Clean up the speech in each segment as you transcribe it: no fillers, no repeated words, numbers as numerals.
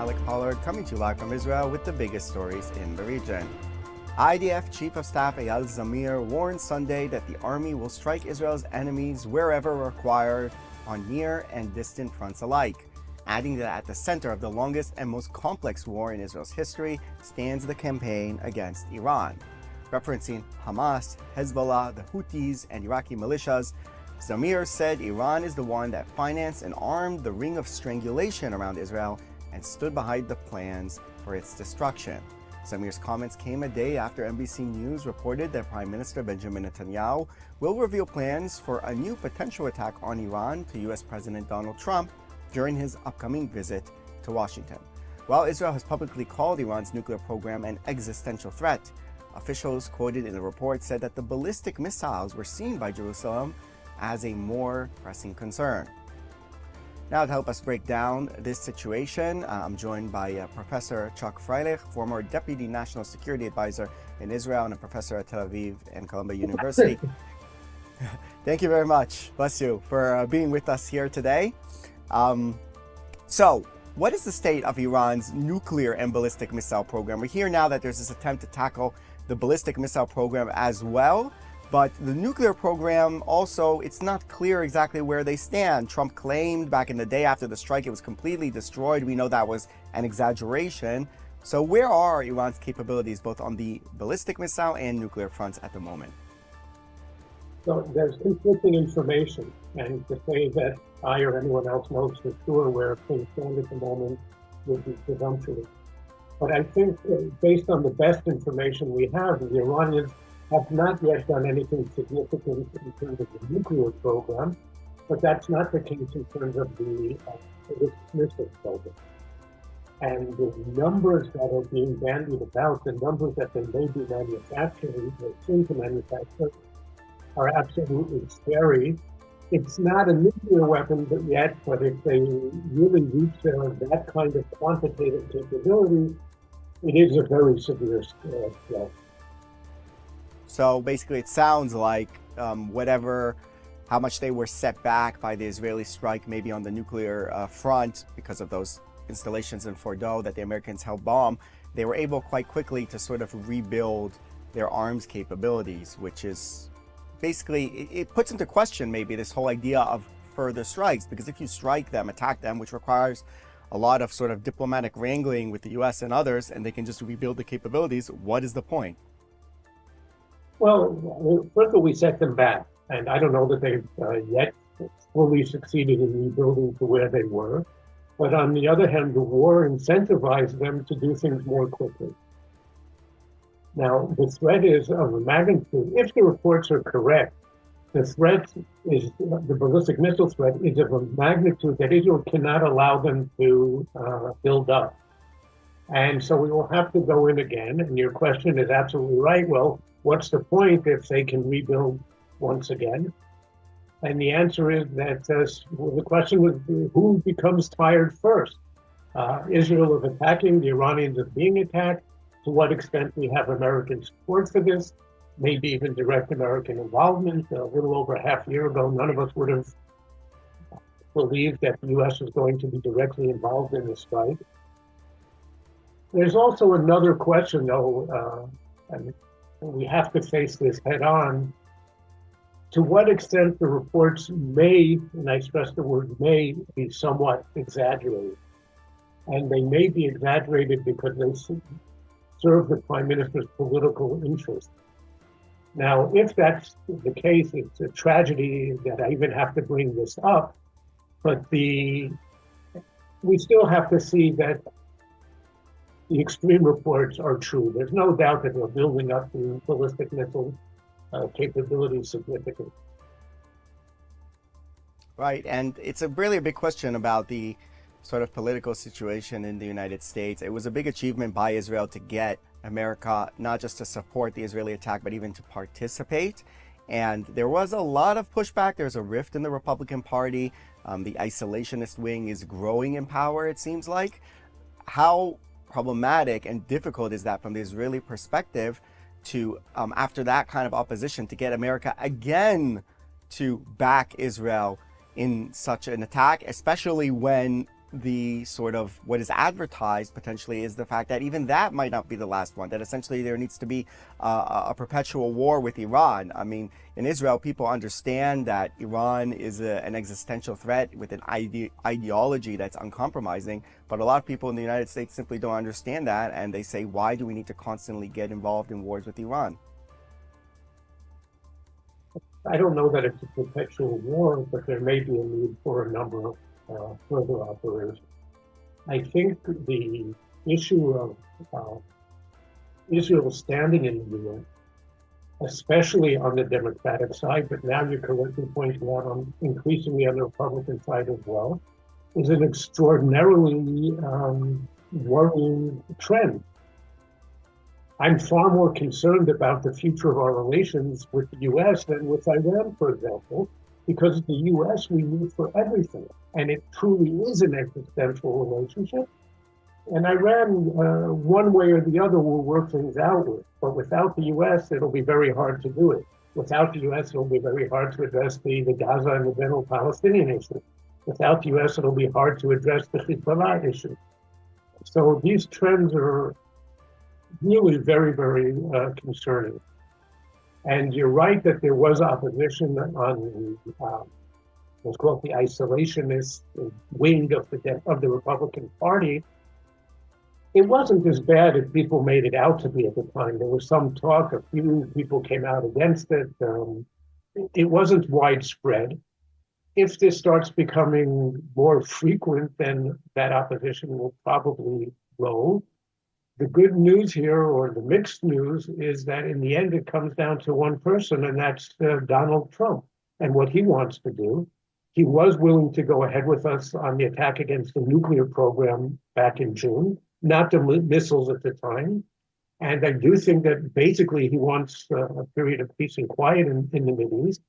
Alec Pollard coming to you live from Israel with the biggest stories in the region. IDF Chief of Staff Eyal Zamir warned Sunday that the army will strike Israel's enemies wherever required on near and distant fronts alike, adding that at the center of the longest and most complex war in Israel's history stands the campaign against Iran. Referencing Hamas, Hezbollah, the Houthis, and Iraqi militias, Zamir said Iran is the one that financed and armed the ring of strangulation around Israel and stood behind the plans for its destruction. Zamir's comments came a day after NBC News reported that Prime Minister Benjamin Netanyahu will reveal plans for a new potential attack on Iran to U.S. President Donald Trump during his upcoming visit to Washington. While Israel has publicly called Iran's nuclear program an existential threat, officials quoted in the report said that the ballistic missiles were seen by Jerusalem as a more pressing concern. Now, to help us break down this situation, I'm joined by Professor Chuck Freilich, former Deputy National Security Advisor in Israel and a professor at Tel Aviv and Columbia University. Thank you very much, bless you, for being with us here today. So, what is the state of Iran's nuclear and ballistic missile program? We hear now that there's this attempt to tackle the ballistic missile program as well. But the nuclear program also, it's not clear exactly where they stand. Trump claimed back in the day after the strike it was completely destroyed. We know that was an exaggeration. So where are Iran's capabilities both on the ballistic missile and nuclear fronts at the moment? So there's conflicting information, and to say that I or anyone else knows for sure where things stand at the moment would be presumptuous. But I think based on the best information we have, the Iranians have not yet done anything significant in terms of the nuclear program, but that's not the case in terms of the missile program. And the numbers that are being bandied about, the numbers that they may be manufacturing or soon to manufacture, are absolutely scary. It's not a nuclear weapon yet, but if they really reach that kind of quantitative capability, it is a very severe threat. So basically it sounds like how much they were set back by the Israeli strike maybe on the nuclear front because of those installations in Fordo that the Americans helped bomb, they were able quite quickly to sort of rebuild their arms capabilities, which is basically, it puts into question maybe this whole idea of further strikes, because if you strike them, attack them, which requires a lot of sort of diplomatic wrangling with the US and others, and they can just rebuild the capabilities, what is the point? Well, first of all, we set them back, and I don't know that they've yet fully succeeded in rebuilding to where they were. But on the other hand, the war incentivized them to do things more quickly. Now, the threat is of a magnitude. If the reports are correct, the ballistic missile threat is of a magnitude that Israel cannot allow them to build up. And so we will have to go in again. And your question is absolutely right. Well, what's the point if they can rebuild once again? And the answer is that the question was who becomes tired first? Israel of attacking, the Iranians of being attacked. To what extent we have American support for this, maybe even direct American involvement. A little over half a year ago, none of us would have believed that the U.S. was going to be directly involved in the strike. There's also another question, though, and we have to face this head on. To what extent the reports may, and I stress the word may, be somewhat exaggerated. And they may be exaggerated because they serve the Prime Minister's political interest. Now, if that's the case, it's a tragedy that I even have to bring this up, but we still have to see that the extreme reports are true. There's no doubt that they're building up the ballistic missile capability significantly. Right, and it's really a big question about the sort of political situation in the United States. It was a big achievement by Israel to get America not just to support the Israeli attack, but even to participate. And there was a lot of pushback. There's a rift in the Republican Party. The isolationist wing is growing in power, it seems like. How problematic and difficult is that from the Israeli perspective to, after that kind of opposition, to get America again to back Israel in such an attack, especially when the sort of what is advertised potentially is the fact that even that might not be the last one, that essentially there needs to be a perpetual war with Iran. I mean, in Israel, people understand that Iran is an existential threat with an ideology that's uncompromising, but a lot of people in the United States simply don't understand that, and they say, why do we need to constantly get involved in wars with Iran? I don't know that it's a perpetual war, but there may be a need for a number of further operations. I think the issue of Israel standing in the UN, especially on the Democratic side, but now you're correctly pointing out on increasingly on the Republican side as well, is an extraordinarily worrying trend. I'm far more concerned about the future of our relations with the US than with Iran, for example, because the US we need for everything. And it truly is an existential relationship. And Iran, one way or the other, will work things out with. But without the US, it'll be very hard to do it. Without the US, it'll be very hard to address the Gaza and the general Palestinian issue. Without the US, it'll be hard to address the Hezbollah issue. So these trends are really very, very concerning. And you're right that there was opposition on what's called the isolationist wing of the Republican Party. It wasn't as bad as people made it out to be at the time. There was some talk, a few people came out against it. It wasn't widespread. If this starts becoming more frequent, then that opposition will probably grow. The good news here, or the mixed news, is that in the end it comes down to one person, and that's Donald Trump and what he wants to do. He was willing to go ahead with us on the attack against the nuclear program back in June, not the missiles at the time. And I do think that basically he wants a period of peace and quiet in the Middle East.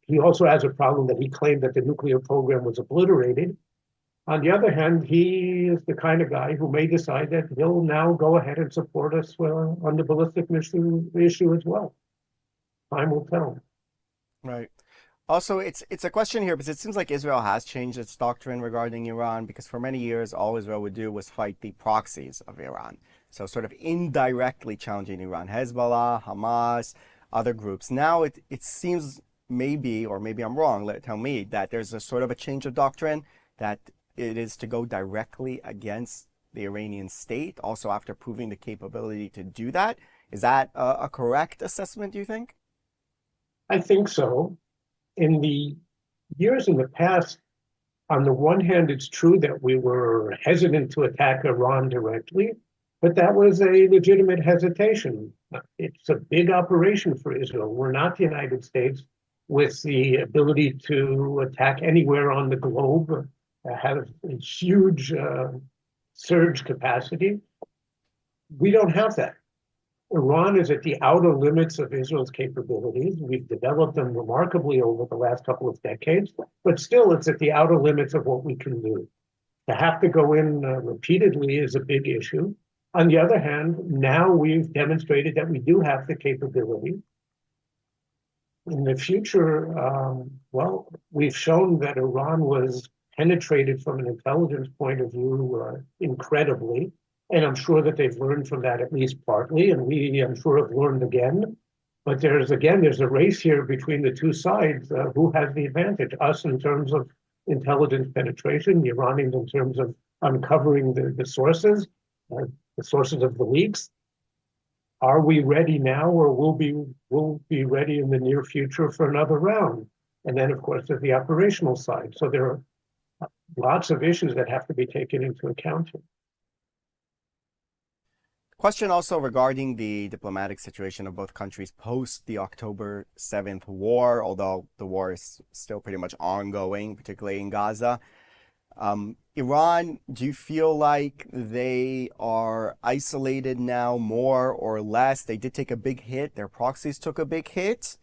He also has a problem that he claimed that the nuclear program was obliterated. On the other hand, he is the kind of guy who may decide that he'll now go ahead and support us on the ballistic missile issue as well. Time will tell. Right. Also, it's a question here because it seems like Israel has changed its doctrine regarding Iran, because for many years all Israel would do was fight the proxies of Iran. So sort of indirectly challenging Iran, Hezbollah, Hamas, other groups. Now it seems, maybe, or maybe I'm wrong, tell me, that there's a sort of a change of doctrine, that it is to go directly against the Iranian state, also after proving the capability to do that. Is that a correct assessment, do you think? I think so. In the years in the past, on the one hand, it's true that we were hesitant to attack Iran directly, but that was a legitimate hesitation. It's a big operation for Israel. We're not the United States with the ability to attack anywhere on the globe, have a huge surge capacity. We don't have that. Iran is at the outer limits of Israel's capabilities. We've developed them remarkably over the last couple of decades, but still it's at the outer limits of what we can do. To have to go in repeatedly is a big issue. On the other hand, now we've demonstrated that we do have the capability. In the future, well, we've shown that Iran was penetrated from an intelligence point of view incredibly. And I'm sure that they've learned from that at least partly, and we, I'm sure, have learned again. But there's a race here between the two sides. Who has the advantage? Us in terms of intelligence penetration, the Iranians in terms of uncovering the sources of the leaks. Are we ready now, or we'll be ready in the near future for another round? And then, of course, there's the operational side. So there are lots of issues that have to be taken into account here. Question also regarding the diplomatic situation of both countries post the October 7th war, although the war is still pretty much ongoing, particularly in Gaza. Iran, do you feel like they are isolated now more or less? They did take a big hit. Their proxies took a big hit.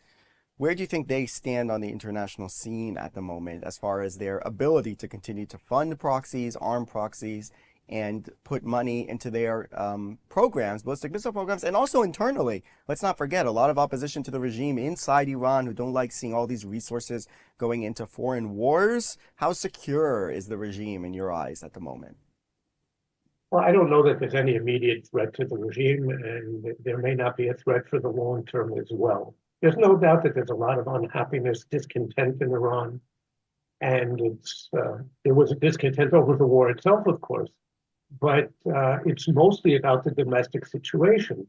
Where do you think they stand on the international scene at the moment as far as their ability to continue to fund proxies, arm proxies, and put money into their programs, ballistic missile programs, and also internally. Let's not forget a lot of opposition to the regime inside Iran who don't like seeing all these resources going into foreign wars. How secure is the regime in your eyes at the moment? Well, I don't know that there's any immediate threat to the regime, and there may not be a threat for the long term as well. There's no doubt that there's a lot of unhappiness, discontent in Iran, and there was a discontent over the war itself, of course, but it's mostly about the domestic situation.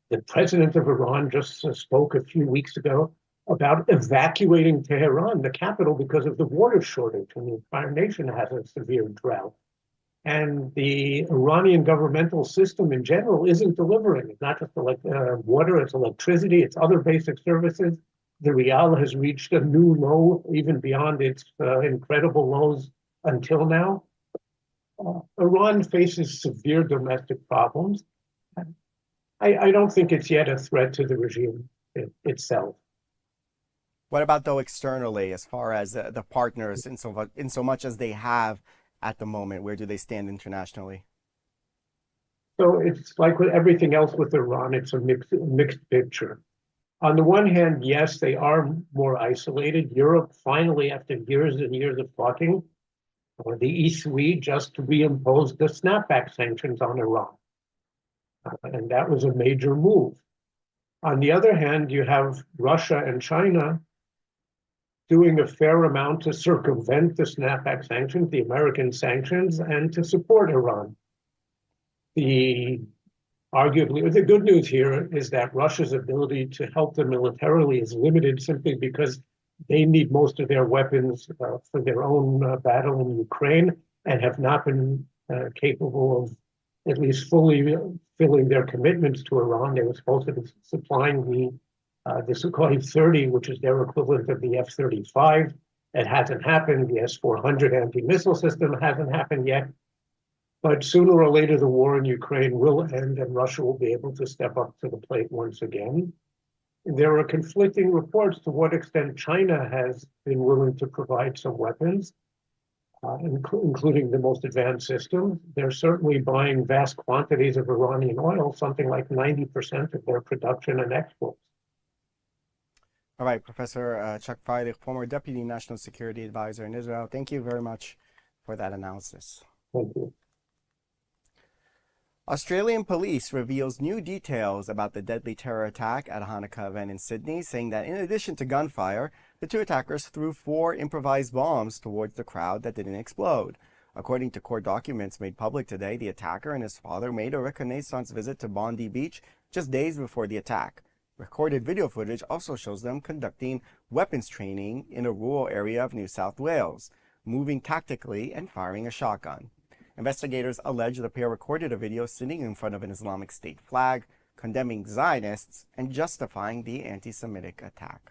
The president of Iran just spoke a few weeks ago about evacuating Tehran, the capital, because of the water shortage, and the entire nation has a severe drought. And the Iranian governmental system in general isn't delivering. It's not just water, it's electricity, it's other basic services. The rial has reached a new low, even beyond its incredible lows until now. Iran faces severe domestic problems. I don't think it's yet a threat to the regime itself. What about though externally, as far as the partners, in so much as they have at the moment? Where do they stand internationally? So it's like with everything else with Iran, it's a mixed picture. On the one hand, yes, they are more isolated. Europe finally, after years and years of talking, the E3 just reimposed the snapback sanctions on Iran. And that was a major move. On the other hand, you have Russia and China doing a fair amount to circumvent the snapback sanctions, the American sanctions, and to support Iran. Arguably, the good news here is that Russia's ability to help them militarily is limited simply because they need most of their weapons for their own battle in Ukraine and have not been capable of at least fully filling their commitments to Iran. They were supposed to be supplying the Sukhoi 30, which is their equivalent of the F-35. It hasn't happened. The S-400 anti-missile system hasn't happened yet. But sooner or later, the war in Ukraine will end and Russia will be able to step up to the plate once again. There are conflicting reports to what extent China has been willing to provide some weapons, including the most advanced systems. They're certainly buying vast quantities of Iranian oil, something like 90% of their production and exports. All right, Professor Chuck Freilich, former Deputy National Security Advisor in Israel. Thank you very much for that analysis. Thank you. Australian police reveals new details about the deadly terror attack at a Hanukkah event in Sydney, saying that in addition to gunfire, the two attackers threw 4 improvised bombs towards the crowd that didn't explode. According to court documents made public today, the attacker and his father made a reconnaissance visit to Bondi Beach just days before the attack. Recorded video footage also shows them conducting weapons training in a rural area of New South Wales, moving tactically and firing a shotgun. Investigators allege the pair recorded a video sitting in front of an Islamic State flag, condemning Zionists and justifying the anti-Semitic attack.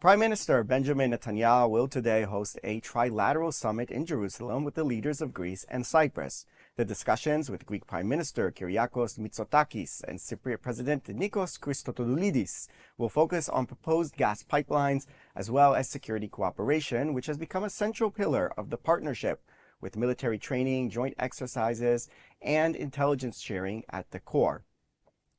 Prime Minister Benjamin Netanyahu will today host a trilateral summit in Jerusalem with the leaders of Greece and Cyprus. The discussions with Greek Prime Minister Kyriakos Mitsotakis and Cypriot President Nikos Christodoulidis will focus on proposed gas pipelines as well as security cooperation, which has become a central pillar of the partnership, with military training, joint exercises, and intelligence sharing at the core.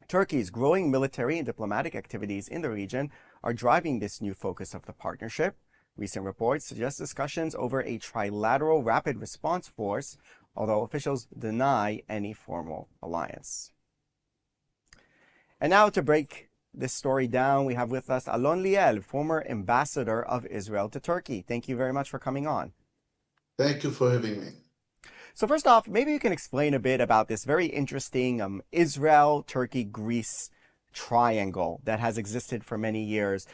Turkey's growing military and diplomatic activities in the region are driving this new focus of the partnership. Recent reports suggest discussions over a trilateral rapid response force, although officials deny any formal alliance. And now to break this story down, we have with us Alon Liel, former ambassador of Israel to Turkey. Thank you very much for coming on. Thank you for having me. So first off, maybe you can explain a bit about this very interesting Israel, Turkey, Greece triangle that has existed for many years.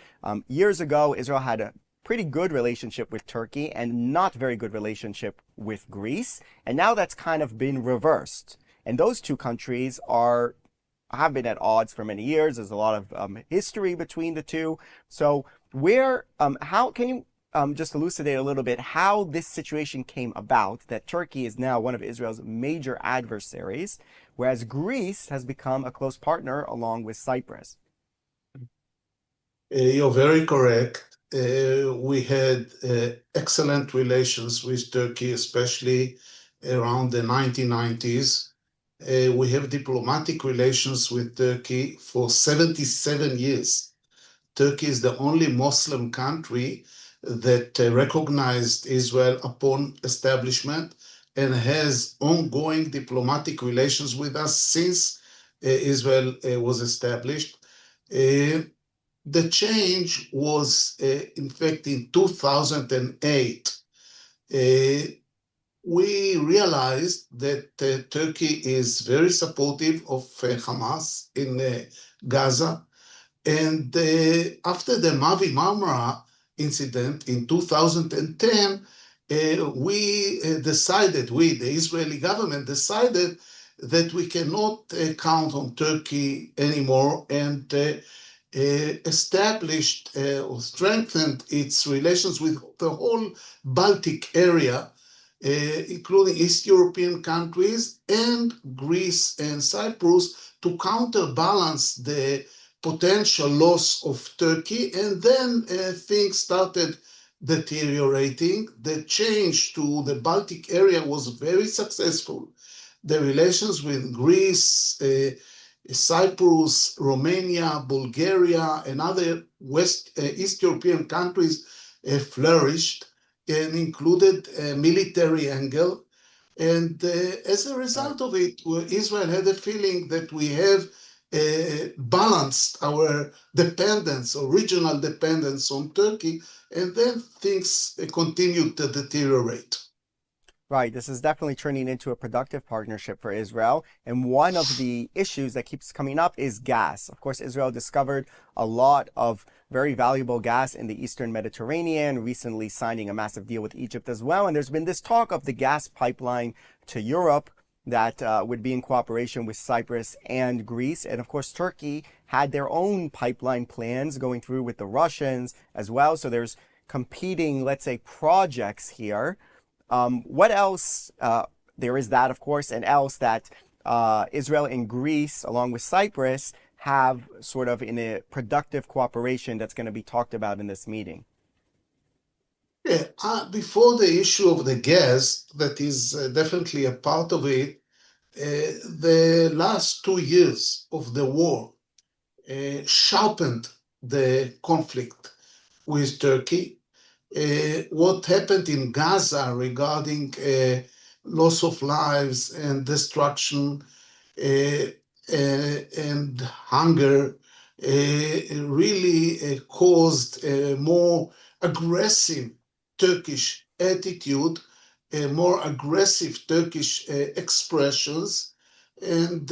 Years ago, Israel had a pretty good relationship with Turkey and not very good relationship with Greece. And now that's kind of been reversed. And those two countries have been at odds for many years. There's a lot of history between the two. So how can you just elucidate a little bit how this situation came about, that Turkey is now one of Israel's major adversaries, whereas Greece has become a close partner along with Cyprus? You're very correct. we had excellent relations with Turkey, especially around the 1990s. We have diplomatic relations with Turkey for 77 years. Turkey is the only Muslim country that recognized Israel upon establishment and has ongoing diplomatic relations with us since Israel was established. Uh, the change was, in fact, in 2008. We realized that Turkey is very supportive of Hamas in Gaza. And after the Mavi Marmara incident in 2010, the Israeli government decided that we cannot count on Turkey anymore, and established or strengthened its relations with the whole Baltic area, including East European countries and Greece and Cyprus, to counterbalance the potential loss of Turkey. And then things started deteriorating. The change to the Baltic area was very successful. The relations with Greece, Cyprus, Romania, Bulgaria, and other East European countries flourished and included a military angle. And as a result of it, Israel had a feeling that we have balanced our dependence or regional dependence on Turkey, and then things continued to deteriorate. Right, this is definitely turning into a productive partnership for Israel. And one of the issues that keeps coming up is gas. Of course, Israel discovered a lot of very valuable gas in the Eastern Mediterranean, recently signing a massive deal with Egypt as well. And there's been this talk of the gas pipeline to Europe that would be in cooperation with Cyprus and Greece. And of course, Turkey had their own pipeline plans going through with the Russians as well. So there's competing, let's say, projects here. What else? There is that, of course, and else that Israel and Greece, along with Cyprus, have sort of in a productive cooperation that's going to be talked about in this meeting. Yeah, before the issue of the gas, that is definitely a part of it, the last 2 years of the war sharpened the conflict with Turkey. What happened in Gaza regarding loss of lives and destruction and hunger really caused a more aggressive Turkish attitude, more aggressive Turkish expressions, and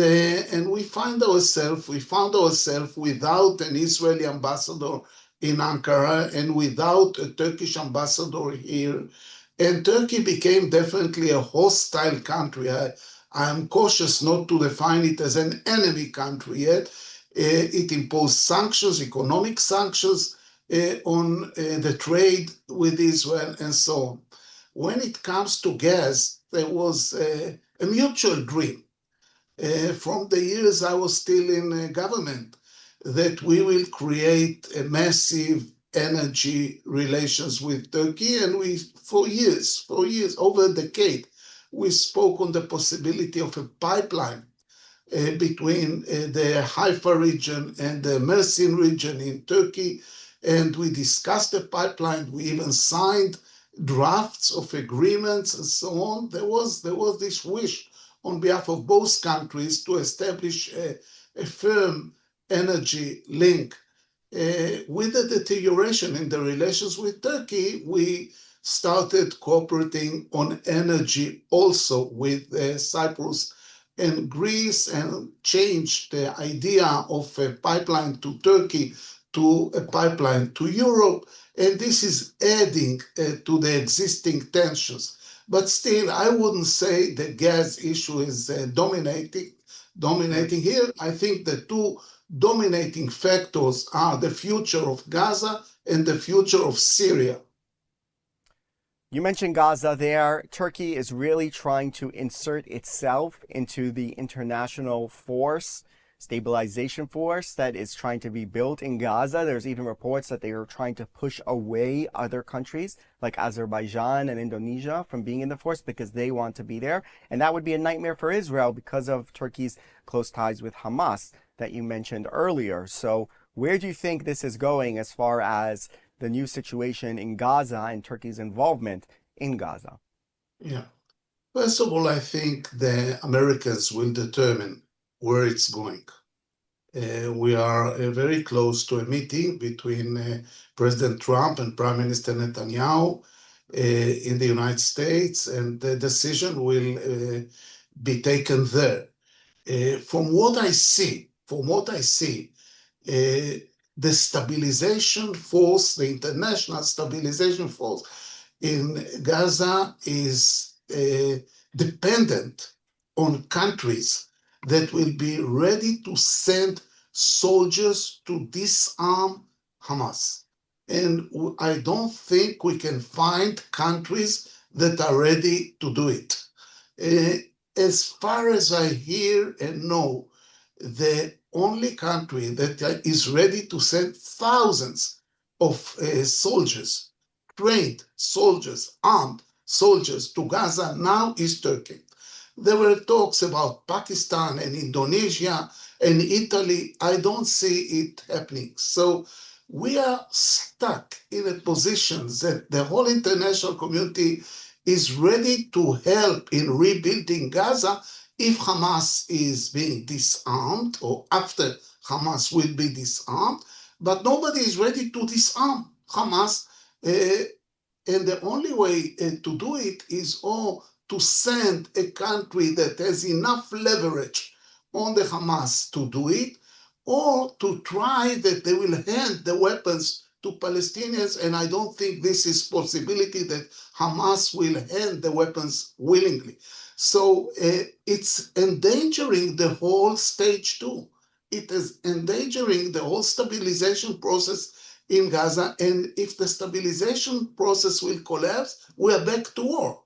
we found ourselves without an Israeli ambassador in Ankara and without a Turkish ambassador here. And Turkey became definitely a hostile country. I'm cautious not to define it as an enemy country yet. It imposed sanctions, economic sanctions on the trade with Israel and so on. When it comes to gas, there was a mutual dream from the years I was still in government, that we will create a massive energy relations with Turkey. And we, for years, over a decade, we spoke on the possibility of a pipeline between the Haifa region and the Mersin region in Turkey. And we discussed the pipeline. We even signed drafts of agreements and so on. There was this wish on behalf of both countries to establish a firm energy link. With the deterioration in the relations with Turkey, we started cooperating on energy also with Cyprus and Greece, and changed the idea of a pipeline to Turkey to a pipeline to Europe. And this is adding to the existing tensions. But still, I wouldn't say the gas issue is dominating here. I think the two dominating factors are the future of Gaza and the future of Syria. You mentioned Gaza there. Turkey is really trying to insert itself into the international force. stabilization force that is trying to be built in Gaza. There's even reports that they are trying to push away other countries like Azerbaijan and Indonesia from being in the force because they want to be there. And that would be a nightmare for Israel because of Turkey's close ties with Hamas that you mentioned earlier. So where do you think this is going as far as the new situation in Gaza and Turkey's involvement in Gaza? Yeah. First of all, I think the Americans will determine where it's going. We are very close to a meeting between President Trump and Prime Minister Netanyahu in the United States, and the decision will be taken there. From what I see, the stabilization force, the international stabilization force in Gaza is dependent on countries that will be ready to send soldiers to disarm Hamas. And I don't think we can find countries that are ready to do it. As far as I hear and know, the only country that is ready to send thousands of soldiers, trained soldiers, armed soldiers to Gaza now is Turkey. There were talks about Pakistan and Indonesia and Italy. I don't see it happening. So we are stuck in a position that the whole international community is ready to help in rebuilding Gaza if Hamas is being disarmed or after Hamas will be disarmed, but nobody is ready to disarm Hamas. And the only way to do it is to send a country that has enough leverage on the Hamas to do it, or to try that they will hand the weapons to Palestinians, and I don't think this is possibility that Hamas will hand the weapons willingly. So it's endangering the whole stage two. It is endangering the whole stabilization process in Gaza, and if the stabilization process will collapse, we are back to war,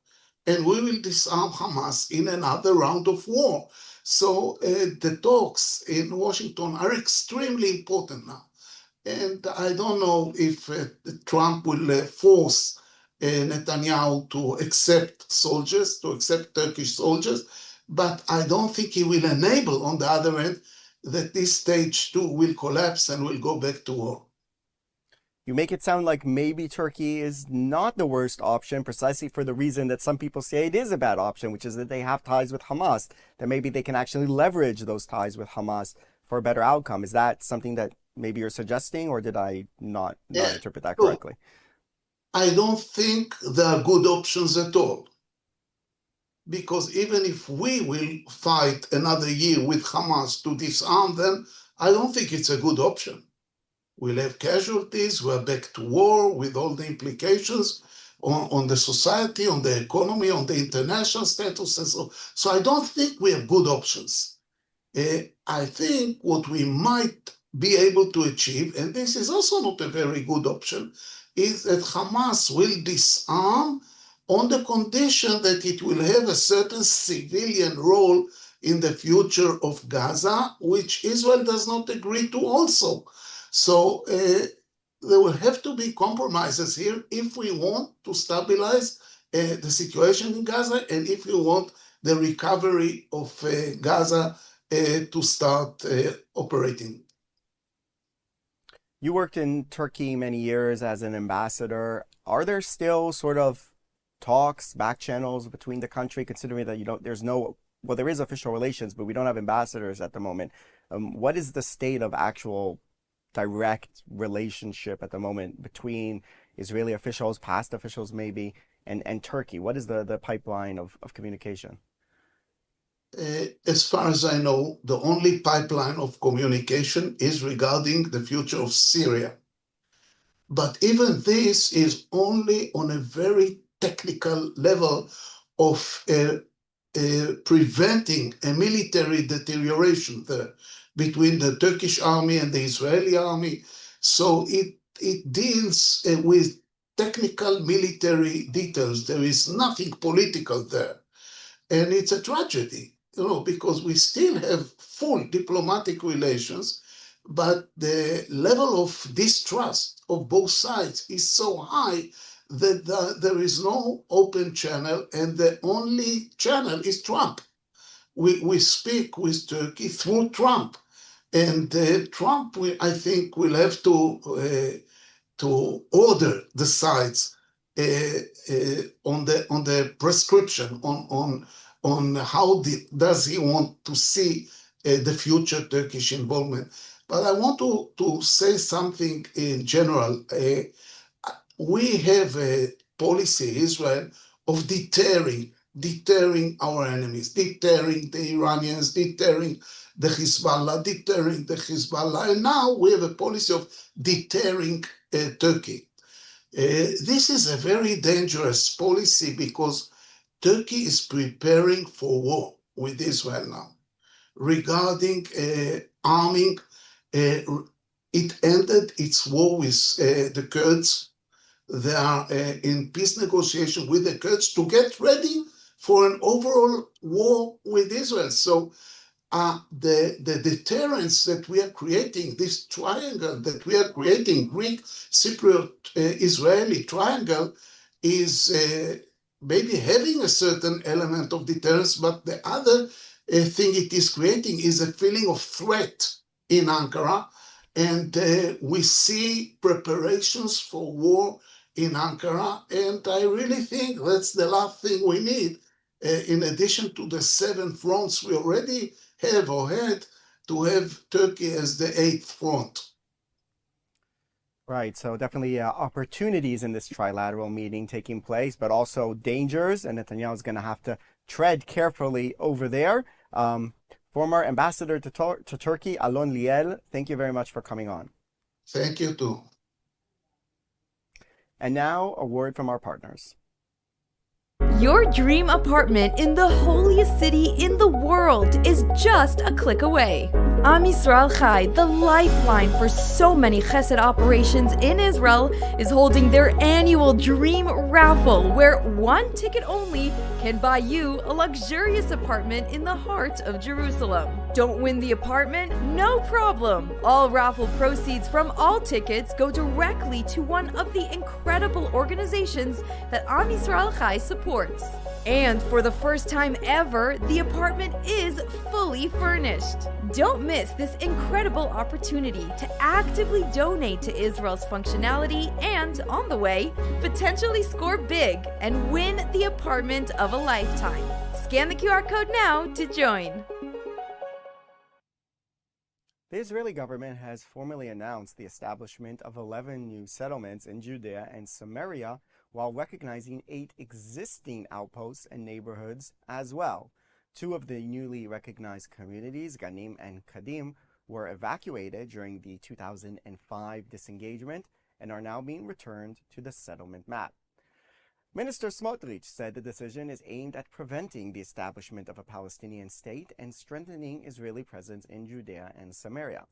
and we will disarm Hamas in another round of war. So the talks in Washington are extremely important now. And I don't know if Trump will force Netanyahu to accept soldiers, to accept Turkish soldiers, but I don't think he will enable, on the other hand, that this stage two will collapse and will go back to war. You make it sound like maybe Turkey is not the worst option, precisely for the reason that some people say it is a bad option, which is that they have ties with Hamas, that maybe they can actually leverage those ties with Hamas for a better outcome. Is that something that maybe you're suggesting, or did I not interpret that correctly? I don't think there are good options at all. Because even if we will fight another year with Hamas to disarm them, I don't think it's a good option. We'll have casualties, we're back to war with all the implications on the society, on the economy, on the international status, and so. So I don't think we have good options. I think what we might be able to achieve, and this is also not a very good option, is that Hamas will disarm on the condition that it will have a certain civilian role in the future of Gaza, which Israel does not agree to also. So there will have to be compromises here if we want to stabilize the situation in Gaza, and if we want the recovery of Gaza to start operating. You worked in Turkey many years as an ambassador. Are there still sort of talks, back channels between the country, considering that there is official relations, but we don't have ambassadors at the moment? What is the state of actual direct relationship at the moment between Israeli officials, past officials maybe, and Turkey? What is the pipeline of communication? As far as I know, the only pipeline of communication is regarding the future of Syria. But even this is only on a very technical level of preventing a military deterioration there between the Turkish army and the Israeli army. So it deals with technical military details. There is nothing political there. And it's a tragedy. because we still have full diplomatic relations, but the level of distrust of both sides is so high that there is no open channel, and the only channel is Trump. We speak with Turkey through Trump, and Trump, I think, will have to order the sides on the prescription on how does he want to see the future Turkish involvement. But I want to say something in general. We have a policy, Israel, of deterring our enemies, deterring the Iranians, deterring the Hezbollah, and now we have a policy of deterring Turkey. This is a very dangerous policy because Turkey is preparing for war with Israel now. Regarding arming, it ended its war with the Kurds. They are in peace negotiation with the Kurds to get ready for an overall war with Israel. So the deterrence that we are creating, this triangle that we are creating, Greek, Cypriot, Israeli triangle, is maybe having a certain element of deterrence, but the other thing it is creating is a feeling of threat in Ankara. And we see preparations for war in Ankara, and I really think that's the last thing we need. In addition to the 7 fronts we already have or had, to have Turkey as the 8th front. Right, so definitely opportunities in this trilateral meeting taking place, but also dangers, and Netanyahu is going to have to tread carefully over there. Former ambassador to Turkey, Alon Liel, thank you very much for coming on. Thank you too. And now a word from our partners. Your dream apartment in the holiest city in the world is just a click away. Am Yisrael Chai, the lifeline for so many chesed operations in Israel, is holding their annual Dream Raffle, where one ticket only can buy you a luxurious apartment in the heart of Jerusalem. Don't win the apartment? No problem. All raffle proceeds from all tickets go directly to one of the incredible organizations that Am Yisrael Chai supports. And for the first time ever, the apartment is fully furnished. Don't miss this incredible opportunity to actively donate to Israel's functionality and, on the way, potentially score big and win the apartment of a lifetime. Scan the QR code now to join. The Israeli government has formally announced the establishment of 11 new settlements in Judea and Samaria, while recognizing 8 existing outposts and neighborhoods as well. 2 of the newly recognized communities, Ganim and Kadim, were evacuated during the 2005 disengagement and are now being returned to the settlement map. Minister Smotrich said the decision is aimed at preventing the establishment of a Palestinian state and strengthening Israeli presence in Judea and Samaria.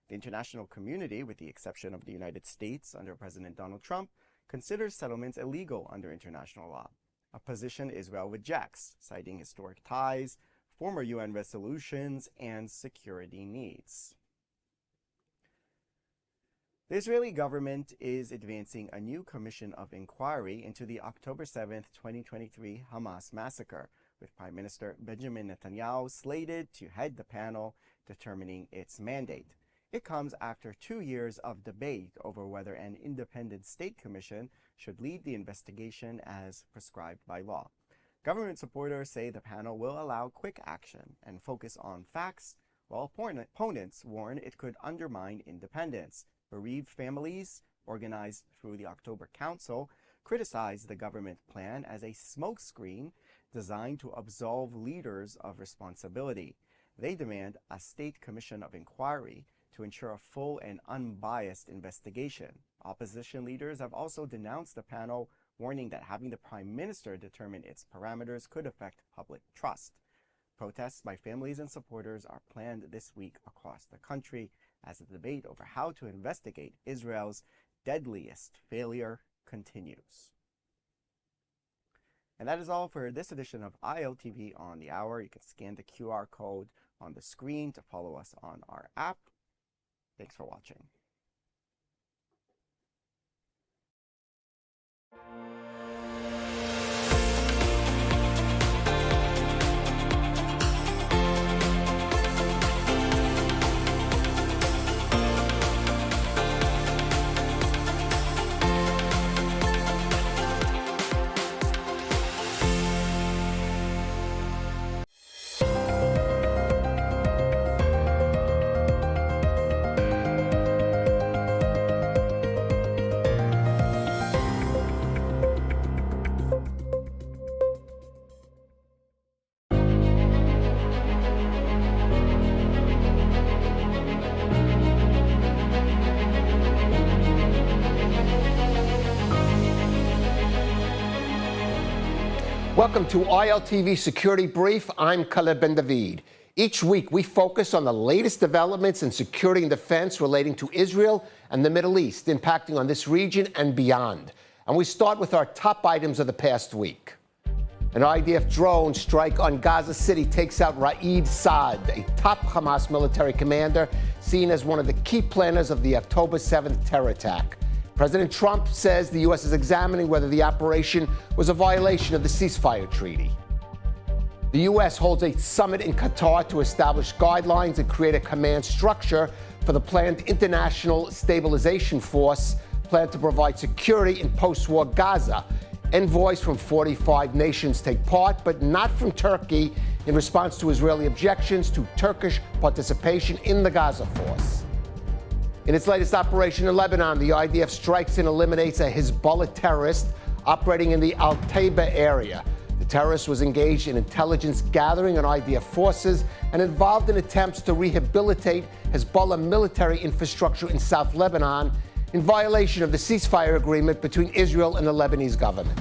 The international community, with the exception of the United States under President Donald Trump, considers settlements illegal under international law, a position Israel rejects, citing historic ties, former UN resolutions, and security needs. The Israeli government is advancing a new commission of inquiry into the October 7, 2023 Hamas massacre, with Prime Minister Benjamin Netanyahu slated to head the panel determining its mandate. It comes after 2 years of debate over whether an independent state commission should lead the investigation as prescribed by law. Government supporters say the panel will allow quick action and focus on facts, while opponents warn it could undermine independence. Bereaved families, organized through the October Council, criticized the government plan as a smokescreen designed to absolve leaders of responsibility. They demand a state commission of inquiry to ensure a full and unbiased investigation. Opposition leaders have also denounced the panel, warning that having the Prime Minister determine its parameters could affect public trust. Protests by families and supporters are planned this week across the country as the debate over how to investigate Israel's deadliest failure continues. And that is all for this edition of ILTV on the Hour. You can scan the QR code on the screen to follow us on our app. Thanks for watching. Welcome to ILTV Security Brief. I'm Caleb Ben David. Each week, we focus on the latest developments in security and defense relating to Israel and the Middle East, impacting on this region and beyond. And we start with our top items of the past week. An IDF drone strike on Gaza City takes out Raed Saad, a top Hamas military commander, seen as one of the key planners of the October 7th terror attack. President Trump says the U.S. is examining whether the operation was a violation of the ceasefire treaty. The U.S. holds a summit in Qatar to establish guidelines and create a command structure for the planned International Stabilization Force, planned to provide security in post-war Gaza. Envoys from 45 nations take part, but not from Turkey, in response to Israeli objections to Turkish participation in the Gaza force. In its latest operation in Lebanon, the IDF strikes and eliminates a Hezbollah terrorist operating in the ILTV area. The terrorist was engaged in intelligence gathering on IDF forces and involved in attempts to rehabilitate Hezbollah military infrastructure in South Lebanon, in violation of the ceasefire agreement between Israel and the Lebanese government.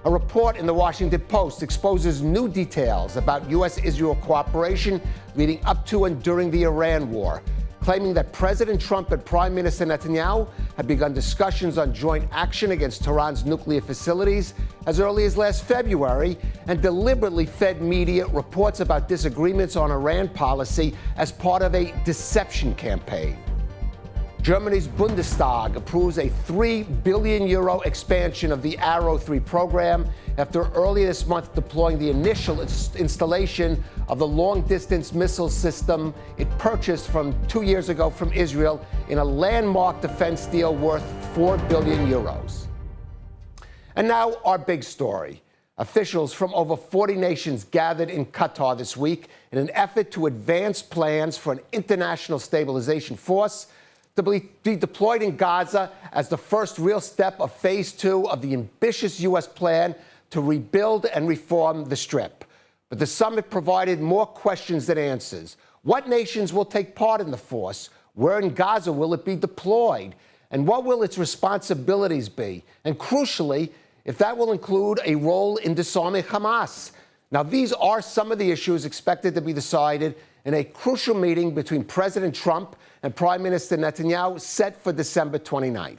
A report in the Washington Post exposes new details about U.S.-Israel cooperation leading up to and during the Iran war, claiming that President Trump and Prime Minister Netanyahu had begun discussions on joint action against Tehran's nuclear facilities as early as last February, and deliberately fed media reports about disagreements on Iran policy as part of a deception campaign. Germany's Bundestag approves a €3 billion expansion of the Arrow 3 program after earlier this month deploying the initial installation of the long-distance missile system it purchased from 2 years ago from Israel in a landmark defense deal worth €4 billion. And now our big story. Officials from over 40 nations gathered in Qatar this week in an effort to advance plans for an international stabilization force to be deployed in Gaza as the first real step of phase 2 of the ambitious U.S. plan to rebuild and reform the Strip. But the summit provided more questions than answers. What nations will take part in the force? Where in Gaza will it be deployed? And what will its responsibilities be? And crucially, if that will include a role in disarming Hamas. Now, these are some of the issues expected to be decided in a crucial meeting between President Trump and Prime Minister Netanyahu set for December 29th.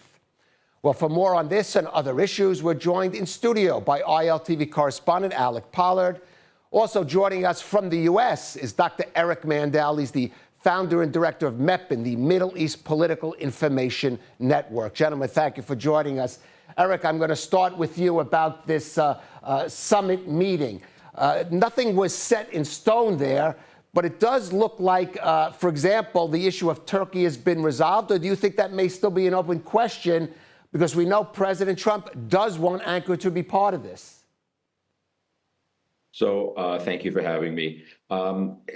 Well, for more on this and other issues, we're joined in studio by ILTV correspondent Alec Pollard. Also joining us from the U.S. is Dr. Eric Mandel. He's the founder and director of MEPIN, the Middle East Political Information Network. Gentlemen, thank you for joining us. Eric, I'm going to start with you about this summit meeting. Nothing was set in stone there, but it does look like, for example, the issue of Turkey has been resolved, or do you think that may still be an open question? Because we know President Trump does want Ankara to be part of this. So thank you for having me.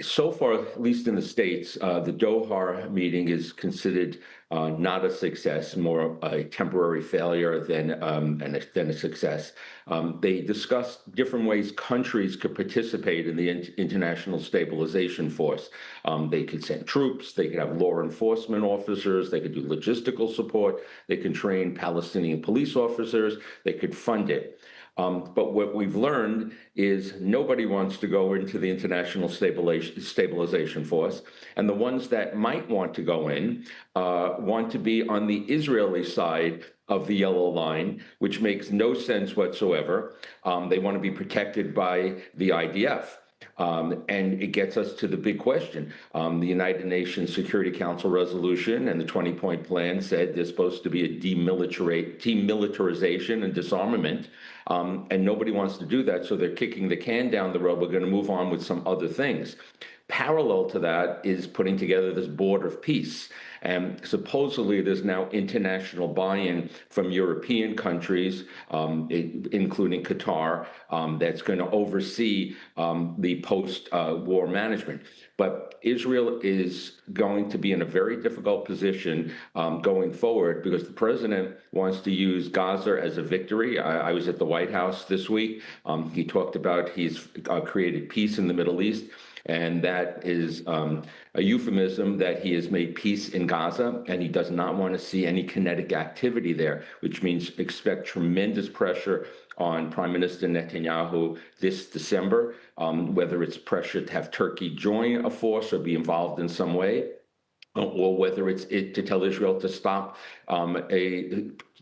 So far, at least in the States, the Doha meeting is considered not a success, more a temporary failure than a success. They discussed different ways countries could participate in the International Stabilization Force. They could send troops, they could have law enforcement officers, they could do logistical support, they can train Palestinian police officers, they could fund it. But what we've learned is nobody wants to go into the International Stabilization Force, and the ones that might want to go in want to be on the Israeli side of the yellow line, which makes no sense whatsoever. They want to be protected by the IDF. And it gets us to the big question. The United Nations Security Council resolution and the 20-point plan said there's supposed to be a demilitarization and disarmament, and nobody wants to do that, so they're kicking the can down the road. We're going to move on with some other things. Parallel to that is putting together this board of peace. And supposedly there's now international buy-in from European countries, including Qatar, that's going to oversee the post-war management. But Israel is going to be in a very difficult position going forward because the president wants to use Gaza as a victory. I was at the White House this week. He talked about he's created peace in the Middle East. And that is a euphemism that he has made peace in Gaza, and he does not want to see any kinetic activity there, which means expect tremendous pressure on Prime Minister Netanyahu this December, whether it's pressure to have Turkey join a force or be involved in some way, or whether it's to tell Israel to stop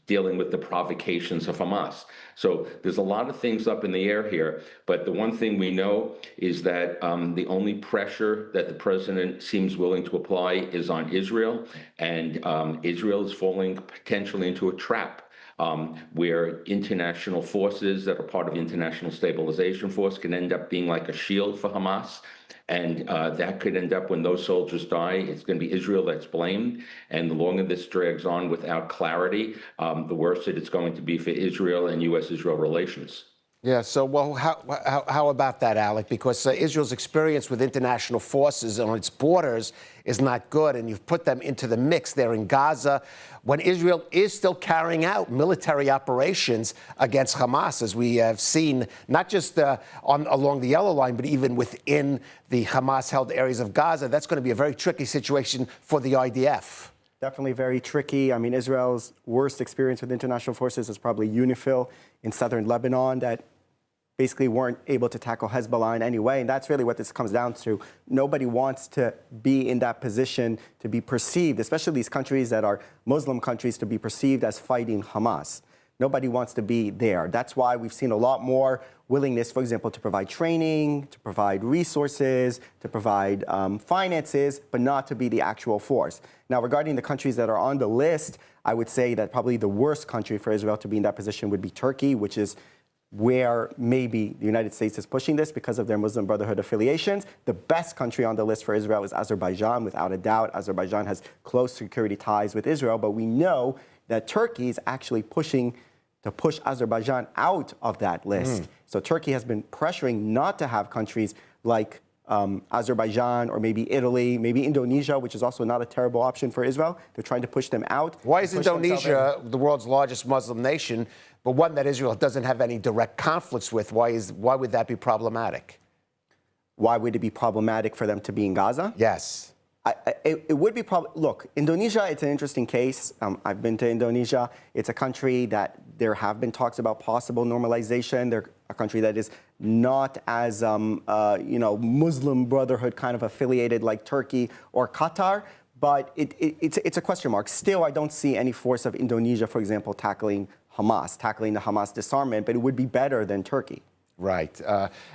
dealing with the provocations of Hamas. So there's a lot of things up in the air here, but the one thing we know is that the only pressure that the president seems willing to apply is on Israel, and Israel is falling potentially into a trap where international forces that are part of the International Stabilization Force can end up being like a shield for Hamas. And that could end up, when those soldiers die, it's going to be Israel that's blamed. And the longer this drags on without clarity, the worse it's going to be for Israel and U.S.-Israel relations. Yeah, so, well, how about that, Alec? Because Israel's experience with international forces on its borders is not good, and you've put them into the mix there in Gaza when Israel is still carrying out military operations against Hamas, as we have seen, not just along the yellow line, but even within the Hamas-held areas of Gaza. That's going to be a very tricky situation for the IDF. Definitely very tricky. I mean, Israel's worst experience with international forces is probably UNIFIL in southern Lebanon that basically weren't able to tackle Hezbollah in any way. And that's really what this comes down to. Nobody wants to be in that position to be perceived, especially these countries that are Muslim countries, to be perceived as fighting Hamas. Nobody wants to be there. That's why we've seen a lot more willingness, for example, to provide training, to provide resources, to provide finances, but not to be the actual force. Now, regarding the countries that are on the list, I would say that probably the worst country for Israel to be in that position would be Turkey, which is where maybe the United States is pushing this because of their Muslim Brotherhood affiliations. The best country on the list for Israel is Azerbaijan, without a doubt. Azerbaijan has close security ties with Israel, but we know that Turkey is actually pushing to push Azerbaijan out of that list. So Turkey has been pressuring not to have countries like Azerbaijan or maybe Italy, maybe Indonesia, which is also not a terrible option for Israel. They're trying to push them out. Why is Indonesia the world's largest Muslim nation, but one that Israel doesn't have any direct conflicts with? Why would that be problematic? Why would it be problematic for them to be in Gaza? Yes. It would be look, Indonesia, it's an interesting case. I've been to Indonesia. It's a country that there have been talks about possible normalization. They're a country that is not as, Muslim Brotherhood kind of affiliated like Turkey or Qatar, but it's a question mark. Still, I don't see any force of Indonesia, for example, tackling the Hamas disarmament, but it would be better than Turkey. Right.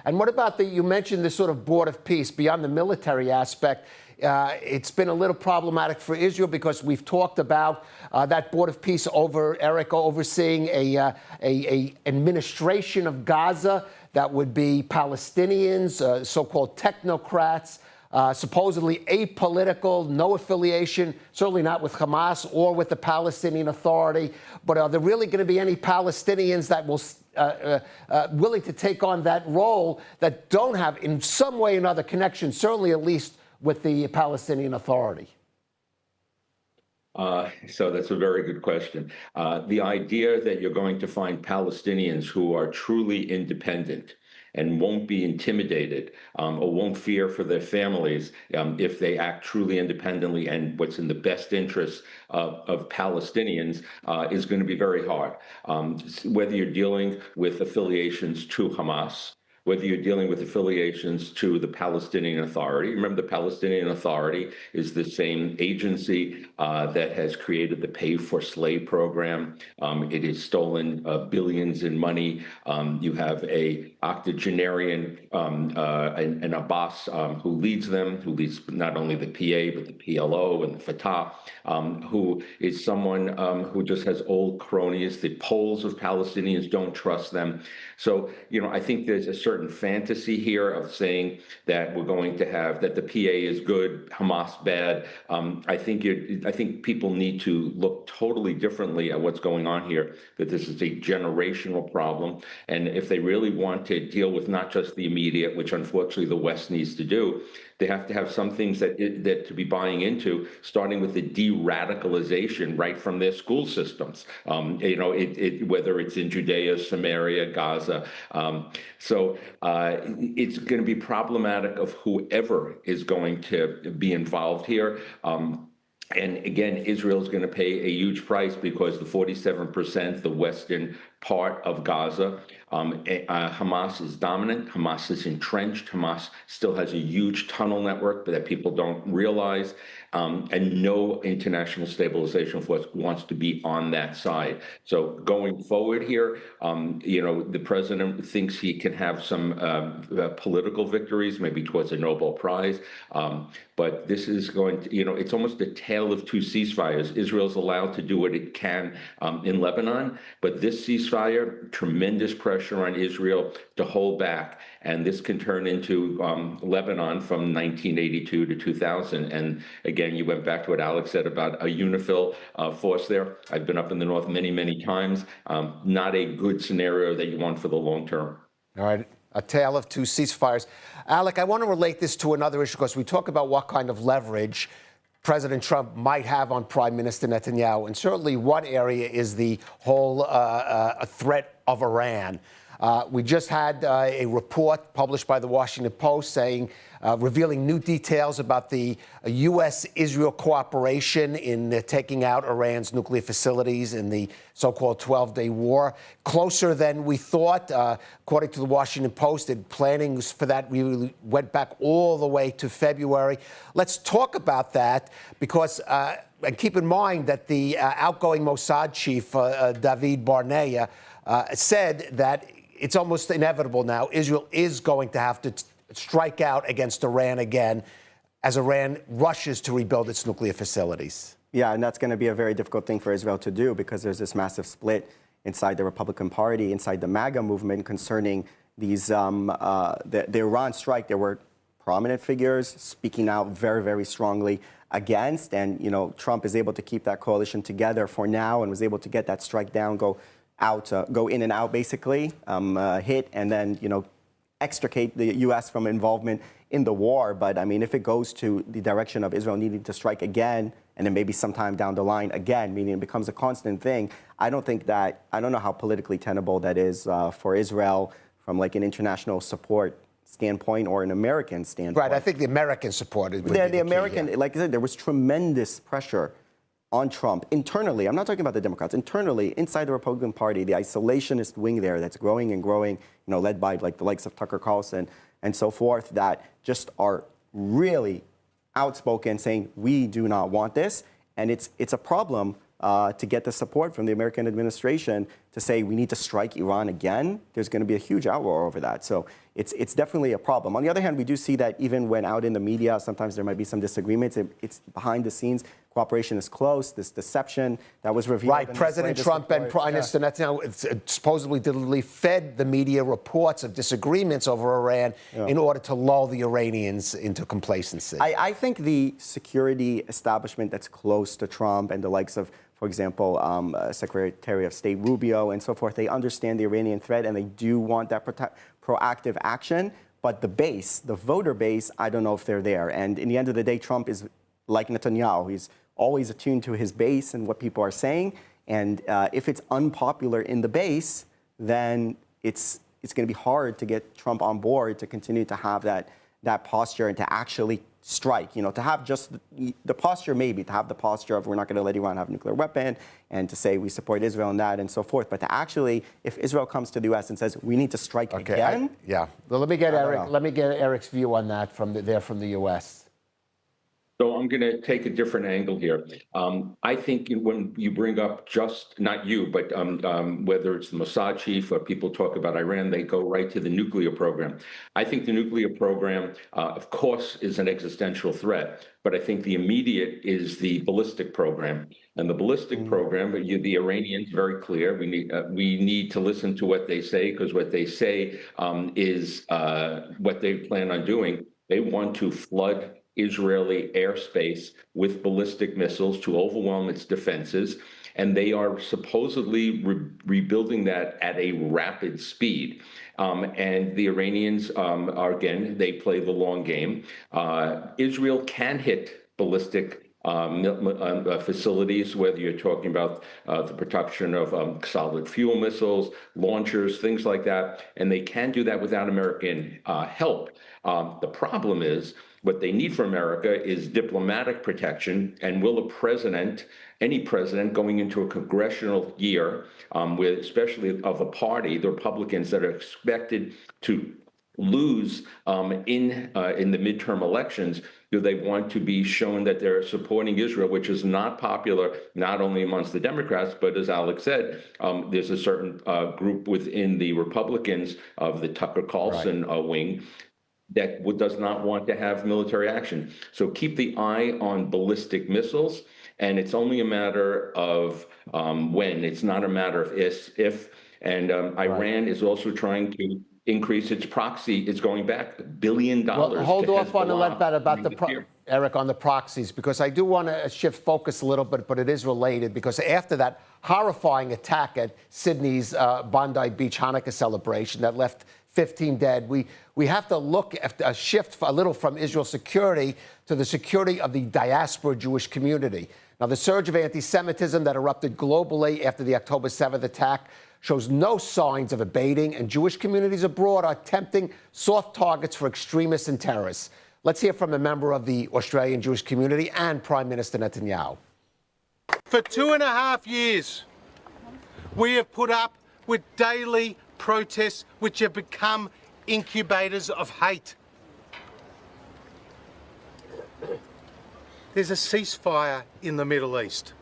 And what about you mentioned this sort of board of peace beyond the military aspect? It's been a little problematic for Israel because we've talked about that board of peace overseeing a administration of Gaza that would be Palestinians, so-called technocrats, supposedly apolitical, no affiliation, certainly not with Hamas or with the Palestinian Authority. But are there really going to be any Palestinians that will willing to take on that role that don't have, in some way or another, connection, certainly at least with the Palestinian Authority? So that's a very good question. The idea that you're going to find Palestinians who are truly independent and won't be intimidated or won't fear for their families if they act truly independently and what's in the best interest of Palestinians is going to be very hard. Whether you're dealing with affiliations to Hamas, whether you're dealing with affiliations to the Palestinian Authority. Remember, the Palestinian Authority is the same agency that has created the Pay for Slay program. It has stolen billions in money. You have a octogenarian, an Abbas, who leads them, who leads not only the PA, but the PLO and the Fatah, who is someone who just has old cronies. The polls of Palestinians don't trust them. So, I think there's a certain fantasy here of saying that we're going to have, that the PA is good, Hamas bad. I think people need to look totally differently at what's going on here, that this is a generational problem. And if they really want to deal with not just the immediate, which unfortunately the West needs to do, they have to have some things that to be buying into, starting with the de-radicalization right from their school systems. Whether it's in Judea, Samaria, Gaza. So it's going to be problematic of whoever is going to be involved here. And again, Israel is going to pay a huge price because the 47%, the western part of Gaza, Hamas is dominant. Hamas is entrenched. Hamas still has a huge tunnel network that people don't realize. And no international stabilization force wants to be on that side. So going forward here, the president thinks he can have some political victories, maybe towards a Nobel Prize. But this is going to, it's almost a tale of two ceasefires. Israel's allowed to do what it can in Lebanon, but this ceasefire, tremendous pressure on Israel to hold back. And this can turn into Lebanon from 1982 to 2000. And again, you went back to what Alex said about a UNIFIL force there. I've been up in the north many, many times. Not a good scenario that you want for the long term. All right. A tale of two ceasefires. Alec, I want to relate this to another issue because we talk about what kind of leverage President Trump might have on Prime Minister Netanyahu. And certainly one area is the whole threat of Iran. We just had a report published by the Washington Post saying, revealing new details about the U.S.-Israel cooperation in taking out Iran's nuclear facilities in the so-called 12-day war. Closer than we thought, according to the Washington Post. And plannings for that really went back all the way to February. Let's talk about that because, and keep in mind that the outgoing Mossad chief, David Barnea, said that it's almost inevitable now. Israel is going to have to strike out against Iran again as Iran rushes to rebuild its nuclear facilities. Yeah, and that's going to be a very difficult thing for Israel to do because there's this massive split inside the Republican Party, inside the MAGA movement concerning these the Iran strike. There were prominent figures speaking out very, very strongly against, and Trump is able to keep that coalition together for now and was able to get that strike down, go in and out, basically, hit, and then, extricate the U.S. from involvement in the war. But, I mean, if it goes to the direction of Israel needing to strike again, and then maybe sometime down the line again, meaning it becomes a constant thing, I don't know how politically tenable that is for Israel from, like, an international support standpoint or an American standpoint. Right, I think the American support is the American, like I said, there was tremendous pressure on Trump internally. I'm not talking about the Democrats. Internally, inside the Republican Party, the isolationist wing there that's growing and growing, led by like the likes of Tucker Carlson and so forth, that just are really outspoken, saying we do not want this, and it's a problem to get the support from the American administration to say we need to strike Iran again. There's going to be a huge outroar over that. So it's definitely a problem. On the other hand, we do see that even when out in the media, sometimes there might be some disagreements. It's behind the scenes. Cooperation is close. This deception that was revealed. Right. President Trump and Prime Minister Netanyahu supposedly deliberately fed the media reports of disagreements over Iran in order to lull the Iranians into complacency. I think the security establishment that's close to Trump and the likes of, for example, Secretary of State Rubio and so forth, they understand the Iranian threat and they do want that proactive action. But the base, the voter base, I don't know if they're there. And in the end of the day, Trump is like Netanyahu. He's always attuned to his base and what people are saying. And if it's unpopular in the base, then it's going to be hard to get Trump on board to continue to have that that posture and to actually strike, to have just the posture, maybe to have the posture of we're not going to let Iran have a nuclear weapon and to say we support Israel in that and so forth. But to actually, if Israel comes to the U.S. and says we need to strike again. Well, let me get Eric's view on that from the U.S. So I'm going to take a different angle here. I think when you bring up not you, but whether it's the Mossad chief or people talk about Iran, they go right to the nuclear program. I think the nuclear program, of course, is an existential threat, but I think the immediate is the ballistic program. And the ballistic program, the Iranians, very clear, we need to listen to what they say, because what they say is what they plan on doing. They want to flood Israeli airspace with ballistic missiles to overwhelm its defenses, and they are supposedly rebuilding that at a rapid speed. And the Iranians are, again, they play the long game. Israel can hit ballistic facilities, whether you're talking about the production of solid fuel missiles, launchers, things like that, and they can do that without American help. The problem is, what they need from America is diplomatic protection, and will any president going into a congressional year, with especially of a party, the Republicans, that are expected to lose in the midterm elections, do they want to be shown that they're supporting Israel, which is not popular, not only amongst the Democrats, but as Alex said, there's a certain group within the Republicans of the Tucker Carlson wing that does not want to have military action. So keep the eye on ballistic missiles, and it's only a matter of when. It's not a matter of if. And Iran is also trying to increase its proxy. It's going back $1 billion. Well, hold off on about Eric, on the proxies, because I do want to shift focus a little bit, but it is related, because after that horrifying attack at Sydney's Bondi Beach Hanukkah celebration that left 15 dead, we have to look at a shift a little from Israel's security to the security of the diaspora Jewish community. Now, the surge of anti-Semitism that erupted globally after the October 7th attack shows no signs of abating, and Jewish communities abroad are tempting soft targets for extremists and terrorists. Let's hear from a member of the Australian Jewish community and Prime Minister Netanyahu. For 2.5 years, we have put up with daily protests which have become incubators of hate. There's a ceasefire in the Middle East.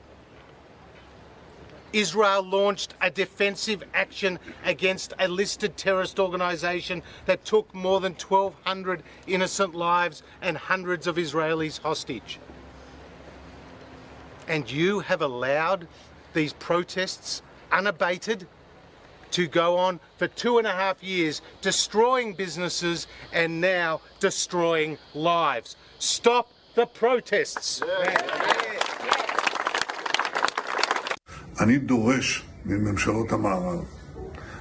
Israel launched a defensive action against a listed terrorist organisation that took more than 1,200 innocent lives and hundreds of Israelis hostage. And you have allowed these protests unabated to go on for 2.5 years, destroying businesses and now destroying lives. Stop the protests. אני דורש מממשלות המערב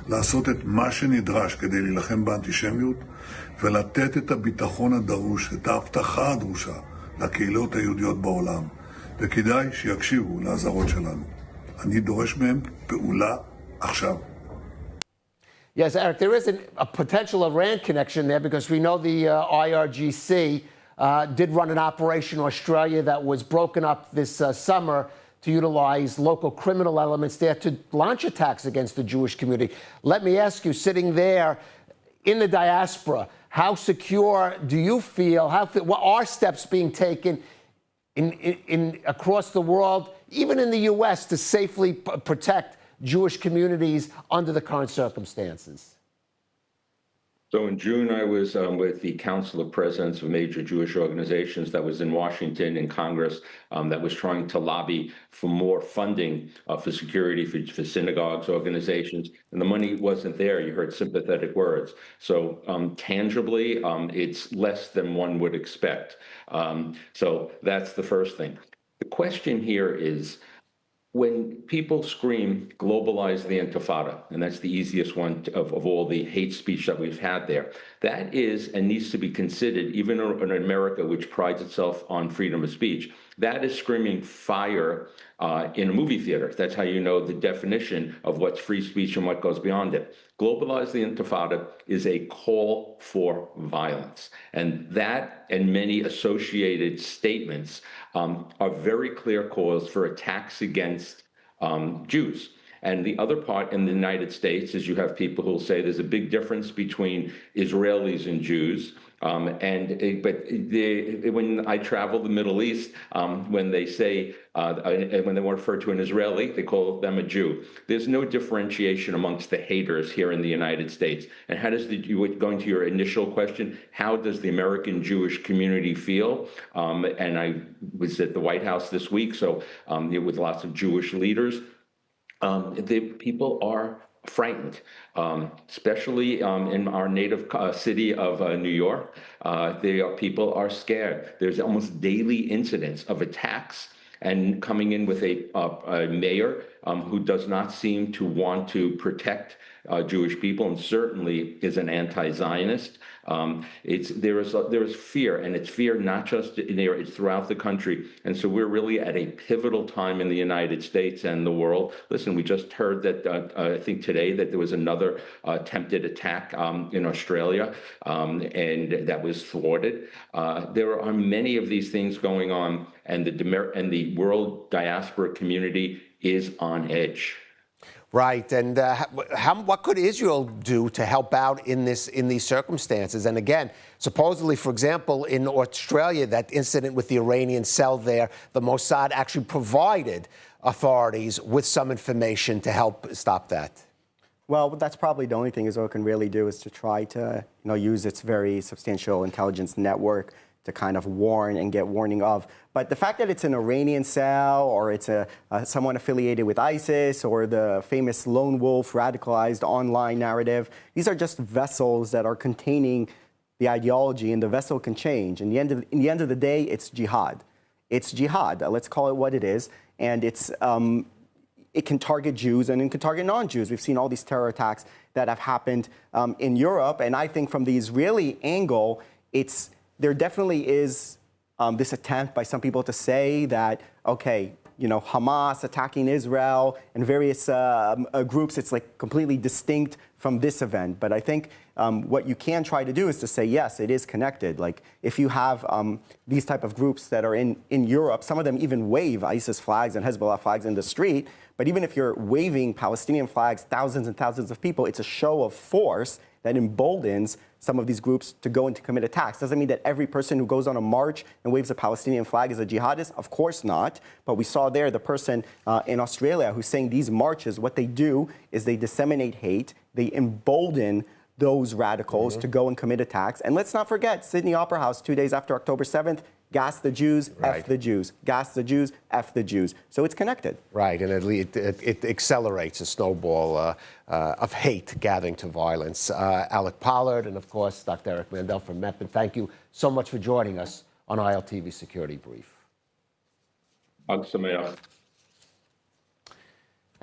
לעשות את מה שנדרש כדי להילחם באנטישמיות ולתת את הביטחון הדרוש, את ההבטחה הדרושה לקהילות היהודיות בעולם. וכדאי שיקשיבו לאזהרות שלנו. אני דורש מהם פעולה עכשיו. Yes, Eric, there is a potential Iran connection there, because we know the IRGC did run an operation in Australia that was broken up this summer to utilize local criminal elements there to launch attacks against the Jewish community. Let me ask you, sitting there in the diaspora, how secure do you feel? What are steps being taken in across the world, even in the U.S., to safely protect Jewish communities under the current circumstances? So in June, I was with the Council of Presidents of major Jewish organizations that was in Washington in Congress, that was trying to lobby for more funding for security for synagogues, organizations, and the money wasn't there. You heard sympathetic words. So tangibly, it's less than one would expect. So that's the first thing. The question here is, when people scream, globalize the Intifada, and that's the easiest one of all the hate speech that we've had there, that is and needs to be considered, even in America, which prides itself on freedom of speech, That is screaming fire in a movie theater. That's how you know the definition of what's free speech and what goes beyond it. Globalize the Intifada is a call for violence. And that and many associated statements are very clear calls for attacks against Jews. And the other part in the United States is you have people who will say there's a big difference between Israelis and Jews. When I travel the Middle East, when they say, when they want to refer to an Israeli, they call them a Jew. There's no differentiation amongst the haters here in the United States. And how does going to your initial question, how does the American Jewish community feel? And I was at the White House this week, so with lots of Jewish leaders. The people are frightened, especially in our native city of New York. People are scared. There's almost daily incidents of attacks and coming in with a mayor who does not seem to want to protect Jewish people and certainly is an anti-Zionist. There is fear, and it's fear not just in there, it's throughout the country. And so we're really at a pivotal time in the United States and the world. Listen, we just heard that, I think today, that there was another attempted attack in Australia, and that was thwarted. There are many of these things going on, and the world diaspora community is on edge. Right, and what could Israel do to help out in these circumstances? And again, supposedly, for example, in Australia, that incident with the Iranian cell there, the Mossad actually provided authorities with some information to help stop that. Well, that's probably the only thing Israel can really do is to try to, use its very substantial intelligence network to kind of warn and get warning of. But the fact that it's an Iranian cell or it's someone affiliated with ISIS or the famous lone wolf radicalized online narrative, these are just vessels that are containing the ideology, and the vessel can change. In the end of the day, it's jihad. It's jihad. Let's call it what it is. And it can target Jews and it can target non-Jews. We've seen all these terror attacks that have happened in Europe. And I think from the Israeli angle, there definitely is this attempt by some people to say that, okay, Hamas attacking Israel and various groups, it's like completely distinct from this event. But I think what you can try to do is to say, yes, it is connected. Like if you have these type of groups that are in Europe, some of them even wave ISIS flags and Hezbollah flags in the street. But even if you're waving Palestinian flags, thousands and thousands of people, it's a show of force that emboldens some of these groups to go and to commit attacks. Doesn't mean that every person who goes on a march and waves a Palestinian flag is a jihadist. Of course not. But we saw there the person in Australia who's saying these marches, what they do is they disseminate hate. They embolden those radicals to go and commit attacks. And let's not forget, Sydney Opera House, 2 days after October 7th, gas the Jews, right. F the Jews. Gas the Jews, F the Jews. So it's connected. Right, and it accelerates a snowball of hate gathering to violence. Alec Pollard and, of course, Dr. Eric Mandel from MEP. Thank you so much for joining us on ILTV Security Brief. And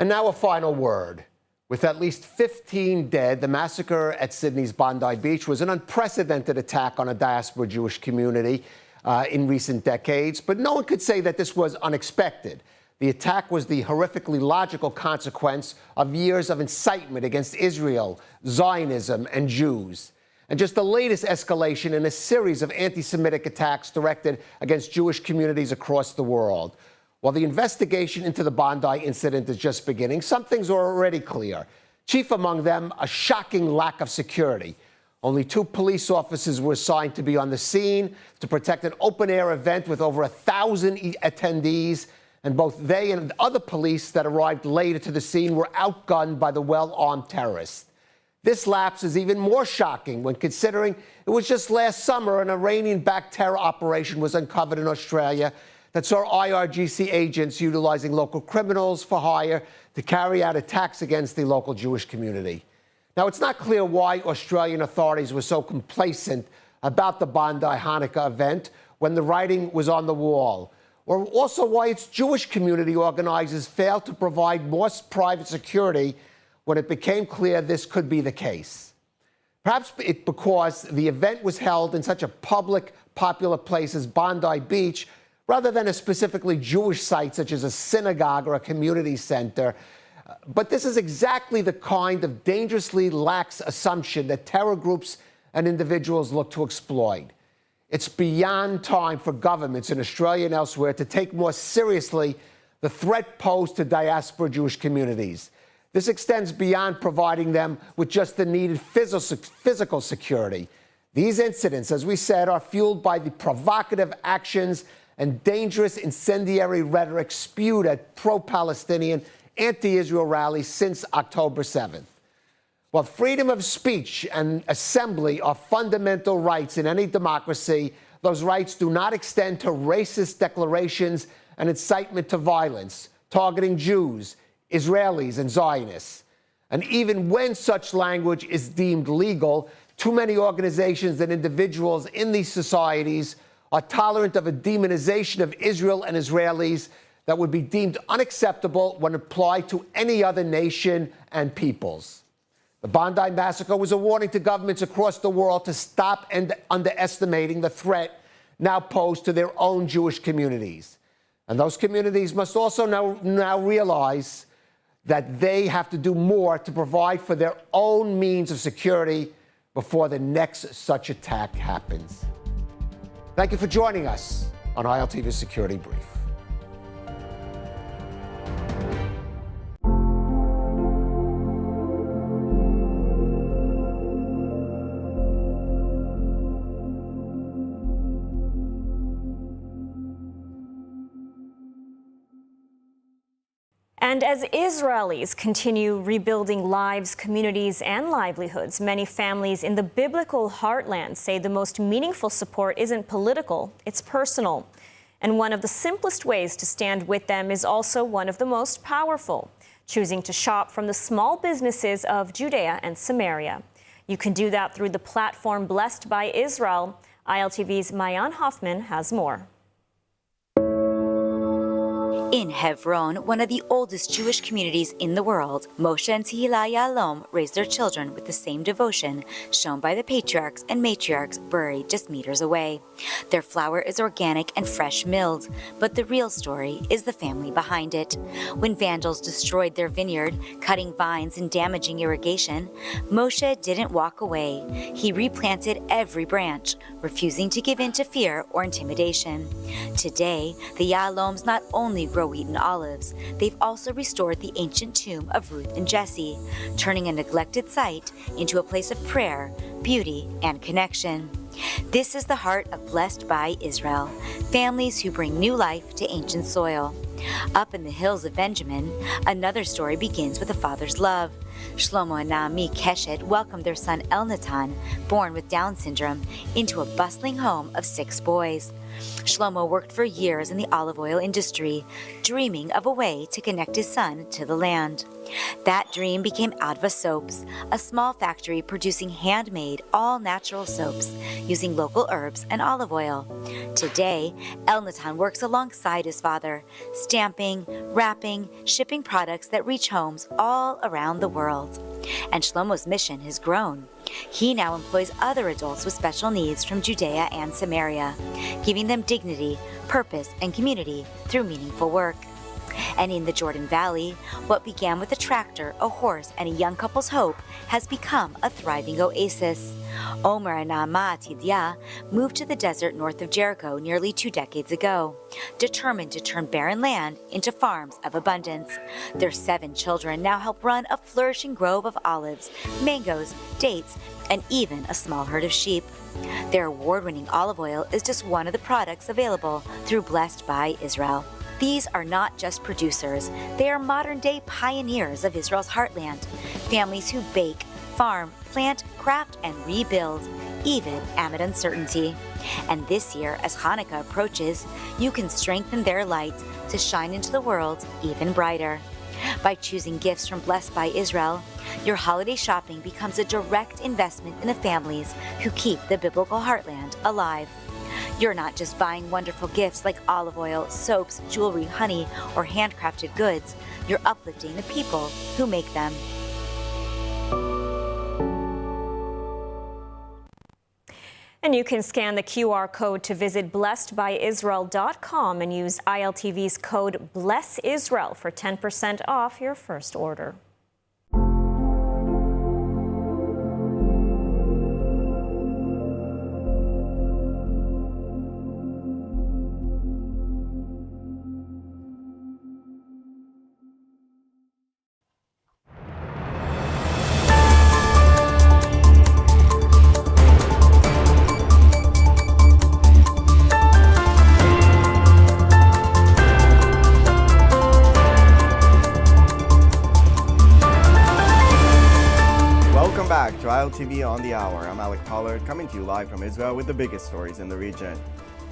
now a final word. With at least 15 dead, the massacre at Sydney's Bondi Beach was an unprecedented attack on a diaspora Jewish community in recent decades, but no one could say that this was unexpected. The attack was the horrifically logical consequence of years of incitement against Israel, Zionism, and Jews, and just the latest escalation in a series of anti-Semitic attacks directed against Jewish communities across the world. While the investigation into the Bondi incident is just beginning, some things are already clear. Chief among them, a shocking lack of security. Only 2 police officers were assigned to be on the scene to protect an open-air event with over 1,000 attendees, and both they and other police that arrived later to the scene were outgunned by the well-armed terrorists. This lapse is even more shocking when considering it was just last summer an Iranian-backed terror operation was uncovered in Australia that saw IRGC agents utilizing local criminals for hire to carry out attacks against the local Jewish community. Now, it's not clear why Australian authorities were so complacent about the Bondi Hanukkah event when the writing was on the wall, or also why its Jewish community organizers failed to provide more private security when it became clear this could be the case. Perhaps because the event was held in such a public, popular place as Bondi Beach, rather than a specifically Jewish site such as a synagogue or a community center. But this is exactly the kind of dangerously lax assumption that terror groups and individuals look to exploit. It's beyond time for governments in Australia and elsewhere to take more seriously the threat posed to diaspora Jewish communities. This extends beyond providing them with just the needed physical security. These incidents, as we said, are fueled by the provocative actions and dangerous incendiary rhetoric spewed at pro-Palestinian, anti-Israel rallies since October 7th. While freedom of speech and assembly are fundamental rights in any democracy, those rights do not extend to racist declarations and incitement to violence, targeting Jews, Israelis, and Zionists. And even when such language is deemed legal, too many organizations and individuals in these societies are tolerant of a demonization of Israel and Israelis that would be deemed unacceptable when applied to any other nation and peoples. The Bondi Massacre was a warning to governments across the world to stop underestimating the threat now posed to their own Jewish communities. And those communities must also now realize that they have to do more to provide for their own means of security before the next such attack happens. Thank you for joining us on ILTV Security Brief. And as Israelis continue rebuilding lives, communities, and livelihoods, many families in the biblical heartland say the most meaningful support isn't political, it's personal. And one of the simplest ways to stand with them is also one of the most powerful, choosing to shop from the small businesses of Judea and Samaria. You can do that through the platform Blessed by Israel. ILTV's Mayan Hoffman has more. In Hebron, one of the oldest Jewish communities in the world, Moshe and Tehillah Yahalom raised their children with the same devotion shown by the patriarchs and matriarchs buried just meters away. Their flour is organic and fresh milled, but the real story is the family behind it. When vandals destroyed their vineyard, cutting vines and damaging irrigation, Moshe didn't walk away. He replanted every branch, refusing to give in to fear or intimidation. Today, the Yahaloms not only grow wheat and olives, they've also restored the ancient tomb of Ruth and Jesse, turning a neglected site into a place of prayer, beauty, and connection. This is the heart of Blessed by Israel, families who bring new life to ancient soil. Up in the hills of Benjamin, another story begins with a father's love. Shlomo and Naomi Keshet welcomed their son Elnatan, born with Down syndrome, into a bustling home of 6 boys. Shlomo worked for years in the olive oil industry, dreaming of a way to connect his son to the land. That dream became Adva Soaps, a small factory producing handmade, all-natural soaps using local herbs and olive oil. Today, Elnatan works alongside his father, stamping, wrapping, shipping products that reach homes all around the world. And Shlomo's mission has grown. He now employs other adults with special needs from Judea and Samaria, giving them dignity, purpose, and community through meaningful work. And in the Jordan Valley, what began with a tractor, a horse, and a young couple's hope has become a thriving oasis. Omer and Naama Atidia moved to the desert north of Jericho nearly 2 decades ago, determined to turn barren land into farms of abundance. Their 7 children now help run a flourishing grove of olives, mangoes, dates, and even a small herd of sheep. Their award-winning olive oil is just one of the products available through Blessed by Israel. These are not just producers, they are modern-day pioneers of Israel's heartland, families who bake, farm, plant, craft, and rebuild, even amid uncertainty. And this year, as Hanukkah approaches, you can strengthen their light to shine into the world even brighter. By choosing gifts from Blessed by Israel, your holiday shopping becomes a direct investment in the families who keep the biblical heartland alive. You're not just buying wonderful gifts like olive oil, soaps, jewelry, honey, or handcrafted goods. You're uplifting the people who make them. And And you can scan the QR code to visit blessedbyisrael.com and use ILTV's code BLESSISRAEL for 10% off your first order. Welcome back to ILTV on the Hour. I'm Alec Pollard, coming to you live from Israel with the biggest stories in the region.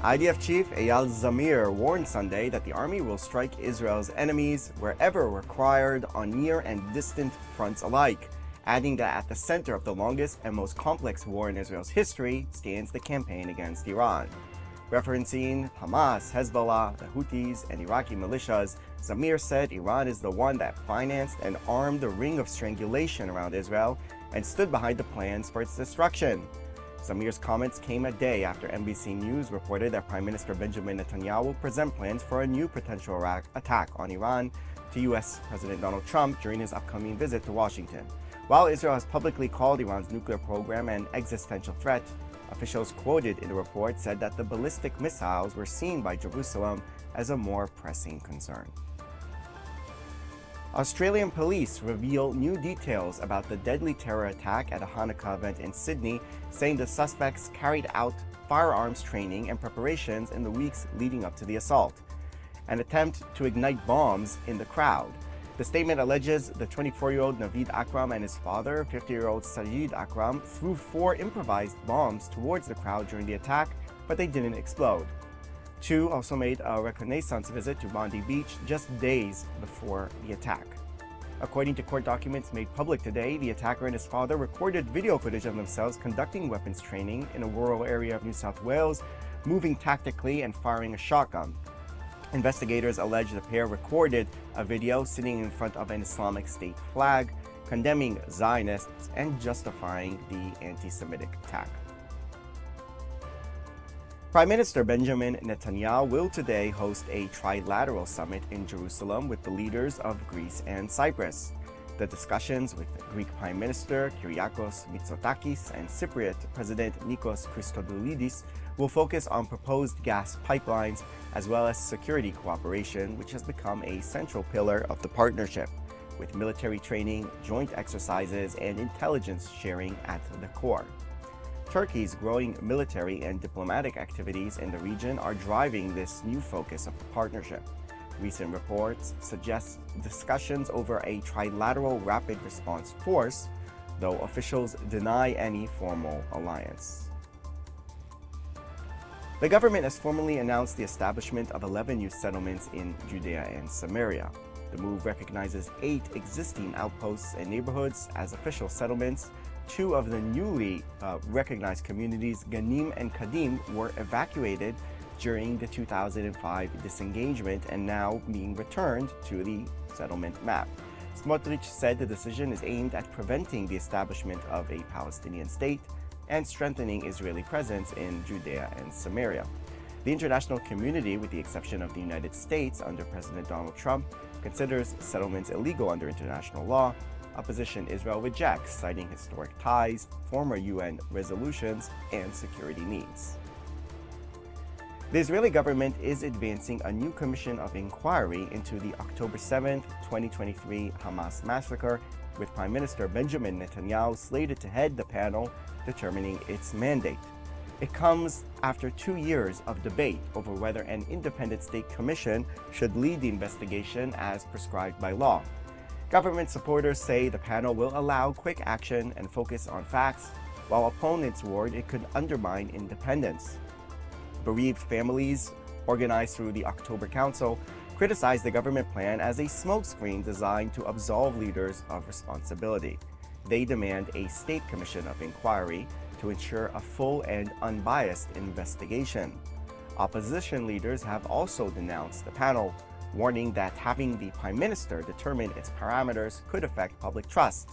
IDF Chief Eyal Zamir warned Sunday that the army will strike Israel's enemies wherever required on near and distant fronts alike, adding that at the center of the longest and most complex war in Israel's history stands the campaign against Iran. Referencing Hamas, Hezbollah, the Houthis, and Iraqi militias, Zamir said Iran is the one that financed and armed the ring of strangulation around Israel and stood behind the plans for its destruction. Zamir's comments came a day after NBC News reported that Prime Minister Benjamin Netanyahu will present plans for a new potential attack on Iran to U.S. President Donald Trump during his upcoming visit to Washington. While Israel has publicly called Iran's nuclear program an existential threat, officials quoted in the report said that the ballistic missiles were seen by Jerusalem as a more pressing concern. Australian police reveal new details about the deadly terror attack at a Hanukkah event in Sydney, saying the suspects carried out firearms training and preparations in the weeks leading up to the assault. An attempt to ignite bombs in the crowd. The statement alleges the 24-year-old Naveed Akram and his father, 50-year-old Sajid Akram, threw 4 improvised bombs towards the crowd during the attack, but they didn't explode. 2 also made a reconnaissance visit to Bondi Beach just days before the attack. According to court documents made public today, the attacker and his father recorded video footage of themselves conducting weapons training in a rural area of New South Wales, moving tactically and firing a shotgun. Investigators allege the pair recorded a video sitting in front of an Islamic State flag, condemning Zionists and justifying the anti-Semitic attack. Prime Minister Benjamin Netanyahu will today host a trilateral summit in Jerusalem with the leaders of Greece and Cyprus. The discussions with Greek Prime Minister Kyriakos Mitsotakis and Cypriot President Nikos Christodoulidis will focus on proposed gas pipelines as well as security cooperation, which has become a central pillar of the partnership, with military training, joint exercises, and intelligence sharing at the core. Turkey's growing military and diplomatic activities in the region are driving this new focus of the partnership. Recent reports suggest discussions over a trilateral rapid response force, though officials deny any formal alliance. The government has formally announced the establishment of 11 new settlements in Judea and Samaria. The move recognizes 8 existing outposts and neighborhoods as official settlements. 2 of the newly recognized communities, Ganim and Kadim, were evacuated during the 2005 disengagement and now being returned to the settlement map. Smotrich said the decision is aimed at preventing the establishment of a Palestinian state and strengthening Israeli presence in Judea and Samaria. The international community, with the exception of the United States under President Donald Trump, considers settlements illegal under international law. Opposition Israel rejects, citing historic ties, former UN resolutions, and security needs. The Israeli government is advancing a new commission of inquiry into the October 7, 2023 Hamas massacre, with Prime Minister Benjamin Netanyahu slated to head the panel determining its mandate. It comes after 2 years of debate over whether an independent state commission should lead the investigation as prescribed by law. Government supporters say the panel will allow quick action and focus on facts, while opponents warn it could undermine independence. Bereaved families, organized through the October Council, criticized the government plan as a smokescreen designed to absolve leaders of responsibility. They demand a state commission of inquiry to ensure a full and unbiased investigation. Opposition leaders have also denounced the panel, warning that having the Prime Minister determine its parameters could affect public trust.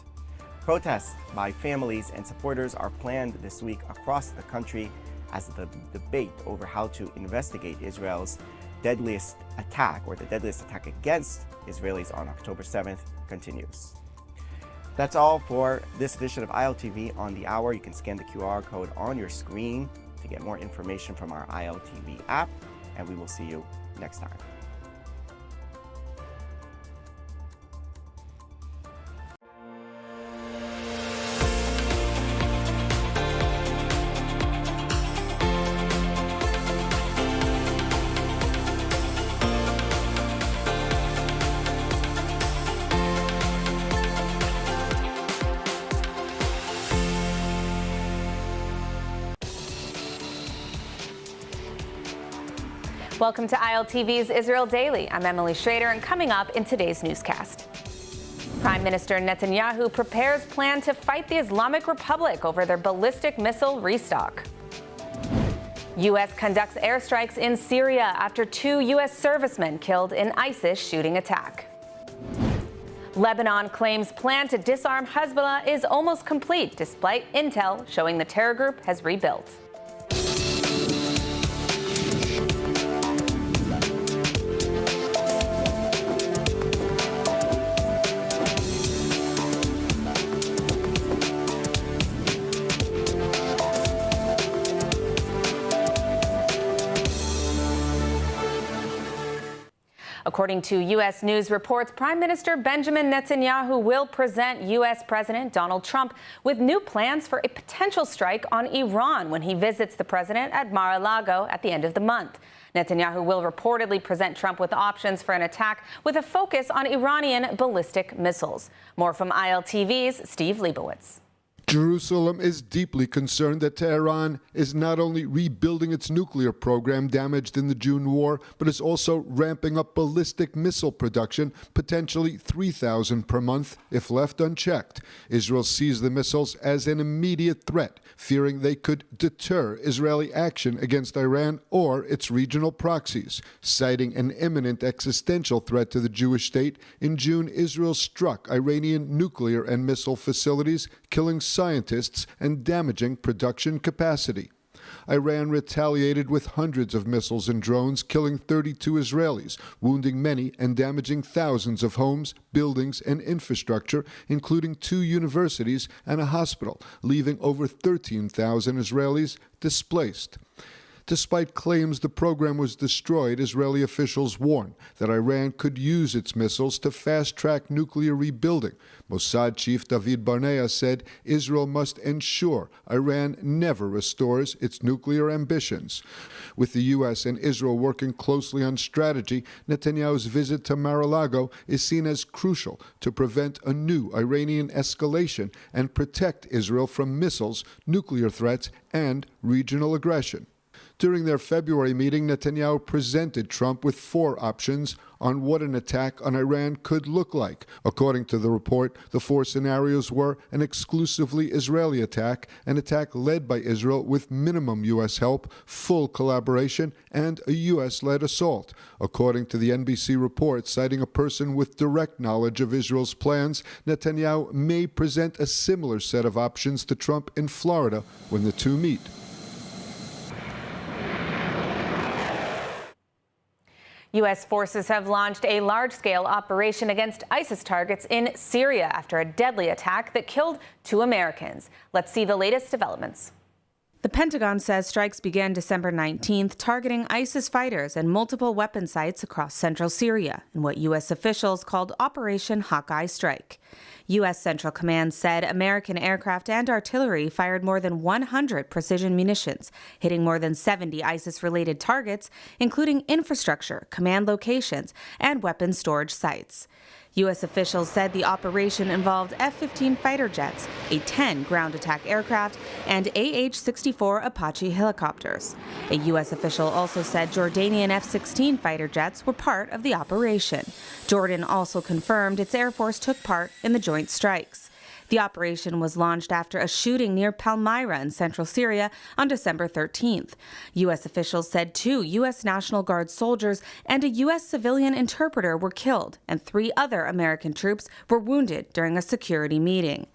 Protests by families and supporters are planned this week across the country as the debate over how to investigate Israel's deadliest attack, or the deadliest attack against Israelis on October 7th, continues. That's all for this edition of ILTV on the Hour. You can scan the QR code on your screen to get more information from our ILTV app, and we will see you next time. Welcome to ILTV's Israel Daily. I'm Emily Schrader, and coming up in today's newscast. Prime Minister Netanyahu prepares plan to fight the Islamic Republic over their ballistic missile restock. U.S. conducts airstrikes in Syria after 2 U.S. servicemen killed in ISIS shooting attack. Lebanon claims plan to disarm Hezbollah is almost complete, despite intel showing the terror group has rebuilt. According to U.S. News reports, Prime Minister Benjamin Netanyahu will present U.S. President Donald Trump with new plans for a potential strike on Iran when he visits the president at Mar-a-Lago at the end of the month. Netanyahu will reportedly present Trump with options for an attack with a focus on Iranian ballistic missiles. More from ILTV's Steve Leibowitz. Jerusalem is deeply concerned that Tehran is not only rebuilding its nuclear program damaged in the June war, but is also ramping up ballistic missile production, potentially 3,000 per month, if left unchecked. Israel sees the missiles as an immediate threat, fearing they could deter Israeli action against Iran or its regional proxies. Citing an imminent existential threat to the Jewish state, in June Israel struck Iranian nuclear and missile facilities, killing scientists and damaging production capacity. Iran retaliated with hundreds of missiles and drones, killing 32 Israelis, wounding many and damaging thousands of homes, buildings, and infrastructure, including 2 universities and a hospital, leaving over 13,000 Israelis displaced. Despite claims the program was destroyed, Israeli officials warn that Iran could use its missiles to fast-track nuclear rebuilding. Mossad chief David Barnea said Israel must ensure Iran never restores its nuclear ambitions. With the U.S. and Israel working closely on strategy, Netanyahu's visit to Mar-a-Lago is seen as crucial to prevent a new Iranian escalation and protect Israel from missiles, nuclear threats, and regional aggression. During their February meeting, Netanyahu presented Trump with 4 options on what an attack on Iran could look like. According to the report, the 4 scenarios were an exclusively Israeli attack, an attack led by Israel with minimum U.S. help, full collaboration, and a U.S.-led assault. According to the NBC report, citing a person with direct knowledge of Israel's plans, Netanyahu may present a similar set of options to Trump in Florida when the two meet. U.S. forces have launched a large-scale operation against ISIS targets in Syria after a deadly attack that killed 2 Americans. Let's see the latest developments. The Pentagon says strikes began December 19th, targeting ISIS fighters and multiple weapon sites across central Syria in what U.S. officials called Operation Hawkeye Strike. U.S. Central Command said American aircraft and artillery fired more than 100 precision munitions, hitting more than 70 ISIS-related targets, including infrastructure, command locations, and weapon storage sites. U.S. officials said the operation involved F-15 fighter jets, A-10 ground attack aircraft, and AH-64 Apache helicopters. A U.S. official also said Jordanian F-16 fighter jets were part of the operation. Jordan also confirmed its Air Force took part in the joint strikes. The operation was launched after a shooting near Palmyra in central Syria on December 13th. U.S. officials said 2 U.S. National Guard soldiers and a U.S. civilian interpreter were killed, and 3 other American troops were wounded during a security meeting.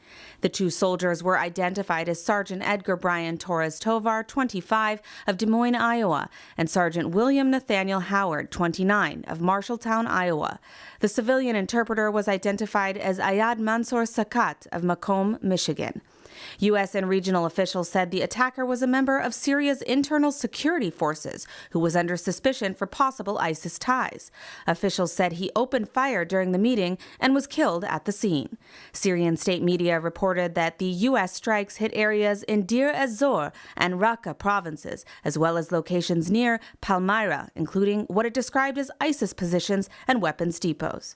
The 2 soldiers were identified as Sergeant Edgar Brian Torres Tovar, 25, of Des Moines, Iowa, and Sergeant William Nathaniel Howard, 29, of Marshalltown, Iowa. The civilian interpreter was identified as Ayad Mansour Sakat of Macomb, Michigan. U.S. and regional officials said the attacker was a member of Syria's internal security forces who was under suspicion for possible ISIS ties. Officials said he opened fire during the meeting and was killed at the scene. Syrian state media reported that the U.S. strikes hit areas in Deir ez-Zor and Raqqa provinces, as well as locations near Palmyra, including what it described as ISIS positions and weapons depots.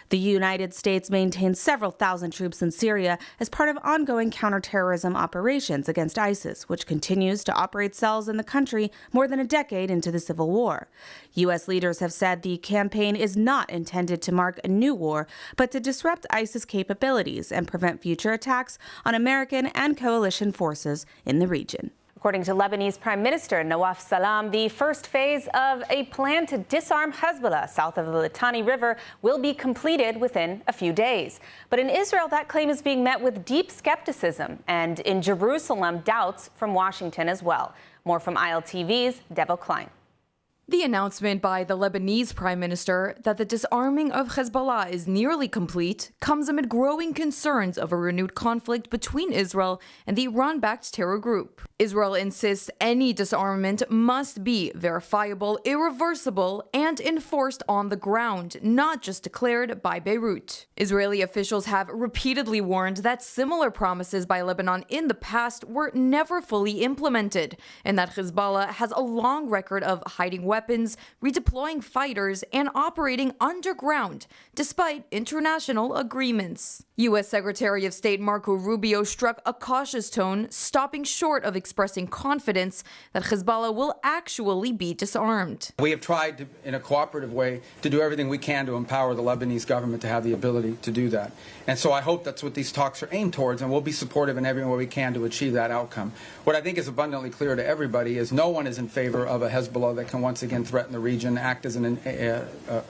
The United States maintains several thousand troops in Syria as part of ongoing counterterrorism operations against ISIS, which continues to operate cells in the country more than a decade into the civil war. U.S. leaders have said the campaign is not intended to mark a new war, but to disrupt ISIS capabilities and prevent future attacks on American and coalition forces in the region. According to Lebanese Prime Minister Nawaf Salam, the first phase of a plan to disarm Hezbollah south of the Litani River will be completed within a few days. But in Israel, that claim is being met with deep skepticism, and in Jerusalem, doubts from Washington as well. More from ILTV's Devo Klein. The announcement by the Lebanese Prime Minister that the disarming of Hezbollah is nearly complete comes amid growing concerns of a renewed conflict between Israel and the Iran-backed terror group. Israel insists any disarmament must be verifiable, irreversible, and enforced on the ground, not just declared by Beirut. Israeli officials have repeatedly warned that similar promises by Lebanon in the past were never fully implemented, and that Hezbollah has a long record of hiding weapons, redeploying fighters, and operating underground, despite international agreements. U.S. Secretary of State Marco Rubio struck a cautious tone, stopping short of expressing confidence that Hezbollah will actually be disarmed. We have tried to, in a cooperative way, to do everything we can to empower the Lebanese government to have the ability to do that. And so I hope that's what these talks are aimed towards, and we'll be supportive in every way we can to achieve that outcome. What I think is abundantly clear to everybody is no one is in favor of a Hezbollah that can once again threaten the region, act as a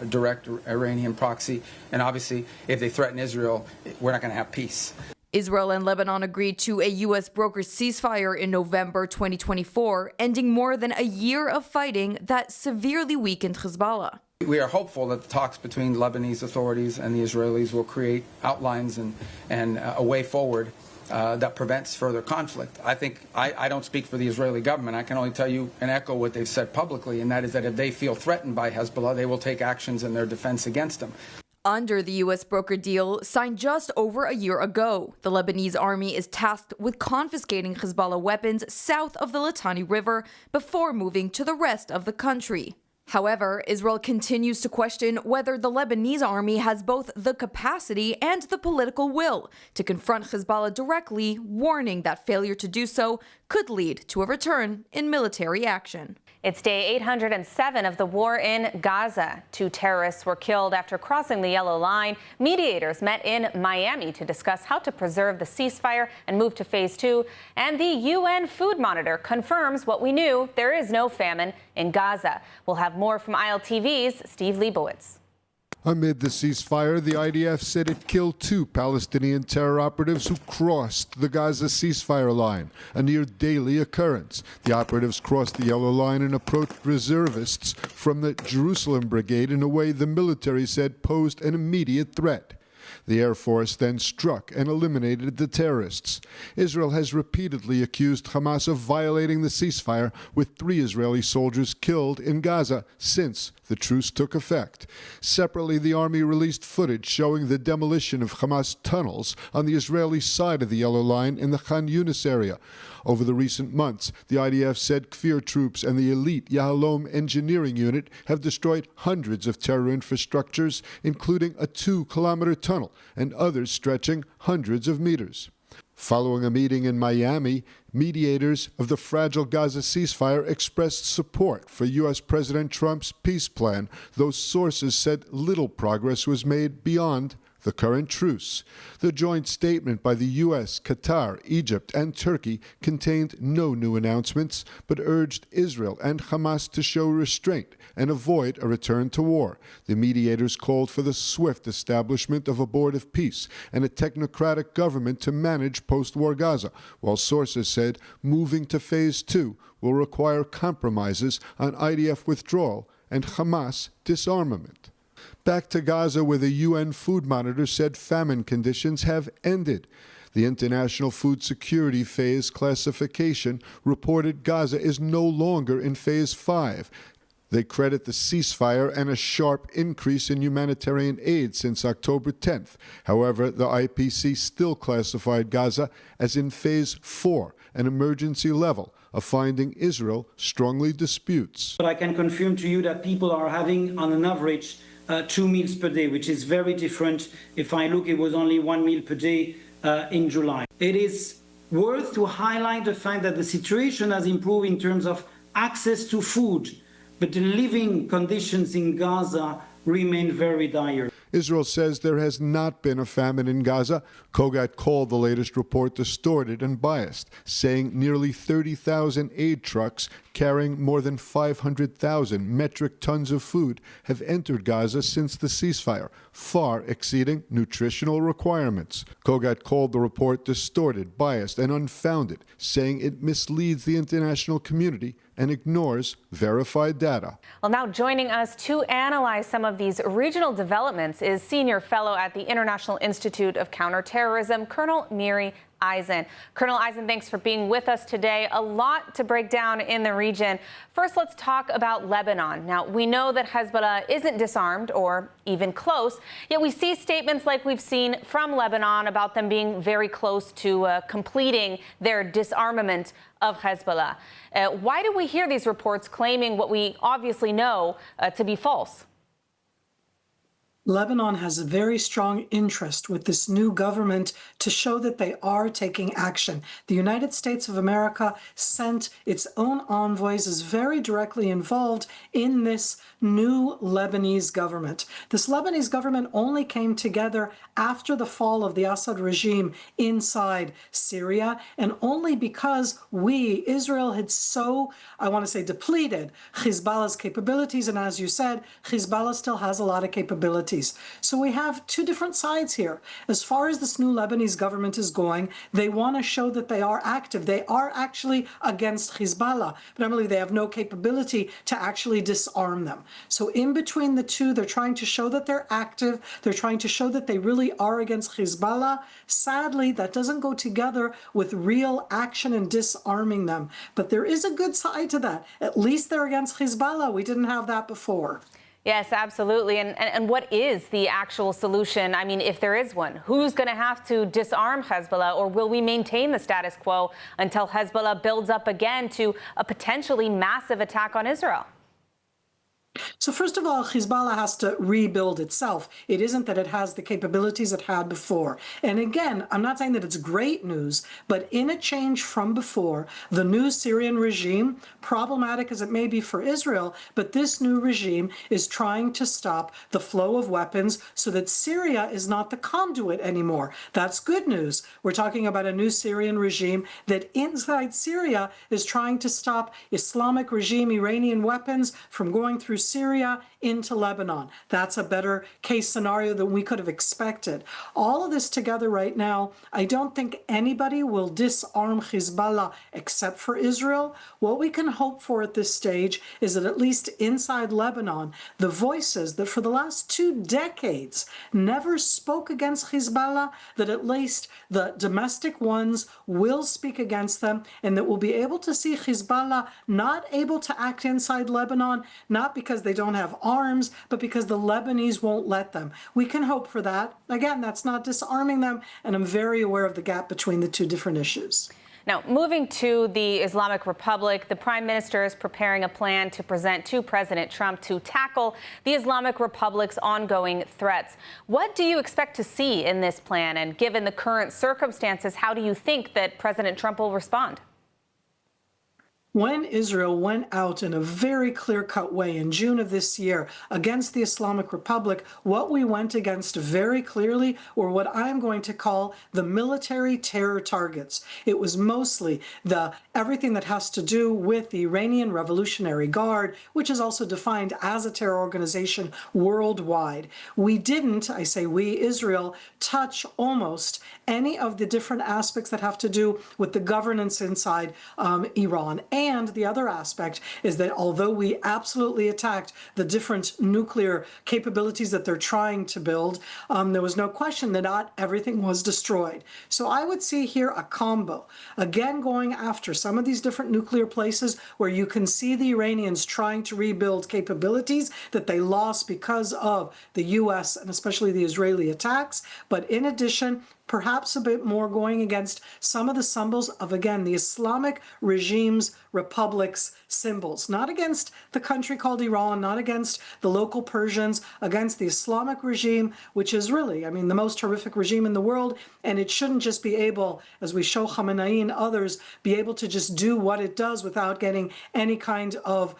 direct Iranian proxy, and obviously if they threaten Israel, we're not going to have peace. Israel and Lebanon agreed to a U.S. brokered ceasefire in November 2024, ending more than a year of fighting that severely weakened Hezbollah. We are hopeful that the talks between Lebanese authorities and the Israelis will create outlines and a way forward that prevents further conflict. I think I don't speak for the Israeli government. I can only tell you and echo what they've said publicly, and that is that if they feel threatened by Hezbollah, they will take actions in their defense against them. Under the U.S. brokered deal signed just over a year ago, the Lebanese army is tasked with confiscating Hezbollah weapons south of the Litani River before moving to the rest of the country. However, Israel continues to question whether the Lebanese army has both the capacity and the political will to confront Hezbollah directly, warning that failure to do so could lead to a return in military action. It's day 807 of the war in Gaza. 2 terrorists were killed after crossing the yellow line. Mediators met in Miami to discuss how to preserve the ceasefire and move to phase 2. And the UN Food Monitor confirms what we knew: there is no famine in Gaza. We'll have more from ILTV's Steve Leibowitz. Amid the ceasefire, the IDF said it killed 2 Palestinian terror operatives who crossed the Gaza ceasefire line, a near daily occurrence. The operatives crossed the yellow line and approached reservists from the Jerusalem Brigade in a way the military said posed an immediate threat. The Air Force then struck and eliminated the terrorists. Israel has repeatedly accused Hamas of violating the ceasefire, with 3 Israeli soldiers killed in Gaza since the truce took effect. Separately, the army released footage showing the demolition of Hamas tunnels on the Israeli side of the Yellow Line in the Khan Yunis area. Over the recent months, the IDF said Kfir troops and the elite Yahalom engineering unit have destroyed hundreds of terror infrastructures, including a 2-kilometer tunnel and others stretching hundreds of meters. Following a meeting in Miami, mediators of the fragile Gaza ceasefire expressed support for U.S. President Trump's peace plan, though sources said little progress was made beyond the current truce. The joint statement by the U.S., Qatar, Egypt, and Turkey contained no new announcements, but urged Israel and Hamas to show restraint and avoid a return to war. The mediators called for the swift establishment of a board of peace and a technocratic government to manage post-war Gaza, while sources said moving to phase 2 will require compromises on IDF withdrawal and Hamas disarmament. Back to Gaza, where the UN Food Monitor said famine conditions have ended. The International Food Security Phase classification reported Gaza is no longer in Phase 5. They credit the ceasefire and a sharp increase in humanitarian aid since October 10th. However, the IPC still classified Gaza as in Phase 4, an emergency level, a finding Israel strongly disputes. But I can confirm to you that people are having, on an average, 2 meals per day, which is very different. If I look, it was only 1 meal per day in July. It is worth to highlight the fact that the situation has improved in terms of access to food, but the living conditions in Gaza remain very dire. Israel says there has not been a famine in Gaza. Kogat called the latest report distorted and biased, saying nearly 30,000 aid trucks carrying more than 500,000 metric tons of food have entered Gaza since the ceasefire, far exceeding nutritional requirements. Kogat called the report distorted, biased, and unfounded, saying it misleads the international community and ignores verified data. Well, now joining us to analyze some of these regional developments is Senior Fellow at the International Institute of Counterterrorism, Colonel Miri Eisen. Colonel Eisen, thanks for being with us today. A lot to break down in the region. First, let's talk about Lebanon. Now, we know that Hezbollah isn't disarmed or even close, yet we see statements like we've seen from Lebanon about them being very close to completing their disarmament of Hezbollah. Why do we hear these reports claiming what we obviously know to be false? Lebanon has a very strong interest with this new government to show that they are taking action. The United States of America sent its own envoys, is very directly involved in this new Lebanese government. This Lebanese government only came together after the fall of the Assad regime inside Syria, and only because Israel had so, I want to say, depleted Hezbollah's capabilities. And as you said, Hezbollah still has a lot of capabilities. So we have two different sides here. As far as this new Lebanese government is going, they want to show that they are active. They are actually against Hezbollah, but I believe they have no capability to actually disarm them. So in between the two, they're trying to show that they're active. They're trying to show that they really are against Hezbollah. Sadly, that doesn't go together with real action and disarming them. But there is a good side to that. At least they're against Hezbollah. We didn't have that before. Yes, absolutely. And what is the actual solution? I mean, if there is one, who's going to have to disarm Hezbollah, or will we maintain the status quo until Hezbollah builds up again to a potentially massive attack on Israel? So first of all, Hezbollah has to rebuild itself. It isn't that it has the capabilities it had before. And again, I'm not saying that it's great news, but in a change from before, the new Syrian regime, problematic as it may be for Israel, but this new regime is trying to stop the flow of weapons so that Syria is not the conduit anymore. That's good news. We're talking about a new Syrian regime that inside Syria is trying to stop Islamic regime Iranian weapons from going through Syria into Lebanon. That's a better case scenario than we could have expected. All of this together right now, I don't think anybody will disarm Hezbollah except for Israel. What we can hope for at this stage is that at least inside Lebanon, the voices that for the last 2 decades never spoke against Hezbollah, that at least the domestic ones will speak against them, and that we'll be able to see Hezbollah not able to act inside Lebanon, not because they don't have arms, but because the Lebanese won't let them. We can hope for that. Again, that's not disarming them, and I'm very aware of the gap between the two different issues. Now, moving to the Islamic Republic, the Prime Minister is preparing a plan to present to President Trump to tackle the Islamic Republic's ongoing threats. What do you expect to see in this plan? And given the current circumstances, how do you think that President Trump will respond? when Israel went out in a very clear-cut way in June of this year against the Islamic Republic, what we went against very clearly were what I'm going to call the military terror targets. It was mostly everything that has to do with the Iranian Revolutionary Guard, which is also defined as a terror organization worldwide. We didn't, I say we, Israel, touch almost any of the different aspects that have to do with the governance inside Iran. And the other aspect is that although we absolutely attacked the different nuclear capabilities that they're trying to build, there was no question that not everything was destroyed. So I would see here a combo. Again, going after some of these different nuclear places where you can see the Iranians trying to rebuild capabilities that they lost because of the U.S. and especially the Israeli attacks. But in addition, perhaps a bit more going against some of the symbols of, again, the Islamic regime's republic's symbols, not against the country called Iran, not against the local Persians, against the Islamic regime, which is really, I mean, the most horrific regime in the world. And it shouldn't just be able, as we show Khamenei and others, be able to just do what it does without getting any kind of,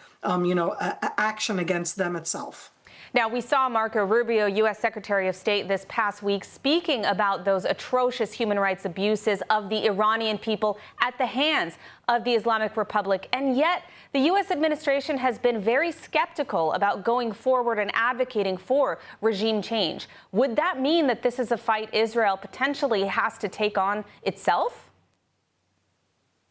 action against them itself. Now, we saw Marco Rubio, U.S. Secretary of State, this past week speaking about those atrocious human rights abuses of the Iranian people at the hands of the Islamic Republic. And yet, the U.S. administration has been very skeptical about going forward and advocating for regime change. Would that mean that this is a fight Israel potentially has to take on itself?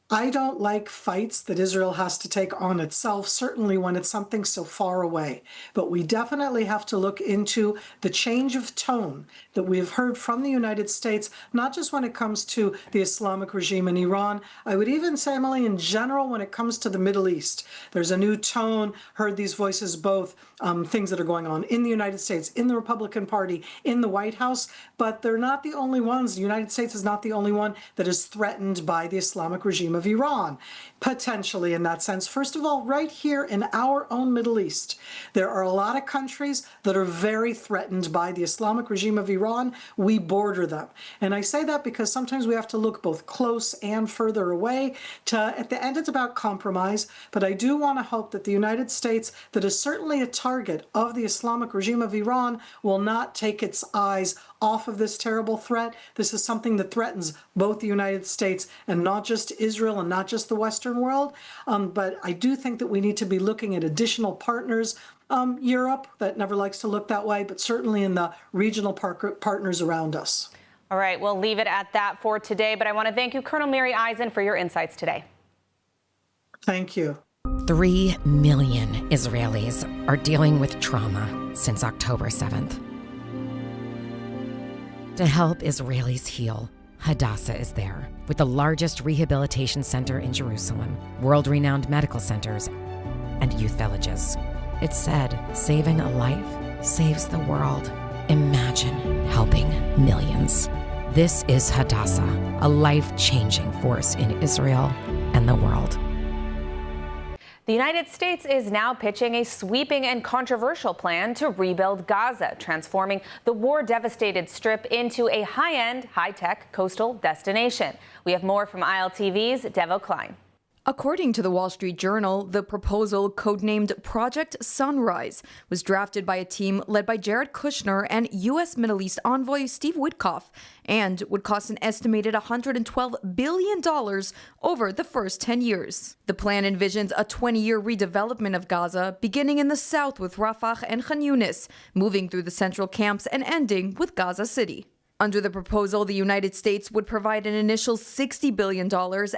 I don't like fights that Israel has to take on itself, certainly when it's something so far away. But we definitely have to look into the change of tone that we have heard from the United States, not just when it comes to the Islamic regime in Iran. I would even say, Emily, in general, when it comes to the Middle East, there's a new tone, heard these voices, both things that are going on in the United States, in the Republican Party, in the White House, but they're not the only ones. The United States is not the only one that is threatened by the Islamic regime of Iran, potentially in that sense. First of all, right here in our own Middle East, there are a lot of countries that are very threatened by the Islamic regime of Iran. We border them. And I say that because sometimes we have to look both close and further away. At the end, it's about compromise. But I do want to hope that the United States, that is certainly a target of the Islamic regime of Iran, will not take its eyes off of this terrible threat. This is something that threatens both the United States and not just Israel and not just the Western world. But I do think that we need to be looking at additional partners. Europe, that never likes to look that way, but certainly in the regional partners around us. All right, we'll leave it at that for today. But I want to thank you, Colonel Mary Eisen, for your insights today. Thank you. 3 million Israelis are dealing with trauma since October 7th. To help Israelis heal, Hadassah is there, with the largest rehabilitation center in Jerusalem, world-renowned medical centers, and youth villages. It's said, saving a life saves the world. Imagine helping millions. This is Hadassah, a life-changing force in Israel and the world. The United States is now pitching a sweeping and controversial plan to rebuild Gaza, transforming the war-devastated Strip into a high-end, high-tech coastal destination. We have more from ILTV's Devo Klein. According to the Wall Street Journal, the proposal, codenamed Project Sunrise, was drafted by a team led by Jared Kushner and U.S. Middle East envoy Steve Witkoff, and would cost an estimated $112 billion over the first 10 years. The plan envisions a 20-year redevelopment of Gaza, beginning in the south with Rafah and Khan Yunis, moving through the central camps and ending with Gaza City. Under the proposal, the United States would provide an initial $60 billion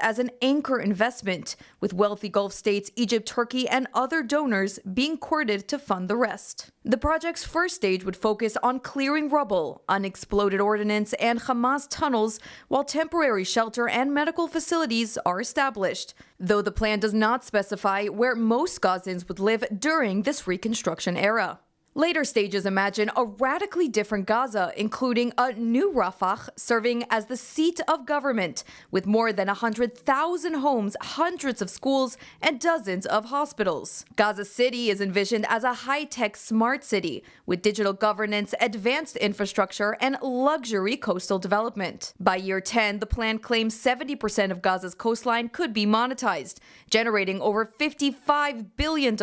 as an anchor investment, with wealthy Gulf states, Egypt, Turkey, and other donors being courted to fund the rest. The project's first stage would focus on clearing rubble, unexploded ordnance, and Hamas tunnels, while temporary shelter and medical facilities are established, though the plan does not specify where most Gazans would live during this reconstruction era. Later stages imagine a radically different Gaza, including a new Rafah serving as the seat of government, with more than 100,000 homes, hundreds of schools, and dozens of hospitals. Gaza City is envisioned as a high-tech smart city, with digital governance, advanced infrastructure, and luxury coastal development. By year 10, the plan claims 70% of Gaza's coastline could be monetized, generating over $55 billion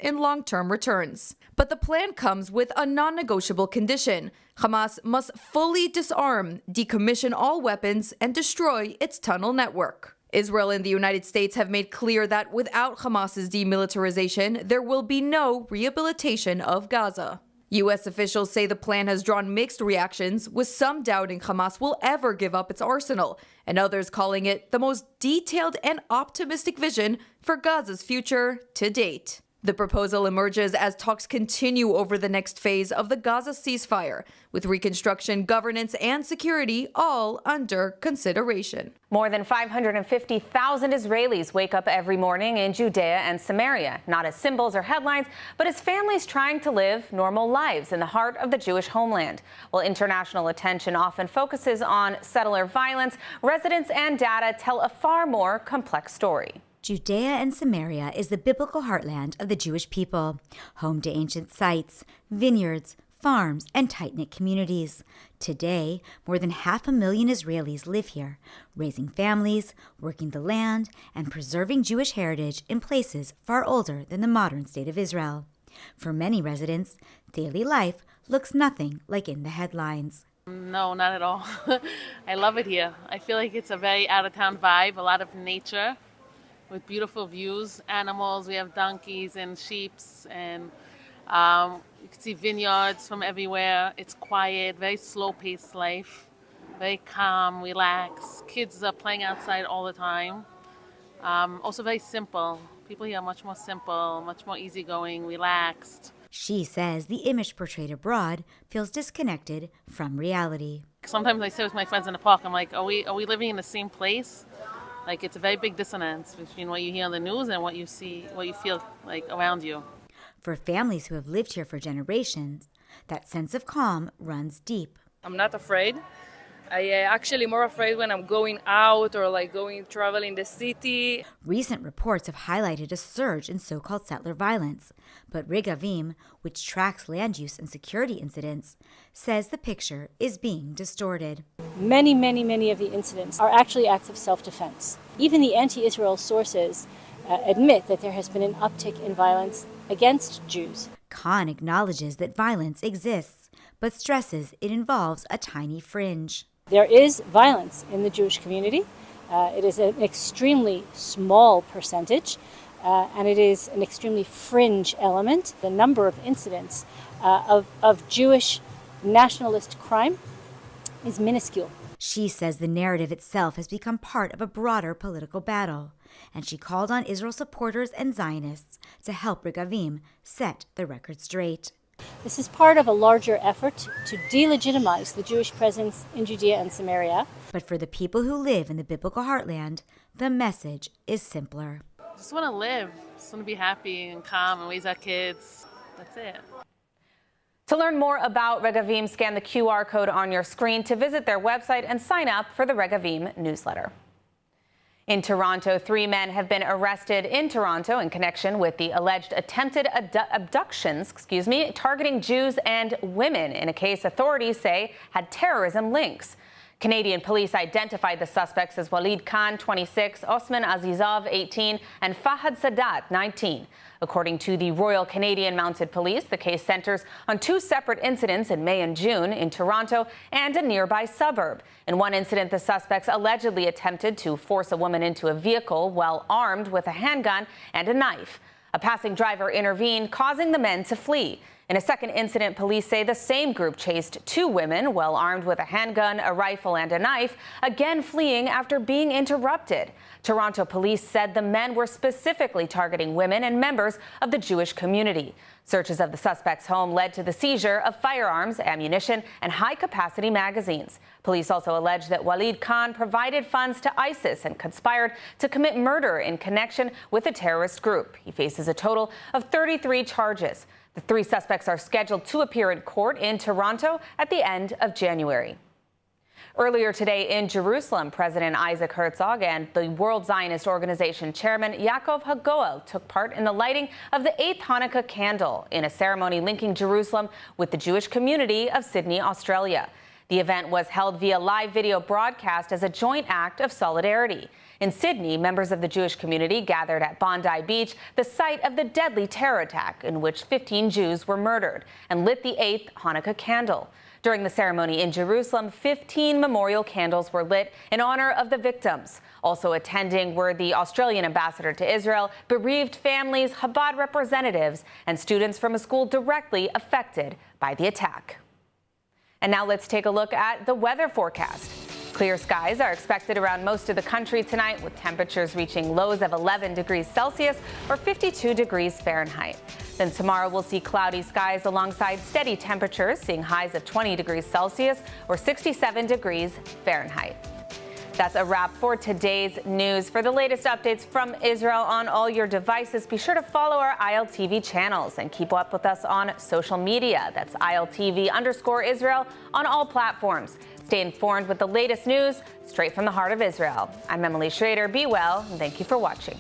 in long-term returns. But the plan comes with a non-negotiable condition. Hamas must fully disarm, decommission all weapons, and destroy its tunnel network. Israel and the United States have made clear that without Hamas's demilitarization, there will be no rehabilitation of Gaza. U.S. officials say the plan has drawn mixed reactions, with some doubting Hamas will ever give up its arsenal, and others calling it the most detailed and optimistic vision for Gaza's future to date. The proposal emerges as talks continue over the next phase of the Gaza ceasefire, with reconstruction, governance, and security all under consideration. More than 550,000 Israelis wake up every morning in Judea and Samaria, not as symbols or headlines, but as families trying to live normal lives in the heart of the Jewish homeland. While international attention often focuses on settler violence, residents and data tell a far more complex story. Judea and Samaria is the biblical heartland of the Jewish people, home to ancient sites, vineyards, farms, and tight-knit communities. Today, more than 500,000 Israelis live here, raising families, working the land, and preserving Jewish heritage in places far older than the modern state of Israel. For many residents, daily life looks nothing like in the headlines. No, not at all. I love it here. I feel like it's a very out-of-town vibe, a lot of nature, with beautiful views, animals. We have donkeys and sheep, and you can see vineyards from everywhere. It's quiet, very slow-paced life, very calm, relaxed. Kids are playing outside all the time. Also very simple. People here are much more simple, much more easygoing, relaxed. She says the image portrayed abroad feels disconnected from reality. Sometimes I sit with my friends in the park. I'm like, are we living in the same place? Like, it's a very big dissonance between what you hear on the news and what you see, what you feel like around you. For families who have lived here for generations, that sense of calm runs deep. I'm not afraid. I actually more afraid when I'm going out or like traveling the city. Recent reports have highlighted a surge in so-called settler violence, but Regavim, which tracks land use and security incidents, says the picture is being distorted. Many of the incidents are actually acts of self-defense. Even the anti-Israel sources admit that there has been an uptick in violence against Jews. Khan acknowledges that violence exists, but stresses it involves a tiny fringe. There is violence in the Jewish community. It is an extremely small percentage, and it is an extremely fringe element. The number of incidents of Jewish nationalist crime is minuscule. She says the narrative itself has become part of a broader political battle, and she called on Israel supporters and Zionists to help Regavim set the record straight. This is part of a larger effort to delegitimize the Jewish presence in Judea and Samaria. But for the people who live in the biblical heartland, the message is simpler. I just want to live. Just want to be happy and calm and raise our kids. That's it. To learn more about Regavim, scan the QR code on your screen to visit their website and sign up for the Regavim newsletter. In Toronto, 3 men have been arrested in Toronto in connection with the alleged attempted abductions, targeting Jews and women in a case authorities say had terrorism links. Canadian police identified the suspects as Walid Khan, 26, Osman Azizov, 18, and Fahad Sadat, 19. According to the Royal Canadian Mounted Police, the case centers on 2 separate incidents in May and June in Toronto and a nearby suburb. In one incident, the suspects allegedly attempted to force a woman into a vehicle while armed with a handgun and a knife. A passing driver intervened, causing the men to flee. In a second incident, police say the same group chased 2 women well armed with a handgun, a rifle, and a knife, again fleeing after being interrupted. Toronto police said the men were specifically targeting women and members of the Jewish community. Searches of the suspect's home led to the seizure of firearms, ammunition, and high-capacity magazines. Police also alleged that Walid Khan provided funds to ISIS and conspired to commit murder in connection with a terrorist group. He faces a total of 33 charges. The 3 suspects are scheduled to appear in court in Toronto at the end of January. Earlier today in Jerusalem, President Isaac Herzog and the World Zionist Organization chairman Yaakov Hagoel took part in the lighting of the 8th Hanukkah candle in a ceremony linking Jerusalem with the Jewish community of Sydney, Australia. The event was held via live video broadcast as a joint act of solidarity. In Sydney, members of the Jewish community gathered at Bondi Beach, the site of the deadly terror attack in which 15 Jews were murdered, and lit the 8th Hanukkah candle. During the ceremony in Jerusalem, 15 memorial candles were lit in honor of the victims. Also attending were the Australian ambassador to Israel, bereaved families, Chabad representatives, and students from a school directly affected by the attack. And now let's take a look at the weather forecast. Clear skies are expected around most of the country tonight, with temperatures reaching lows of 11 degrees Celsius or 52 degrees Fahrenheit. Then tomorrow we'll see cloudy skies alongside steady temperatures, seeing highs of 20 degrees Celsius or 67 degrees Fahrenheit. That's a wrap for today's news. For the latest updates from Israel on all your devices, be sure to follow our ILTV channels and keep up with us on social media. That's ILTV_Israel on all platforms. Stay informed with the latest news straight from the heart of Israel. I'm Emily Schrader. Be well, and thank you for watching.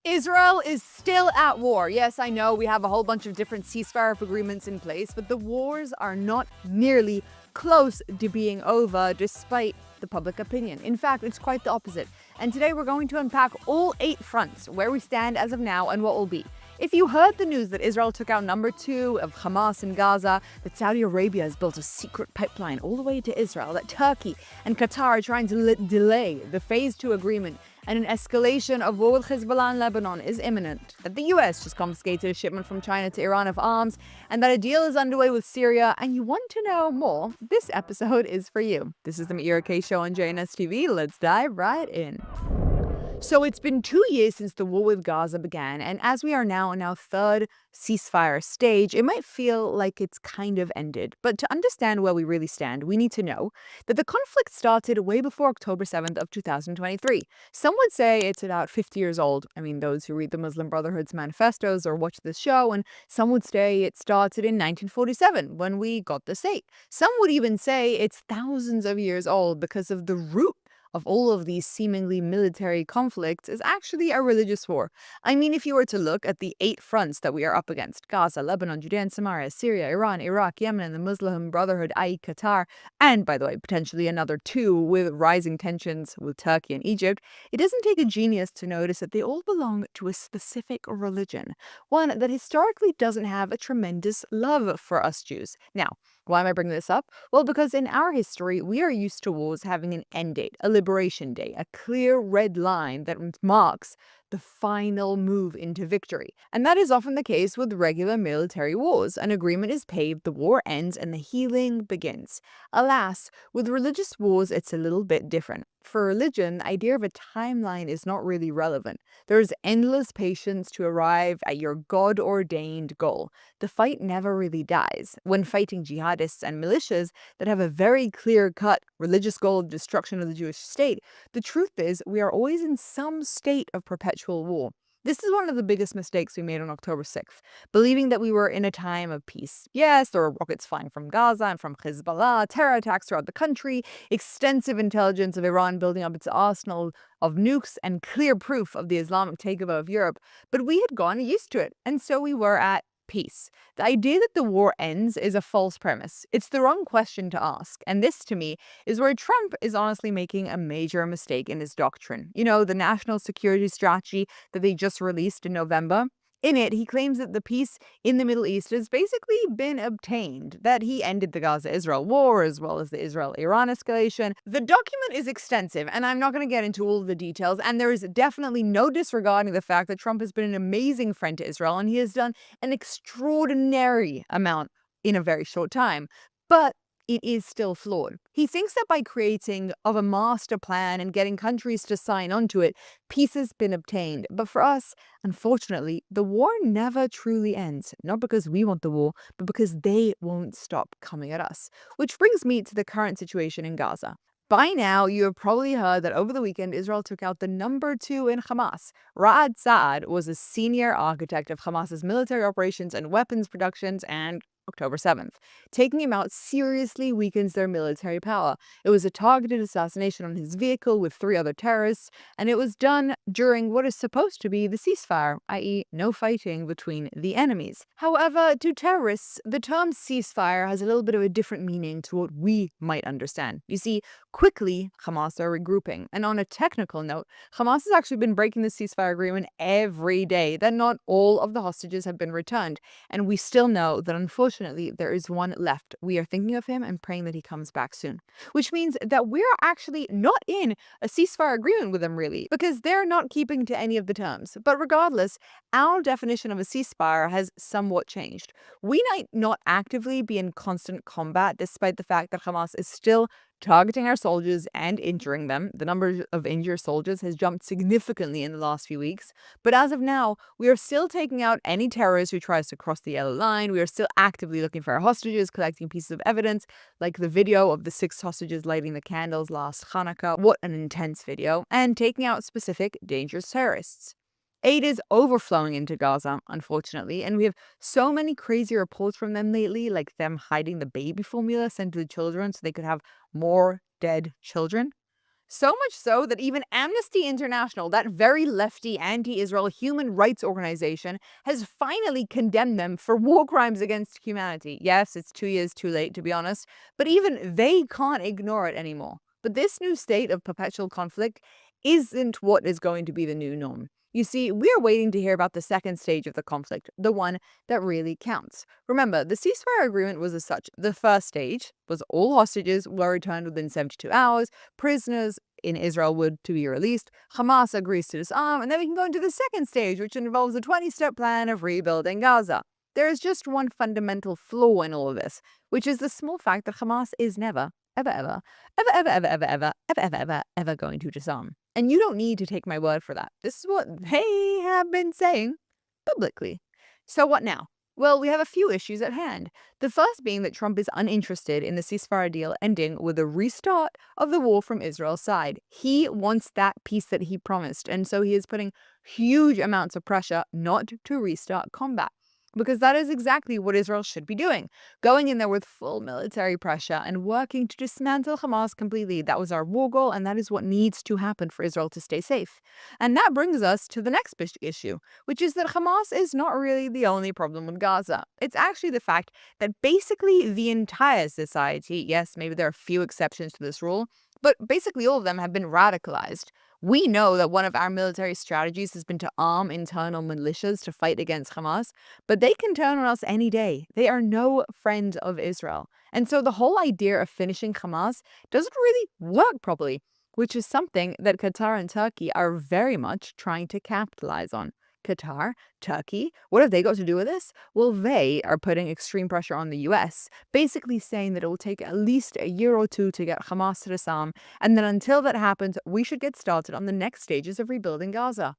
Israel is still at war. Yes, I know we have a whole bunch of different ceasefire agreements in place, but the wars are not nearly close to being over, despite the public opinion. In fact, it's quite the opposite. And today we're going to unpack all 8 fronts, where we stand as of now and what will be. If you heard the news that Israel took out number 2 of Hamas in Gaza, that Saudi Arabia has built a secret pipeline all the way to Israel, that Turkey and Qatar are trying to delay the Phase 2 agreement, and an escalation of war with Hezbollah in Lebanon is imminent, that the US just confiscated a shipment from China to Iran of arms, and that a deal is underway with Syria, and you want to know more, this episode is for you. This is the Meira K Show on JNS TV. Let's dive right in. So it's been 2 years since the war with Gaza began, and as we are now in our 3rd ceasefire stage, it might feel like it's kind of ended. But to understand where we really stand, we need to know that the conflict started way before October 7th of 2023. Some would say it's about 50 years old. I mean, those who read the Muslim Brotherhood's manifestos or watch this show, and some would say it started in 1947 when we got the state. Some would even say it's thousands of years old because of the root of all of these seemingly military conflicts is actually a religious war. I mean, if you were to look at the 8 fronts that we are up against, Gaza, Lebanon, Judea and Samaria, Syria, Iran, Iraq, Yemen, and the Muslim Brotherhood, i.e. Qatar, and by the way, potentially another 2 with rising tensions with Turkey and Egypt, it doesn't take a genius to notice that they all belong to a specific religion, one that historically doesn't have a tremendous love for us Jews. Now, why am I bringing this up? Well, because in our history, we are used to wars having an end date, a liberation day, a clear red line that marks the final move into victory. And that is often the case with regular military wars. An agreement is paid, the war ends, and the healing begins. Alas, with religious wars, it's a little bit different. For religion, the idea of a timeline is not really relevant. There's endless patience to arrive at your God-ordained goal. The fight never really dies. When fighting jihadists and militias that have a very clear-cut religious goal of destruction of the Jewish state, the truth is we are always in some state of perpetual war. This is one of the biggest mistakes we made on October 6th, believing that we were in a time of peace. Yes, there were rockets flying from Gaza and from Hezbollah, terror attacks throughout the country, extensive intelligence of Iran building up its arsenal of nukes, and clear proof of the Islamic takeover of Europe. But we had gotten used to it, and so we were at peace. The idea that the war ends is a false premise. It's the wrong question to ask. And this, to me, is where Trump is honestly making a major mistake in his doctrine. You know, the national security strategy that they just released in November, In it, he claims that the peace in the Middle East has basically been obtained, that he ended the Gaza-Israel war as well as the Israel-Iran escalation. The document is extensive, and I'm not going to get into all of the details, and there is definitely no disregarding the fact that Trump has been an amazing friend to Israel, and he has done an extraordinary amount in a very short time. But it is still flawed. He thinks that by creating of a master plan and getting countries to sign onto it, peace has been obtained. But for us, unfortunately, the war never truly ends. Not because we want the war, but because they won't stop coming at us. Which brings me to the current situation in Gaza. By now, you have probably heard that over the weekend, Israel took out the number 2 in Hamas. Ra'ad Saad was a senior architect of Hamas's military operations and weapons productions and October 7th. Taking him out seriously weakens their military power. It was a targeted assassination on his vehicle with 3 other terrorists, and it was done during what is supposed to be the ceasefire, i.e. no fighting between the enemies. However, to terrorists, the term ceasefire has a little bit of a different meaning to what we might understand. You see, quickly, Hamas are regrouping. And on a technical note, Hamas has actually been breaking the ceasefire agreement every day, that not all of the hostages have been returned. And we still know that unfortunately, there is one left. We are thinking of him and praying that he comes back soon. Which means that we're actually not in a ceasefire agreement with them, really, because they're not keeping to any of the terms. But regardless, our definition of a ceasefire has somewhat changed. We might not actively be in constant combat, despite the fact that Hamas is still targeting our soldiers and injuring them. The number of injured soldiers has jumped significantly in the last few weeks. But as of now, we are still taking out any terrorist who tries to cross the yellow line. We are still actively looking for our hostages, collecting pieces of evidence, like the video of the 6 hostages lighting the candles last Hanukkah. What an intense video. And taking out specific dangerous terrorists. Aid is overflowing into Gaza, unfortunately, and we have so many crazy reports from them lately, like them hiding the baby formula sent to the children so they could have more dead children. So much so that even Amnesty International, that very lefty anti-Israel human rights organization, has finally condemned them for war crimes against humanity. Yes, it's 2 years too late, to be honest, but even they can't ignore it anymore. But this new state of perpetual conflict isn't what is going to be the new norm. You see, we are waiting to hear about the second stage of the conflict, the one that really counts. Remember, the ceasefire agreement was as such. The first stage was all hostages were returned within 72 hours, prisoners in Israel were to be released, Hamas agrees to disarm, and then we can go into the second stage, which involves a 20-step plan of rebuilding Gaza. There is just one fundamental flaw in all of this, which is the small fact that Hamas is never, ever going to disarm. And you don't need to take my word for that. This is what they have been saying publicly. So what now? Well, we have a few issues at hand. The first being that Trump is uninterested in the ceasefire deal ending with a restart of the war from Israel's side. He wants that peace that he promised, and so he is putting huge amounts of pressure not to restart combat. Because that is exactly what Israel should be doing. Going in there with full military pressure and working to dismantle Hamas completely. That was our war goal, and that is what needs to happen for Israel to stay safe. And that brings us to the next big issue, which is that Hamas is not really the only problem with Gaza. It's actually the fact that basically the entire society, yes, maybe there are a few exceptions to this rule, but basically all of them have been radicalized. We know that one of our military strategies has been to arm internal militias to fight against Hamas, but they can turn on us any day. They are no friend of Israel. And so the whole idea of finishing Hamas doesn't really work properly, which is something that Qatar and Turkey are very much trying to capitalize on. Qatar, Turkey, what have they got to do with this? Well, they are putting extreme pressure on the US, basically saying that it will take at least a year or 2 to get Hamas to disarm, and then until that happens, we should get started on the next stages of rebuilding Gaza.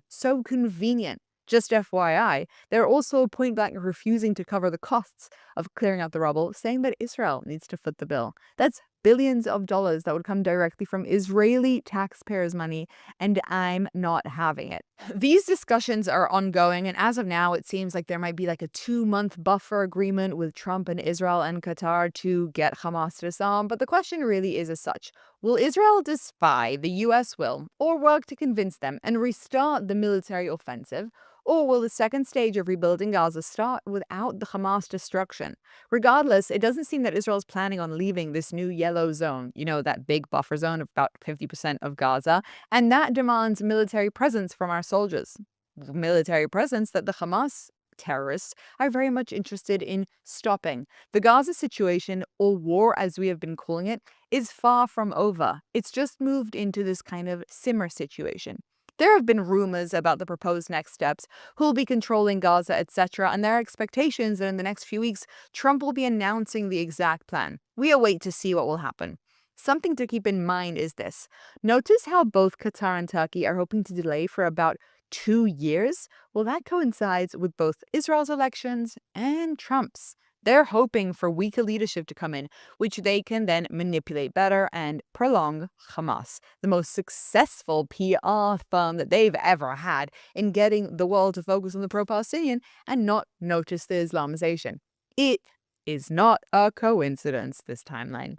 So convenient. Just FYI, they're also point blank refusing to cover the costs of clearing out the rubble, saying that Israel needs to foot the bill. That's billions of dollars that would come directly from Israeli taxpayers' money, and I'm not having it. These discussions are ongoing, and as of now, it seems like there might be like a 2-month buffer agreement with Trump and Israel and Qatar to get Hamas to disarm. But the question really is as such: will Israel defy the US will, or work to convince them and restart the military offensive? Or will the second stage of rebuilding Gaza start without the Hamas destruction? Regardless, it doesn't seem that Israel is planning on leaving this new yellow zone, you know, that big buffer zone of about 50% of Gaza, and that demands military presence from our soldiers. military presence that the Hamas terrorists are very much interested in stopping. The Gaza situation, or war as we have been calling it, is far from over. It's just moved into this kind of simmer situation. There have been rumors about the proposed next steps, who'll be controlling Gaza, etc., and there are expectations that in the next few weeks, Trump will be announcing the exact plan. We await to see what will happen. Something to keep in mind is this. Notice how both Qatar and Turkey are hoping to delay for about 2 years? Well, that coincides with both Israel's elections and Trump's. They're hoping for weaker leadership to come in, which they can then manipulate better and prolong Hamas, the most successful PR firm that they've ever had in getting the world to focus on the pro-Palestinian and not notice the Islamization. It is not a coincidence, this timeline.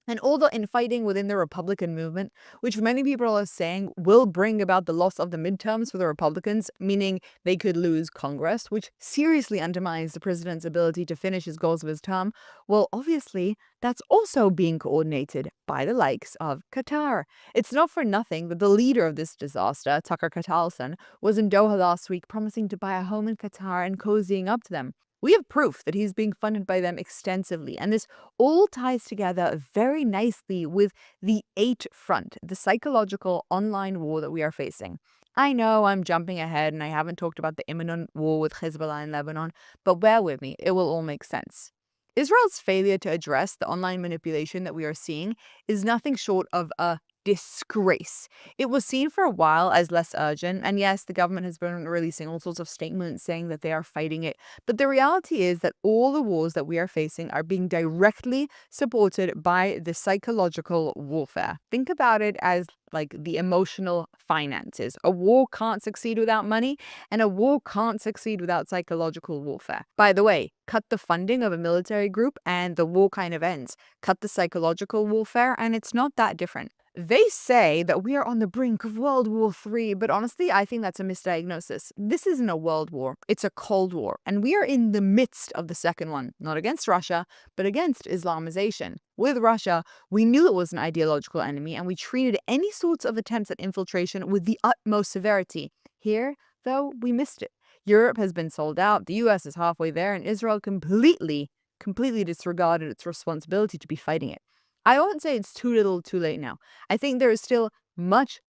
And all the infighting within the Republican movement, which many people are saying will bring about the loss of the midterms for the Republicans, meaning they could lose Congress, which seriously undermines the president's ability to finish his goals of his term, well, obviously, that's also being coordinated by the likes of Qatar. It's not for nothing that the leader of this disaster, Tucker Carlson, was in Doha last week promising to buy a home in Qatar and cozying up to them. We have proof that he's being funded by them extensively, and this all ties together very nicely with the 8 front, the psychological online war that we are facing. I know I'm jumping ahead and I haven't talked about the imminent war with Hezbollah in Lebanon, but bear with me, it will all make sense. Israel's failure to address the online manipulation that we are seeing is nothing short of a disgrace. It was seen for a while as less urgent, and yes, the government has been releasing all sorts of statements saying that they are fighting it, but the reality is that all the wars that we are facing are being directly supported by the psychological warfare. Think about it as like the emotional finances. A war can't succeed without money, and a war can't succeed without psychological warfare. By the way, cut the funding of a military group and the war kind of ends. Cut the psychological warfare and it's not that different. They say that we are on the brink of World War III, but honestly, I think that's a misdiagnosis. This isn't a world war, it's a Cold War, and we are in the midst of the second one, not against Russia, but against Islamization. With Russia, we knew it was an ideological enemy, and we treated any sorts of attempts at infiltration with the utmost severity. Here, though, we missed it. Europe has been sold out, the US is halfway there, and Israel completely disregarded its responsibility to be fighting it. I won't say it's too little too late now. I think there is still much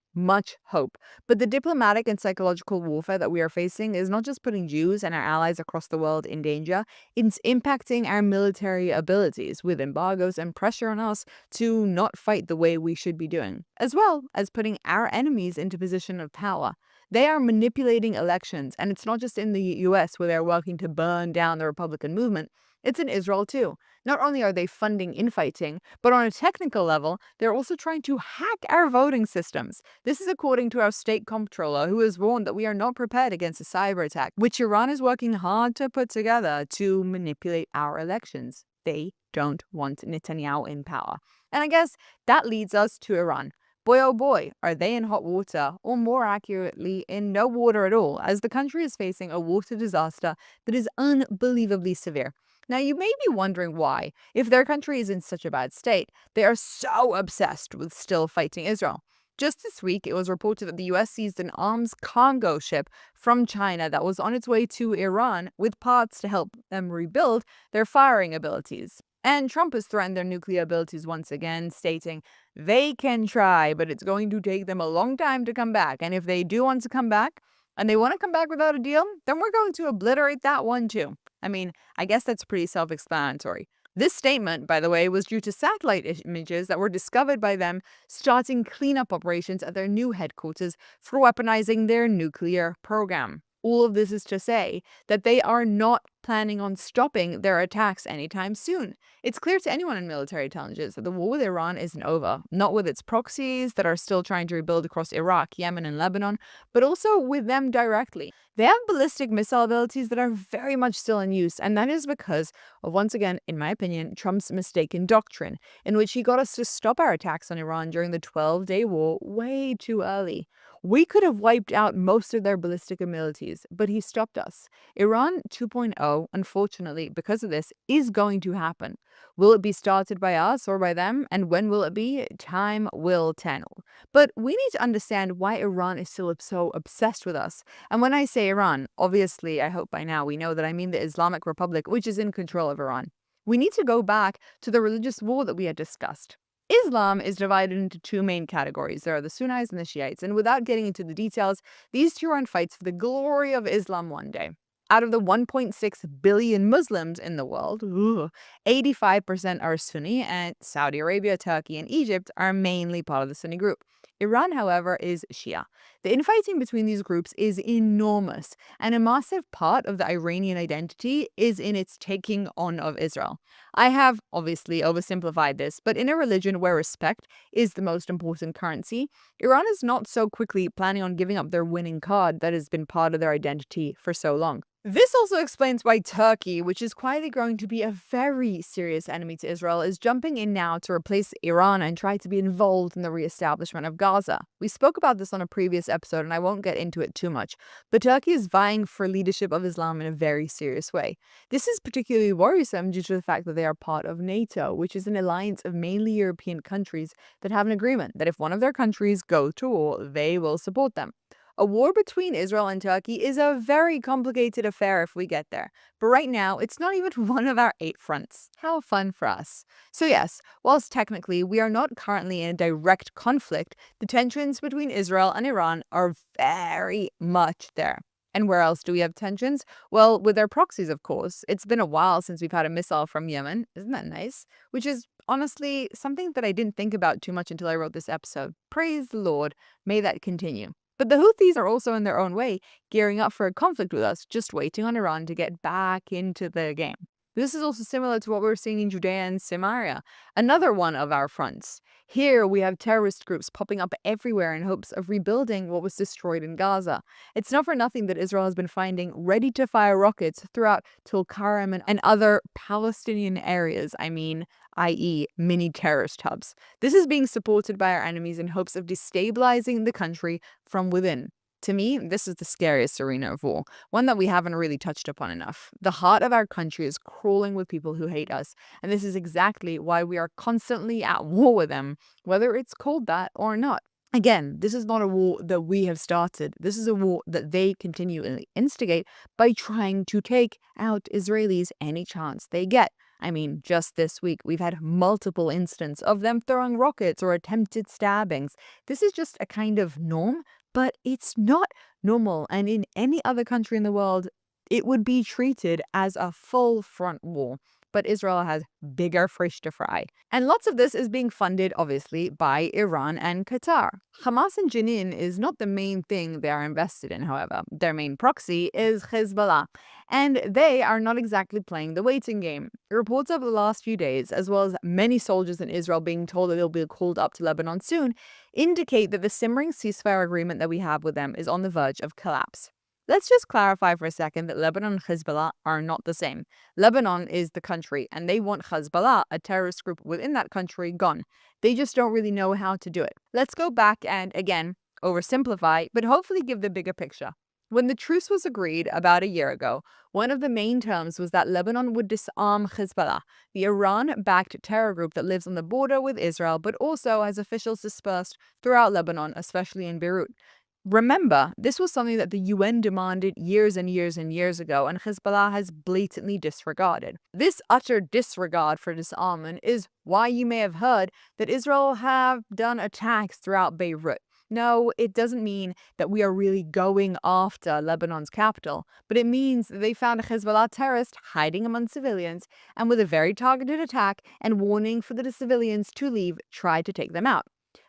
hope. But the diplomatic and psychological warfare that we are facing is not just putting Jews and our allies across the world in danger, it's impacting our military abilities with embargoes and pressure on us to not fight the way we should be doing, as well as putting our enemies into position of power. They are manipulating elections, and it's not just in the US where they're working to burn down the Republican movement. It's in Israel too. Not only are they funding infighting, but on a technical level, they're also trying to hack our voting systems. This is according to our state comptroller, who has warned that we are not prepared against a cyber attack, which Iran is working hard to put together to manipulate our elections. They don't want Netanyahu in power. And I guess that leads us to Iran. Boy, oh boy, are they in hot water, or more accurately, in no water at all, as the country is facing a water disaster that is unbelievably severe. Now, you may be wondering why, if their country is in such a bad state, they are so obsessed with still fighting Israel. Just this week, it was reported that the US seized an arms cargo ship from China that was on its way to Iran with parts to help them rebuild their firing abilities. And Trump has threatened their nuclear abilities once again, stating they can try, but it's going to take them a long time to come back. And if they do want to come back, and they want to come back without a deal, then we're going to obliterate that one too. I mean, I guess that's pretty self-explanatory. This statement, by the way, was due to satellite images that were discovered by them starting cleanup operations at their new headquarters for weaponizing their nuclear program. All of this is to say that they are not planning on stopping their attacks anytime soon. It's clear to anyone in military intelligence that the war with Iran isn't over, not with its proxies that are still trying to rebuild across Iraq, Yemen, and Lebanon, but also with them directly. They have ballistic missile abilities that are very much still in use, and that is because of, once again, in my opinion, Trump's mistaken doctrine, in which he got us to stop our attacks on Iran during the 12-day war way too early. We could have wiped out most of their ballistic abilities, but he stopped us. Iran 2.0, unfortunately, because of this, is going to happen. Will it be started by us or by them? And when will it be? Time will tell. But we need to understand why Iran is still so obsessed with us. And when I say Iran, obviously, I hope by now we know that I mean the Islamic Republic, which is in control of Iran. We need to go back to the religious war that we had discussed. Islam is divided into two main categories. There are the Sunnis and the Shiites, and without getting into the details, these two are in fights for the glory of Islam one day. Out of the 1.6 billion Muslims in the world, 85% are Sunni, and Saudi Arabia, Turkey, and Egypt are mainly part of the Sunni group. Iran, however, is Shia. The infighting between these groups is enormous, and a massive part of the Iranian identity is in its taking on of Israel. I have obviously oversimplified this, but in a religion where respect is the most important currency, Iran is not so quickly planning on giving up their winning card that has been part of their identity for so long. This also explains why Turkey, which is quietly growing to be a very serious enemy to Israel, is jumping in now to replace Iran and try to be involved in the reestablishment of Gaza. We spoke about this on a previous episode, and I won't get into it too much, but Turkey is vying for leadership of Islam in a very serious way. This is particularly worrisome due to the fact that they are part of NATO, which is an alliance of mainly European countries that have an agreement that if one of their countries goes to war, they will support them. A war between Israel and Turkey is a very complicated affair if we get there. But right now, it's not even one of our 8 fronts. How fun for us. So yes, whilst technically we are not currently in a direct conflict, the tensions between Israel and Iran are very much there. And where else do we have tensions? Well, with their proxies, of course. It's been a while since we've had a missile from Yemen. Isn't that nice? Which is honestly something that I didn't think about too much until I wrote this episode. Praise the Lord. May that continue. But the Houthis are also in their own way gearing up for a conflict with us, just waiting on Iran to get back into the game. This is also similar to what we're seeing in Judea and Samaria, another one of our fronts. Here we have terrorist groups popping up everywhere in hopes of rebuilding what was destroyed in Gaza. It's not for nothing that Israel has been finding ready-to-fire rockets throughout Tulkarem and other Palestinian areas, i.e. mini terrorist hubs. This is being supported by our enemies in hopes of destabilizing the country from within. To me, this is the scariest arena of war, one that we haven't really touched upon enough. The heart of our country is crawling with people who hate us, and this is exactly why we are constantly at war with them, whether it's called that or not. Again, this is not a war that we have started. This is a war that they continually instigate by trying to take out Israelis any chance they get. Just this week, we've had multiple incidents of them throwing rockets or attempted stabbings. This is just a kind of norm, but it's not normal. And in any other country in the world, it would be treated as a full front war. But Israel has bigger fish to fry. And lots of this is being funded, obviously, by Iran and Qatar. Hamas in Jenin is not the main thing they are invested in, however. Their main proxy is Hezbollah, and they are not exactly playing the waiting game. Reports over the last few days, as well as many soldiers in Israel being told that they'll be called up to Lebanon soon, indicate that the simmering ceasefire agreement that we have with them is on the verge of collapse. Let's just clarify for a second that Lebanon and Hezbollah are not the same. Lebanon is the country, and they want Hezbollah, a terrorist group within that country, gone. They just don't really know how to do it. Let's go back and, again, oversimplify, but hopefully give the bigger picture. When the truce was agreed about a year ago, one of the main terms was that Lebanon would disarm Hezbollah, the Iran-backed terror group that lives on the border with Israel, but also has officials dispersed throughout Lebanon, especially in Beirut. Remember, this was something that the UN demanded years and years and years ago, and Hezbollah has blatantly disregarded. This utter disregard for disarmament is why you may have heard that Israel have done attacks throughout Beirut. No, it doesn't mean that we are really going after Lebanon's capital, but it means that they found a Hezbollah terrorist hiding among civilians, and with a very targeted attack and warning for the civilians to leave, tried to take them out.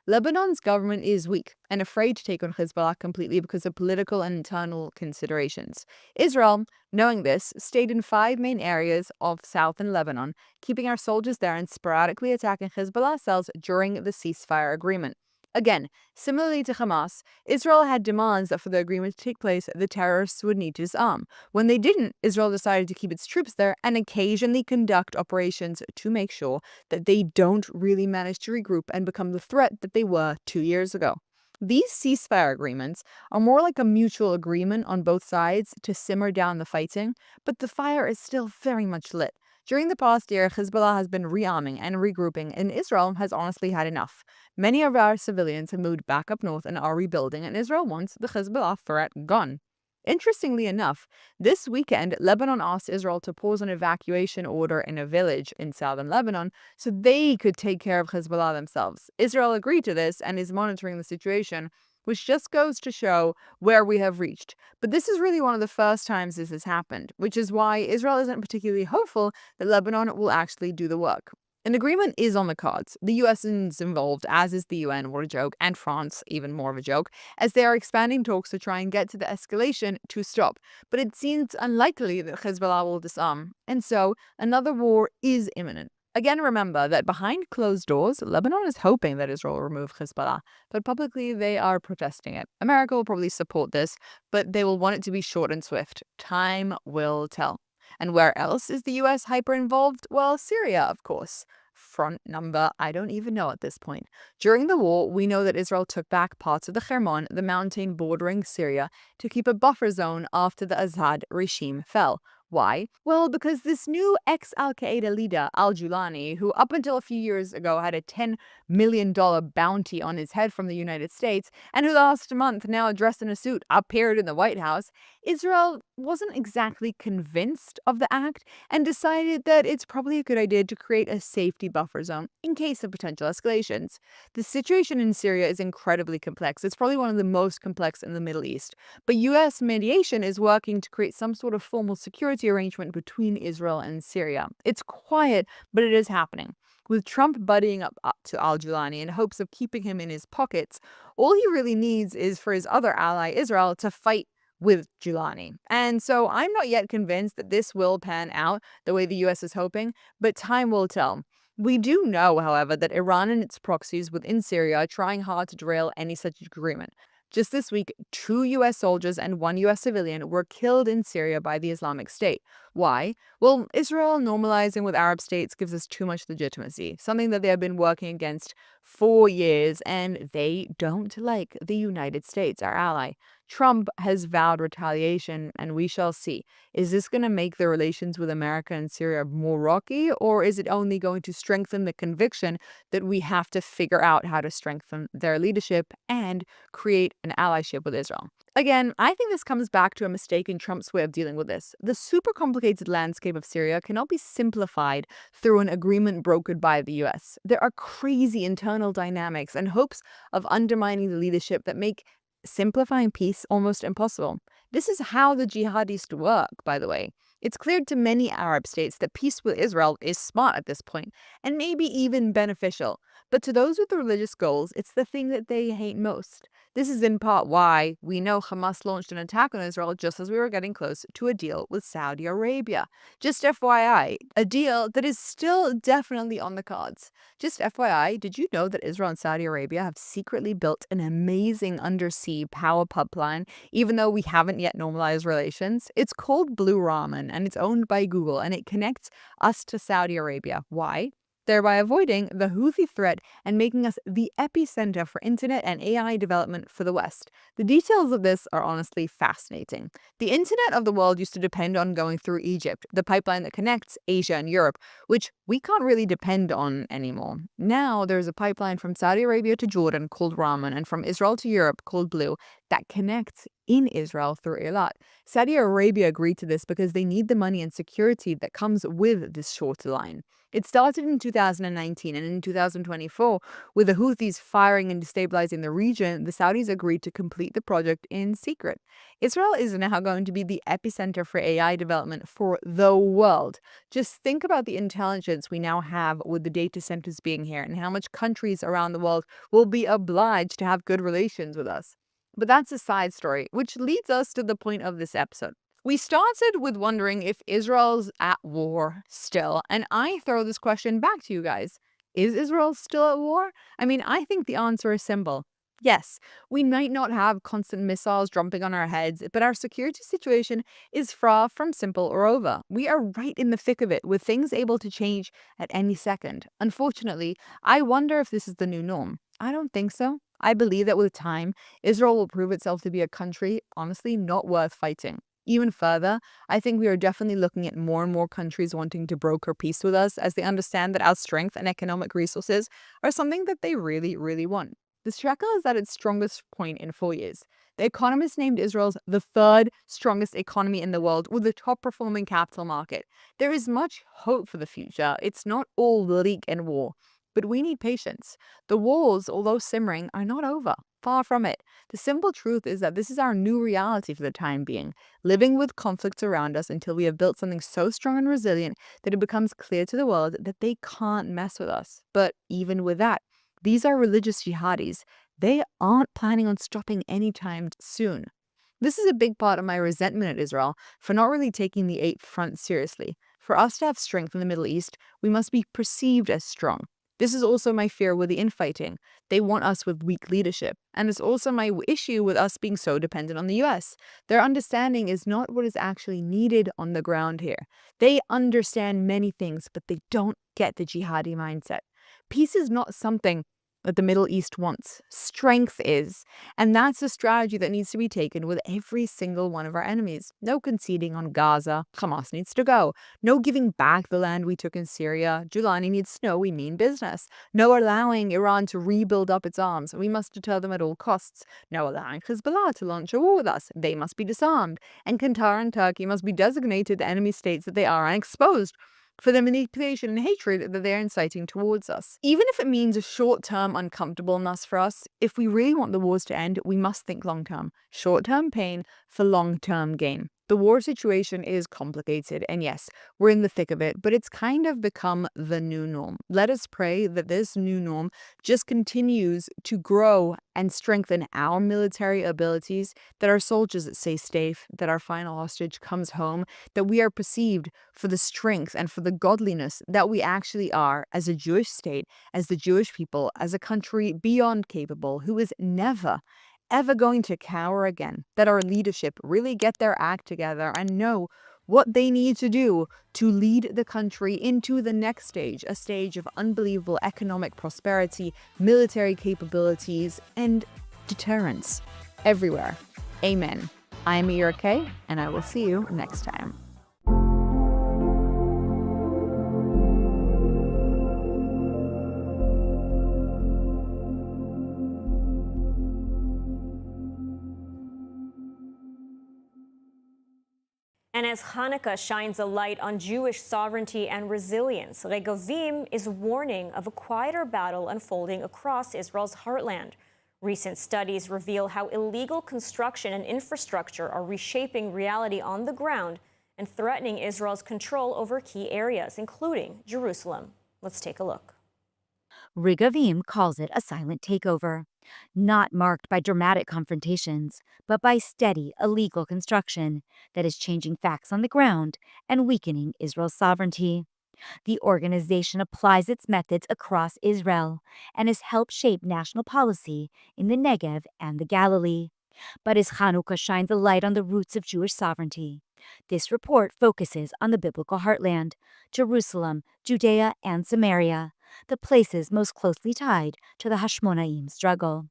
Lebanon's government is weak and afraid to take on Hezbollah completely because of political and internal considerations. Israel, knowing this, stayed in 5 main areas of southern Lebanon, keeping our soldiers there and sporadically attacking Hezbollah cells during the ceasefire agreement. Again, similarly to Hamas, Israel had demands that for the agreement to take place, the terrorists would need to disarm. When they didn't, Israel decided to keep its troops there and occasionally conduct operations to make sure that they don't really manage to regroup and become the threat that they were 2 years ago. These ceasefire agreements are more like a mutual agreement on both sides to simmer down the fighting, but the fire is still very much lit. During the past year, Hezbollah has been rearming and regrouping, and Israel has honestly had enough. Many of our civilians have moved back up north and are rebuilding, and Israel wants the Hezbollah threat gone. Interestingly enough, this weekend, Lebanon asked Israel to pause an evacuation order in a village in southern Lebanon so they could take care of Hezbollah themselves. Israel agreed to this and is monitoring the situation, which just goes to show where we have reached. But this is really one of the first times this has happened, which is why Israel isn't particularly hopeful that Lebanon will actually do the work. An agreement is on the cards. The US is involved, as is the UN, what a joke, and France, even more of a joke, as they are expanding talks to try and get to the escalation to stop. But it seems unlikely that Hezbollah will disarm, and so another war is imminent. Again, remember that behind closed doors, Lebanon is hoping that Israel will remove Hezbollah, but publicly they are protesting it. America will probably support this, but they will want it to be short and swift. Time will tell. And where else is the US hyper involved? Well, Syria, of course. Front number, I don't even know at this point. During the war, we know that Israel took back parts of the Hermon, the mountain bordering Syria, to keep a buffer zone after the Assad regime fell. Why? Well, because this new ex-Al-Qaeda leader, al-Julani, who up until a few years ago had a $10 million bounty on his head from the United States, and who last month, now dressed in a suit, appeared in the White House, Israel wasn't exactly convinced of the act and decided that it's probably a good idea to create a safety buffer zone in case of potential escalations. The situation in Syria is incredibly complex. It's probably one of the most complex in the Middle East. But US mediation is working to create some sort of formal security arrangement between Israel and Syria. It's quiet, but it is happening. With Trump buddying up to al-Julani in hopes of keeping him in his pockets, all he really needs is for his other ally, Israel, to fight with Julani. And so I'm not yet convinced that this will pan out the way the US is hoping, but time will tell. We do know, however, that Iran and its proxies within Syria are trying hard to derail any such agreement. Just this week, 2 US soldiers and 1 US civilian were killed in Syria by the Islamic State. Why? Well, Israel normalizing with Arab states gives us too much legitimacy, something that they have been working against for years, and they don't like the United States, our ally. Trump has vowed retaliation, and we shall see. Is this going to make the relations with America and Syria more rocky, or is it only going to strengthen the conviction that we have to figure out how to strengthen their leadership and create an allyship with Israel? Again, I think this comes back to a mistake in Trump's way of dealing with this. The super complicated landscape of Syria cannot be simplified through an agreement brokered by the US. There are crazy internal dynamics and hopes of undermining the leadership that make simplifying peace almost impossible. This is how the jihadists work, by the way. It's clear to many Arab states that peace with Israel is smart at this point, and maybe even beneficial. But to those with religious goals, it's the thing that they hate most. This is in part why we know Hamas launched an attack on Israel just as we were getting close to a deal with Saudi Arabia. Just FYI, a deal that is still definitely on the cards. Just FYI, did you know that Israel and Saudi Arabia have secretly built an amazing undersea power pipeline, even though we haven't yet normalized relations? It's called Blue Ramen, and it's owned by Google, and it connects us to Saudi Arabia. Why? Thereby avoiding the Houthi threat and making us the epicenter for internet and AI development for the West. The details of this are honestly fascinating. The internet of the world used to depend on going through Egypt, the pipeline that connects Asia and Europe, which we can't really depend on anymore. Now there's a pipeline from Saudi Arabia to Jordan called Raman, and from Israel to Europe called Blue, that connects in Israel through Eilat. Saudi Arabia agreed to this because they need the money and security that comes with this shorter line. It started in 2019, and in 2024, with the Houthis firing and destabilizing the region, the Saudis agreed to complete the project in secret. Israel is now going to be the epicenter for AI development for the world. Just think about the intelligence we now have with the data centers being here and how much countries around the world will be obliged to have good relations with us. But that's a side story, which leads us to the point of this episode. We started with wondering if Israel's at war still, and I throw this question back to you guys. Is Israel still at war? I mean, I think the answer is simple. Yes, we might not have constant missiles dropping on our heads, but our security situation is far from simple or over. We are right in the thick of it, with things able to change at any second. Unfortunately, I wonder if this is the new norm. I don't think so. I believe that with time, Israel will prove itself to be a country, honestly, not worth fighting. Even further, I think we are definitely looking at more and more countries wanting to broker peace with us as they understand that our strength and economic resources are something that they really, really want. The shekel is at its strongest point in 4 years. The Economist named Israel's the third strongest economy in the world with the top performing capital market. There is much hope for the future. It's not all leak and war. But we need patience. The wars, although simmering, are not over. Far from it. The simple truth is that this is our new reality for the time being, living with conflicts around us until we have built something so strong and resilient that it becomes clear to the world that they can't mess with us. But even with that, these are religious jihadis. They aren't planning on stopping anytime soon. This is a big part of my resentment at Israel for not really taking the Eighth Front seriously. For us to have strength in the Middle East, we must be perceived as strong. This is also my fear with the infighting. They want us with weak leadership. And it's also my issue with us being so dependent on the US. Their understanding is not what is actually needed on the ground here. They understand many things, but they don't get the jihadi mindset. Peace is not something that the Middle East wants. Strength is. And that's a strategy that needs to be taken with every single one of our enemies. No conceding on Gaza. Hamas needs to go. No giving back the land we took in Syria. Giuliani needs to know we mean business. No allowing Iran to rebuild up its arms. We must deter them at all costs. No allowing Hezbollah to launch a war with us. They must be disarmed. And Qatar and Turkey must be designated the enemy states that they are and exposed for the manipulation and hatred that they're inciting towards us. Even if it means a short-term uncomfortableness for us, if we really want the wars to end, we must think long-term. Short-term pain for long-term gain. The war situation is complicated, and yes, we're in the thick of it, but it's kind of become the new norm. Let us pray that this new norm just continues to grow and strengthen our military abilities, that our soldiers stay safe, that our final hostage comes home, that we are perceived for the strength and for the godliness that we actually are as a Jewish state, as the Jewish people, as a country beyond capable, who is never ever going to cower again, that our leadership really get their act together and know what they need to do to lead the country into the next stage, a stage of unbelievable economic prosperity, military capabilities, and deterrence everywhere. Amen. I'm Ira Kay, and I will see you next time. And as Hanukkah shines a light on Jewish sovereignty and resilience, Regavim is warning of a quieter battle unfolding across Israel's heartland. Recent studies reveal how illegal construction and infrastructure are reshaping reality on the ground and threatening Israel's control over key areas, including Jerusalem. Let's take a look. Regavim calls it a silent takeover, not marked by dramatic confrontations, but by steady, illegal construction that is changing facts on the ground and weakening Israel's sovereignty. The organization applies its methods across Israel and has helped shape national policy in the Negev and the Galilee. But as Hanukkah shines a light on the roots of Jewish sovereignty, this report focuses on the biblical heartland, Jerusalem, Judea, and Samaria, the places most closely tied to the Hashmonaim struggle.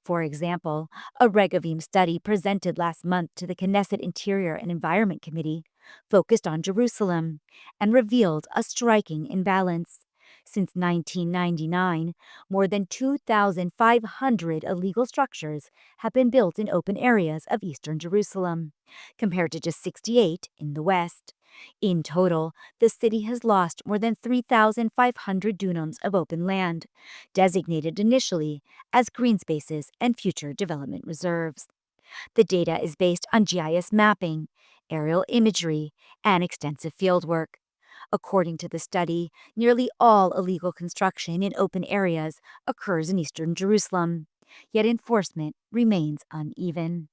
For example, a Regavim study presented last month to the Knesset Interior and Environment Committee focused on Jerusalem and revealed a striking imbalance. Since 1999, more than 2,500 illegal structures have been built in open areas of eastern Jerusalem, compared to just 68 in the west. In total, the city has lost more than 3,500 dunams of open land, designated initially as green spaces and future development reserves. The data is based on GIS mapping, aerial imagery, and extensive fieldwork. According to the study, nearly all illegal construction in open areas occurs in eastern Jerusalem, yet enforcement remains uneven.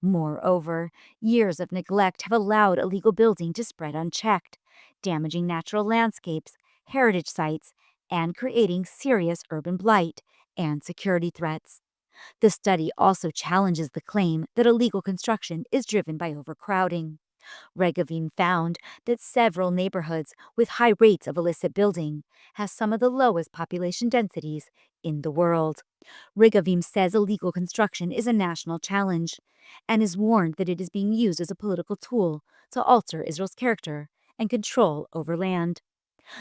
Moreover, years of neglect have allowed illegal building to spread unchecked, damaging natural landscapes, heritage sites, and creating serious urban blight and security threats. The study also challenges the claim that illegal construction is driven by overcrowding. Regavim found that several neighborhoods with high rates of illicit building have some of the lowest population densities in the world. Regavim says illegal construction is a national challenge and is warned that it is being used as a political tool to alter Israel's character and control over land.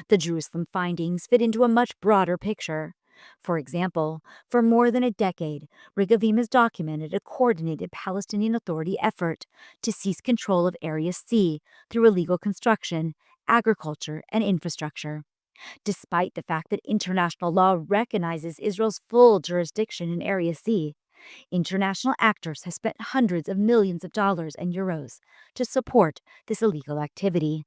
The Jerusalem findings fit into a much broader picture. For example, for more than a decade, Regavim has documented a coordinated Palestinian Authority effort to seize control of Area C through illegal construction, agriculture, and infrastructure. Despite the fact that international law recognizes Israel's full jurisdiction in Area C, international actors have spent hundreds of millions of dollars and euros to support this illegal activity.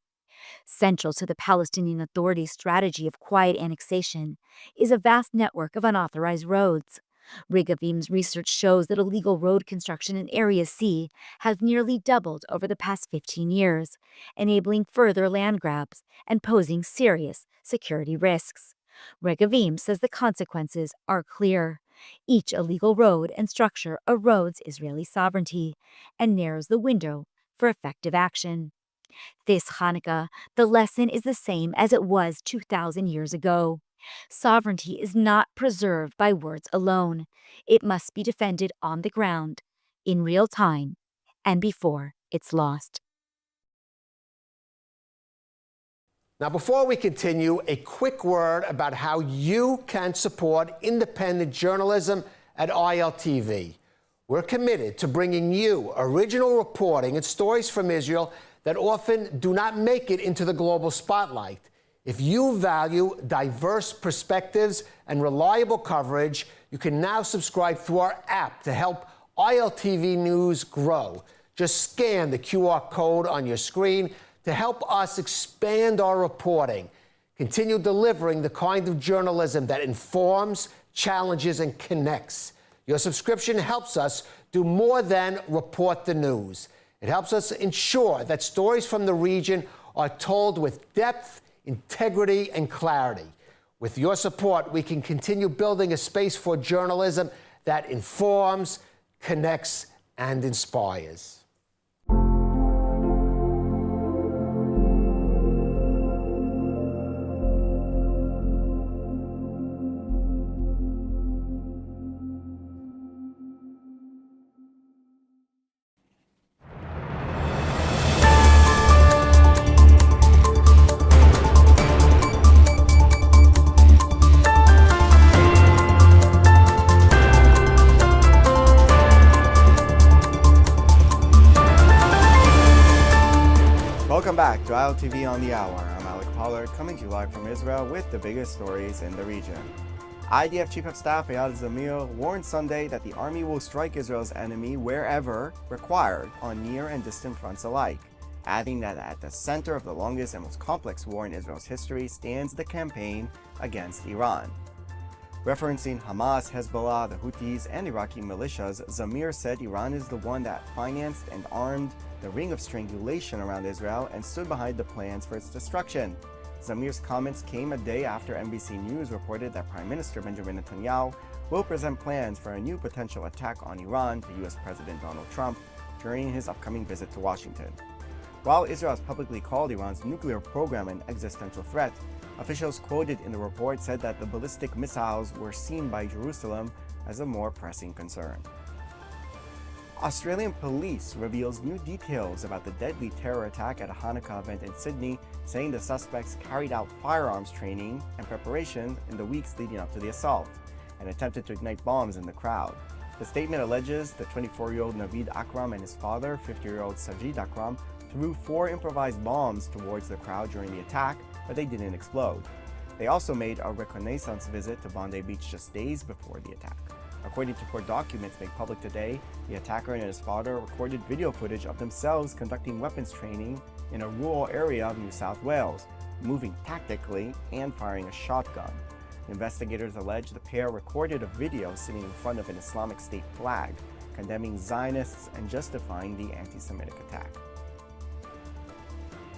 Central to the Palestinian Authority's strategy of quiet annexation is a vast network of unauthorized roads. Regavim's research shows that illegal road construction in Area C has nearly doubled over the past 15 years, enabling further land grabs and posing serious security risks. Regavim says the consequences are clear. Each illegal road and structure erodes Israeli sovereignty and narrows the window for effective action. This Hanukkah, the lesson is the same as it was 2,000 years ago. Sovereignty is not preserved by words alone. It must be defended on the ground, in real time, and before it's lost. Now, before we continue, a quick word about how you can support independent journalism at ILTV. We're committed to bringing you original reporting and stories from Israel that often do not make it into the global spotlight. If you value diverse perspectives and reliable coverage, you can now subscribe through our app to help ILTV News grow. Just scan the QR code on your screen to help us expand our reporting. Continue delivering the kind of journalism that informs, challenges, and connects. Your subscription helps us do more than report the news. It helps us ensure that stories from the region are told with depth, integrity, and clarity. With your support, we can continue building a space for journalism that informs, connects, and inspires. Welcome back to ILTV on the Hour. I'm Alec Pollard, coming to you live from Israel with the biggest stories in the region. IDF Chief of Staff Eyal Zamir warned Sunday that the army will strike Israel's enemy wherever required on near and distant fronts alike, adding that at the center of the longest and most complex war in Israel's history stands the campaign against Iran. Referencing Hamas, Hezbollah, the Houthis, and Iraqi militias, Zamir said Iran is the one that financed and armed the ring of strangulation around Israel and stood behind the plans for its destruction. Zamir's comments came a day after NBC News reported that Prime Minister Benjamin Netanyahu will present plans for a new potential attack on Iran to U.S. President Donald Trump during his upcoming visit to Washington. While Israel has publicly called Iran's nuclear program an existential threat, officials quoted in the report said that the ballistic missiles were seen by Jerusalem as a more pressing concern. Australian police reveals new details about the deadly terror attack at a Hanukkah event in Sydney, saying the suspects carried out firearms training and preparation in the weeks leading up to the assault and attempted to ignite bombs in the crowd. The statement alleges the 24-year-old Naveed Akram and his father, 50-year-old Sajid Akram, threw 4 improvised bombs towards the crowd during the attack, but they didn't explode. They also made a reconnaissance visit to Bondi Beach just days before the attack. According to court documents made public today, the attacker and his father recorded video footage of themselves conducting weapons training in a rural area of New South Wales, moving tactically and firing a shotgun. Investigators allege the pair recorded a video sitting in front of an Islamic State flag, condemning Zionists and justifying the anti-Semitic attack.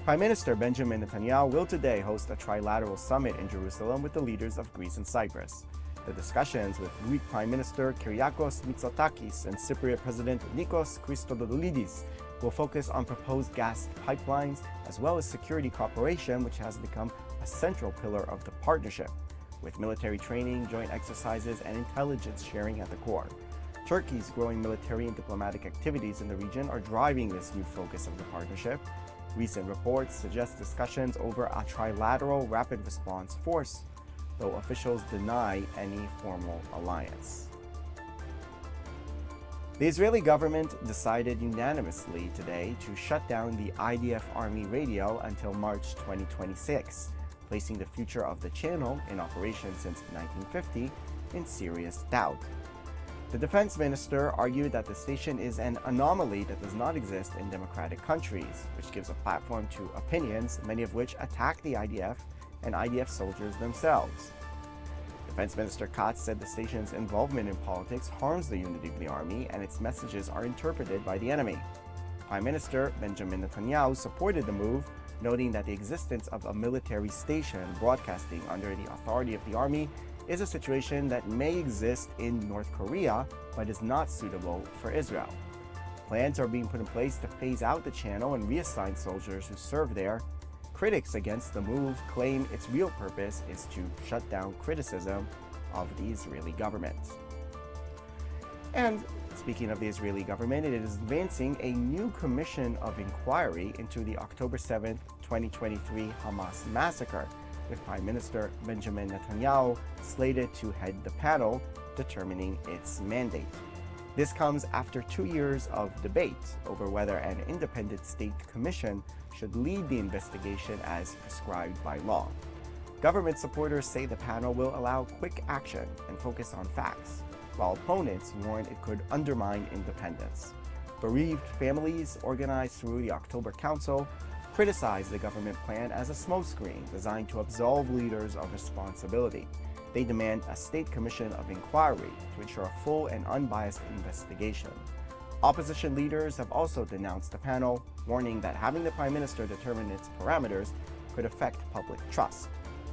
Prime Minister Benjamin Netanyahu will today host a trilateral summit in Jerusalem with the leaders of Greece and Cyprus. The discussions with Greek Prime Minister Kyriakos Mitsotakis and Cypriot President Nikos Christodoulidis will focus on proposed gas pipelines as well as security cooperation, which has become a central pillar of the partnership, with military training, joint exercises, and intelligence sharing at the core. Turkey's growing military and diplomatic activities in the region are driving this new focus of the partnership. Recent reports suggest discussions over a trilateral rapid response force, though officials deny any formal alliance. The Israeli government decided unanimously today to shut down the IDF Army radio until March 2026, placing the future of the channel, in operation since 1950, in serious doubt. The defense minister argued that the station is an anomaly that does not exist in democratic countries, which gives a platform to opinions, many of which attack the IDF and IDF soldiers themselves. Defense Minister Katz said the station's involvement in politics harms the unity of the army and its messages are interpreted by the enemy. Prime Minister Benjamin Netanyahu supported the move, noting that the existence of a military station broadcasting under the authority of the army is a situation that may exist in North Korea, but is not suitable for Israel. Plans are being put in place to phase out the channel and reassign soldiers who serve there. Critics against the move claim its real purpose is to shut down criticism of the Israeli government. And speaking of the Israeli government, it is advancing a new commission of inquiry into the October 7, 2023 Hamas massacre, with Prime Minister Benjamin Netanyahu slated to head the panel determining its mandate. This comes after 2 years of debate over whether an independent state commission should lead the investigation as prescribed by law. Government supporters say the panel will allow quick action and focus on facts, while opponents warn it could undermine independence. Bereaved families, organized through the October Council, criticized the government plan as a smokescreen designed to absolve leaders of responsibility. They demand a state commission of inquiry to ensure a full and unbiased investigation. Opposition leaders have also denounced the panel, warning that having the prime minister determine its parameters could affect public trust.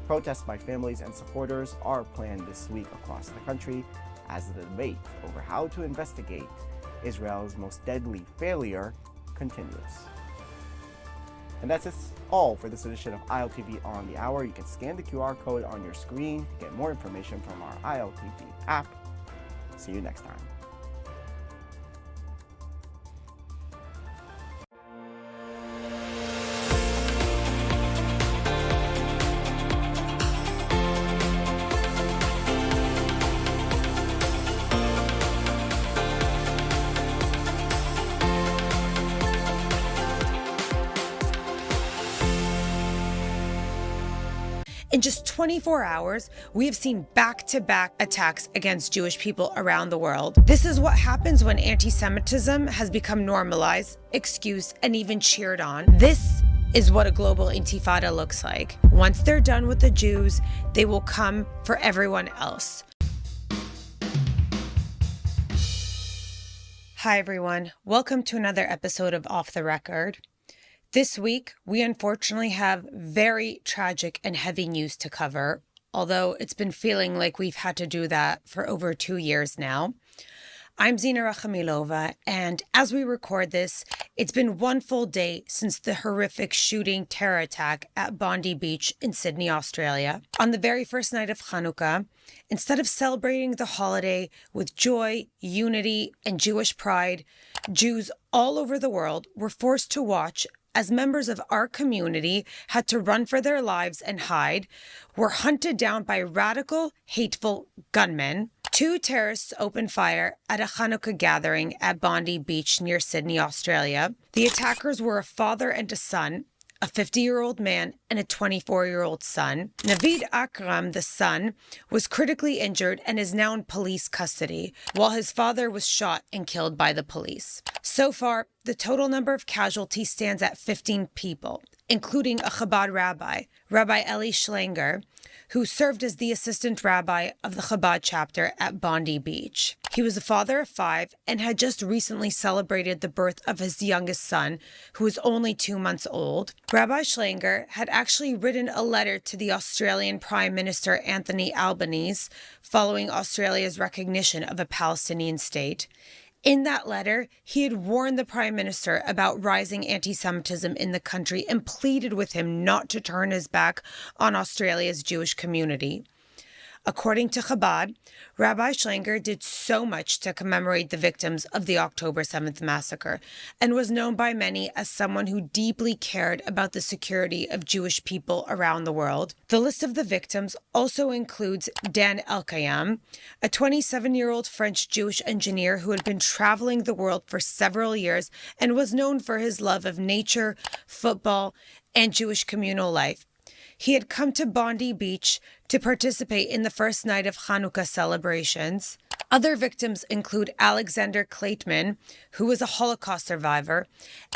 Protests by families and supporters are planned this week across the country as the debate over how to investigate Israel's most deadly failure continues. And that's all for this edition of ILTV on the Hour. You can scan the QR code on your screen to get more information from our ILTV app. See you next time. In just 24 hours, we have seen back-to-back attacks against Jewish people around the world. This is what happens when anti-Semitism has become normalized, excused, and even cheered on. This is what a global intifada looks like. Once they're done with the Jews, they will come for everyone else. Hi everyone, welcome to another episode of Off the Record. This week, we unfortunately have very tragic and heavy news to cover, although it's been feeling like we've had to do that for over 2 years now. I'm Zina Rachamilova, and as we record this, it's been 1 full day since the horrific shooting terror attack at Bondi Beach in Sydney, Australia. On the very first night of Hanukkah, instead of celebrating the holiday with joy, unity, and Jewish pride, Jews all over the world were forced to watch as members of our community had to run for their lives and hide, were hunted down by radical, hateful gunmen. 2 terrorists opened fire at a Hanukkah gathering at Bondi Beach near Sydney, Australia. The attackers were a father and a son, a 50-year-old man and a 24-year-old son. Navid Akram, the son, was critically injured and is now in police custody, while his father was shot and killed by the police. So far, the total number of casualties stands at 15 people, including a Chabad rabbi, Rabbi Eli Schlanger, who served as the assistant rabbi of the Chabad chapter at Bondi Beach. He was a father of 5 and had just recently celebrated the birth of his youngest son, who was only 2 months old. Rabbi Schlanger had actually written a letter to the Australian Prime Minister Anthony Albanese following Australia's recognition of a Palestinian state. In that letter, he had warned the Prime Minister about rising anti-Semitism in the country and pleaded with him not to turn his back on Australia's Jewish community. According to Chabad, Rabbi Schlanger did so much to commemorate the victims of the October 7th massacre and was known by many as someone who deeply cared about the security of Jewish people around the world. The list of the victims also includes Dan Elkayam, a 27-year-old French Jewish engineer who had been traveling the world for several years and was known for his love of nature, football, and Jewish communal life. He had come to Bondi Beach to participate in the first night of Hanukkah celebrations. Other victims include Alexander Kleitman, who was a Holocaust survivor,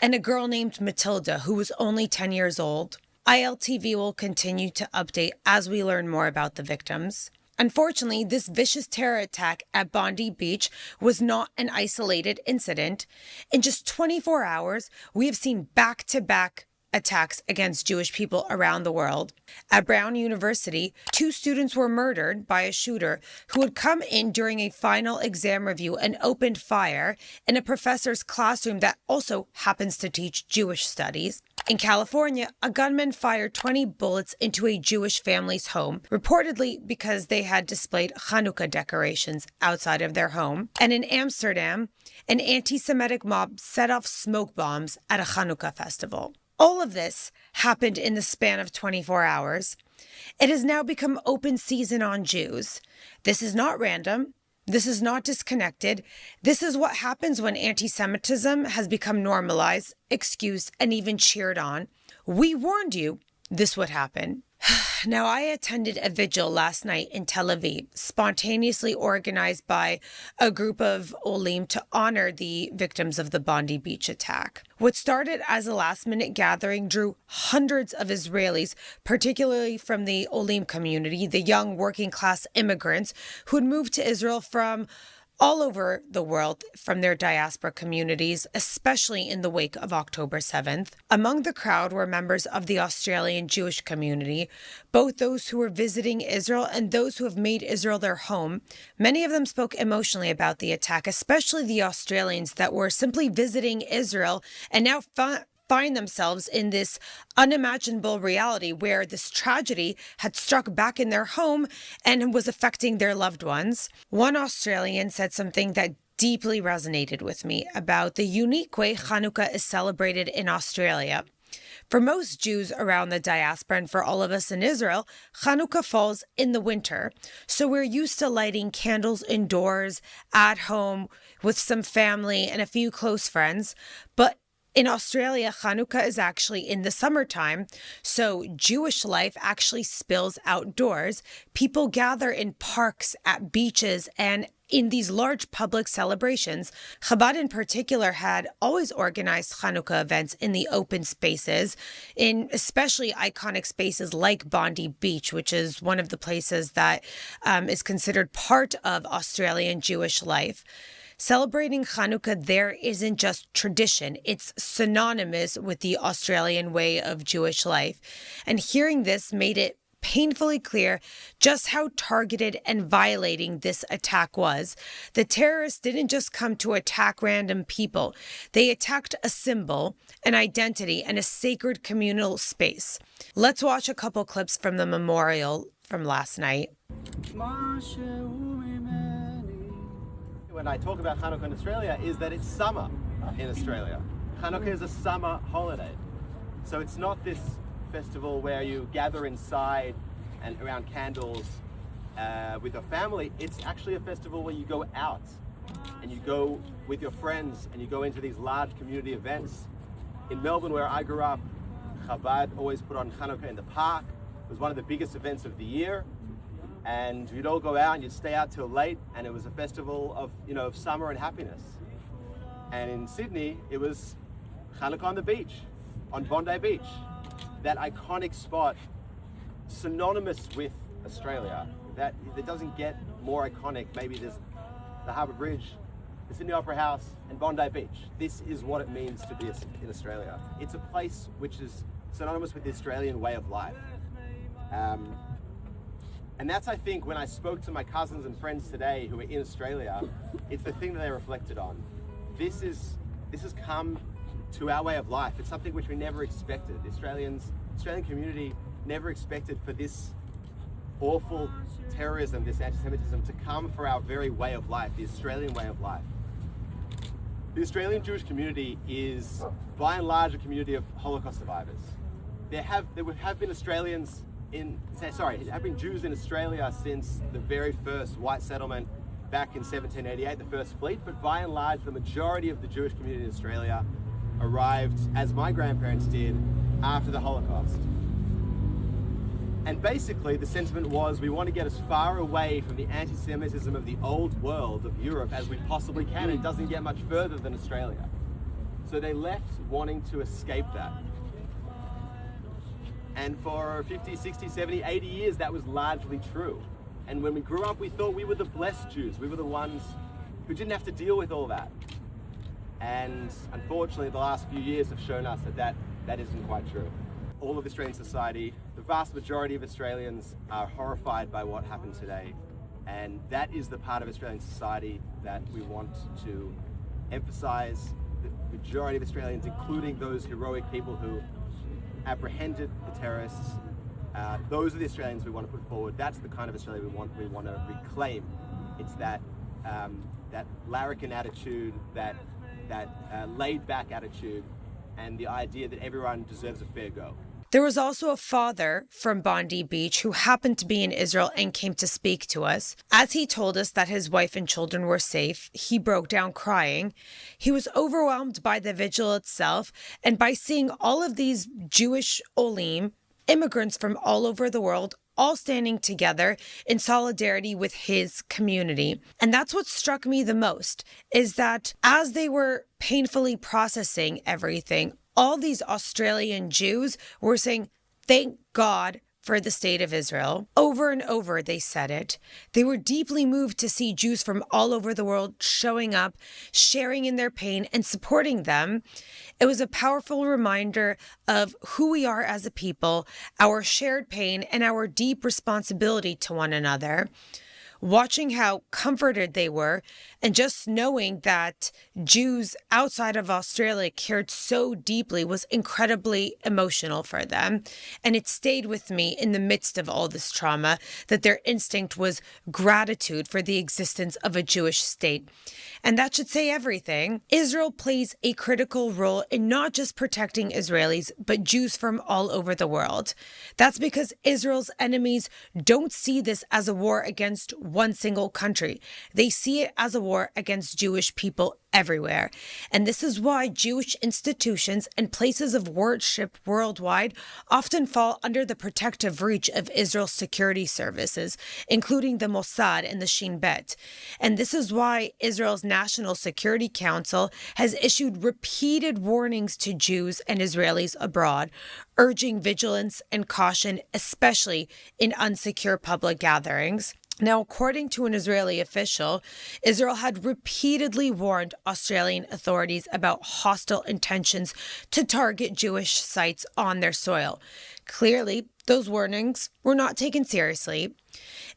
and a girl named Matilda, who was only 10 years old. ILTV will continue to update as we learn more about the victims. Unfortunately, this vicious terror attack at Bondi Beach was not an isolated incident. In just 24 hours, we have seen back-to-back attacks against Jewish people around the world. At Brown University, 2 students were murdered by a shooter who had come in during a final exam review and opened fire in a professor's classroom that also happens to teach Jewish studies. In California, a gunman fired 20 bullets into a Jewish family's home, reportedly because they had displayed Hanukkah decorations outside of their home. And in Amsterdam, an anti-Semitic mob set off smoke bombs at a Hanukkah festival. All of this happened in the span of 24 hours. It has now become open season on Jews. This is not random. This is not disconnected. This is what happens when anti-Semitism has become normalized, excused, and even cheered on. We warned you this would happen. Now, I attended a vigil last night in Tel Aviv, spontaneously organized by a group of Olim to honor the victims of the Bondi Beach attack. What started as a last-minute gathering drew hundreds of Israelis, particularly from the Olim community, the young working-class immigrants who had moved to Israel from all over the world from their diaspora communities, especially in the wake of October 7th. Among the crowd were members of the Australian Jewish community, both those who were visiting Israel and those who have made Israel their home. Many of them spoke emotionally about the attack, especially the Australians that were simply visiting Israel and now find themselves in this unimaginable reality where this tragedy had struck back in their home and was affecting their loved ones. One Australian said something that deeply resonated with me about the unique way Hanukkah is celebrated in Australia. For most Jews around the diaspora and for all of us in Israel, Hanukkah falls in the winter. So we're used to lighting candles indoors, at home, with some family and a few close friends. But in Australia, Hanukkah is actually in the summertime, so Jewish life actually spills outdoors. People gather in parks, at beaches, and in these large public celebrations. Chabad in particular had always organized Hanukkah events in the open spaces, in especially iconic spaces like Bondi Beach, which is one of the places that is considered part of Australian Jewish life. Celebrating Hanukkah there isn't just tradition, it's synonymous with the Australian way of Jewish life. And hearing this made it painfully clear just how targeted and violating this attack was. The terrorists didn't just come to attack random people. They attacked a symbol, an identity, and a sacred communal space. Let's watch a couple clips from the memorial from last night. When I talk about Hanukkah in Australia is that it's summer in Australia. Hanukkah is a summer holiday. So it's not this festival where you gather inside and around candles with your family. It's actually a festival where you go out and you go with your friends and you go into these large community events. In Melbourne, where I grew up, Chabad always put on Hanukkah in the park. It was one of the biggest events of the year. And you'd all go out and you'd stay out till late, and it was a festival of, of summer and happiness. And in Sydney, it was Hanukkah on the beach, on Bondi Beach, that iconic spot, synonymous with Australia. That it doesn't get more iconic. Maybe there's the Harbour Bridge, the Sydney Opera House, and Bondi Beach. This is what it means to be in Australia. It's a place which is synonymous with the Australian way of life. And that's, I think, when I spoke to my cousins and friends today who are in Australia, it's the thing that they reflected on. This has come to our way of life. It's something which we never expected. The Australian community never expected for this awful terrorism, this anti-Semitism to come for our very way of life, the Australian way of life. The Australian Jewish community is, by and large, a community of Holocaust survivors. There have been Jews in Australia since the very first white settlement back in 1788, the first fleet, but by and large, the majority of the Jewish community in Australia arrived, as my grandparents did, after the Holocaust. And basically, the sentiment was we want to get as far away from the anti-Semitism of the old world of Europe as we possibly can. It doesn't get much further than Australia. So they left wanting to escape that. And for 50, 60, 70, 80 years, that was largely true. And when we grew up, we thought we were the blessed Jews. We were the ones who didn't have to deal with all that. And unfortunately, the last few years have shown us that isn't quite true. All of Australian society, the vast majority of Australians are horrified by what happened today. And that is the part of Australian society that we want to emphasize. The majority of Australians, including those heroic people who apprehended the terrorists, those are the Australians we want to put forward. That's the kind of Australia we want to reclaim. It's that larrikin attitude, that laid-back attitude, and the idea that everyone deserves a fair go. There was also a father from Bondi Beach who happened to be in Israel and came to speak to us. As he told us that his wife and children were safe, he broke down crying. He was overwhelmed by the vigil itself and by seeing all of these Jewish Olim, immigrants from all over the world, all standing together in solidarity with his community. And that's what struck me the most, is that as they were painfully processing everything, all these Australian Jews were saying, thank God for the state of Israel. Over and over, they said it. They were deeply moved to see Jews from all over the world showing up, sharing in their pain, and supporting them. It was a powerful reminder of who we are as a people, our shared pain, and our deep responsibility to one another. Watching how comforted they were, and just knowing that Jews outside of Australia cared so deeply was incredibly emotional for them. And it stayed with me in the midst of all this trauma, that their instinct was gratitude for the existence of a Jewish state. And that should say everything. Israel plays a critical role in not just protecting Israelis, but Jews from all over the world. That's because Israel's enemies don't see this as a war against one single country. They see it as a war against Jewish people everywhere. And this is why Jewish institutions and places of worship worldwide often fall under the protective reach of Israel's security services, including the Mossad and the Shin Bet. And this is why Israel's National Security Council has issued repeated warnings to Jews and Israelis abroad, urging vigilance and caution, especially in unsecure public gatherings. Now, according to an Israeli official, Israel had repeatedly warned Australian authorities about hostile intentions to target Jewish sites on their soil. Clearly, those warnings were not taken seriously.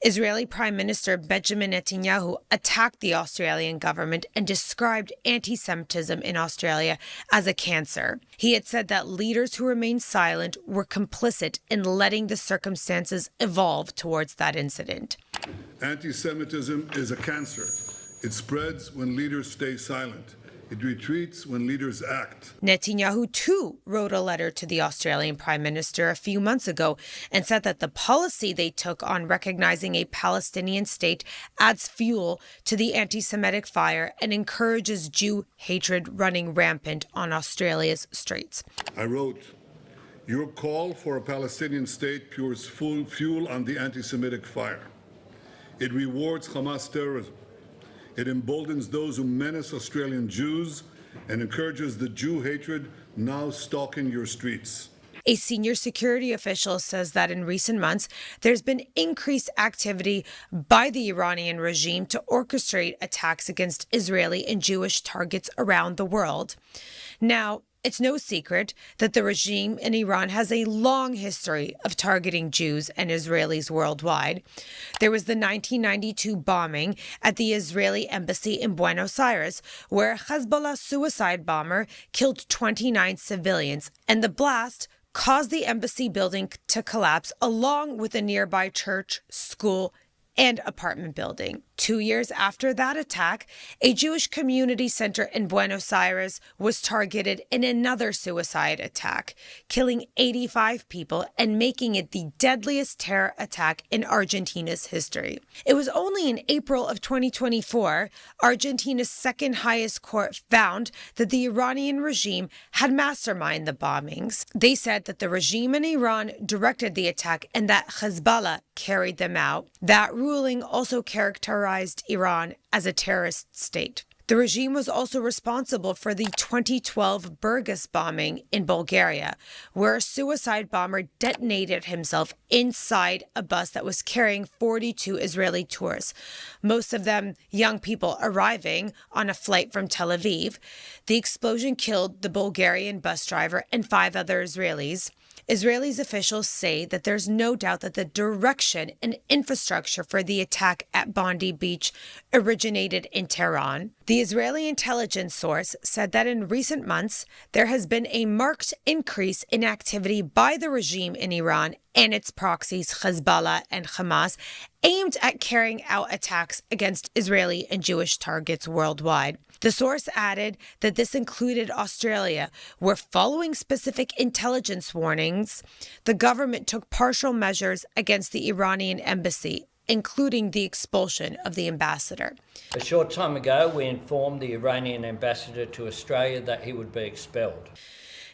Israeli Prime Minister Benjamin Netanyahu attacked the Australian government and described anti-Semitism in Australia as a cancer. He had said that leaders who remained silent were complicit in letting the circumstances evolve towards that incident. Anti-Semitism is a cancer. It spreads when leaders stay silent. It retreats when leaders act. Netanyahu, too, wrote a letter to the Australian Prime Minister a few months ago and said that the policy they took on recognizing a Palestinian state adds fuel to the anti-Semitic fire and encourages Jew hatred running rampant on Australia's streets. I wrote, your call for a Palestinian state pours full fuel on the anti-Semitic fire. It rewards Hamas terrorism. It emboldens those who menace Australian Jews and encourages the Jew hatred now stalking your streets. A senior security official says that in recent months, there's been increased activity by the Iranian regime to orchestrate attacks against Israeli and Jewish targets around the world. Now, it's no secret that the regime in Iran has a long history of targeting Jews and Israelis worldwide. There was the 1992 bombing at the Israeli embassy in Buenos Aires, where a Hezbollah suicide bomber killed 29 civilians, and the blast caused the embassy building to collapse along with a nearby church, school, and apartment building. 2 years after that attack, a Jewish community center in Buenos Aires was targeted in another suicide attack, killing 85 people and making it the deadliest terror attack in Argentina's history. It was only in April of 2024, Argentina's second highest court found that the Iranian regime had masterminded the bombings. They said that the regime in Iran directed the attack and that Hezbollah carried them out. That ruling also characterized Iran as a terrorist state. The regime was also responsible for the 2012 Burgas bombing in Bulgaria, where a suicide bomber detonated himself inside a bus that was carrying 42 Israeli tourists, most of them young people arriving on a flight from Tel Aviv. The explosion killed the Bulgarian bus driver and 5 other Israelis. Israeli officials say that there's no doubt that the direction and infrastructure for the attack at Bondi Beach originated in Tehran. The Israeli intelligence source said that in recent months, there has been a marked increase in activity by the regime in Iran and its proxies, Hezbollah and Hamas, aimed at carrying out attacks against Israeli and Jewish targets worldwide. The source added that this included Australia, where following specific intelligence warnings, the government took partial measures against the Iranian embassy, including the expulsion of the ambassador. A short time ago, we informed the Iranian ambassador to Australia that he would be expelled.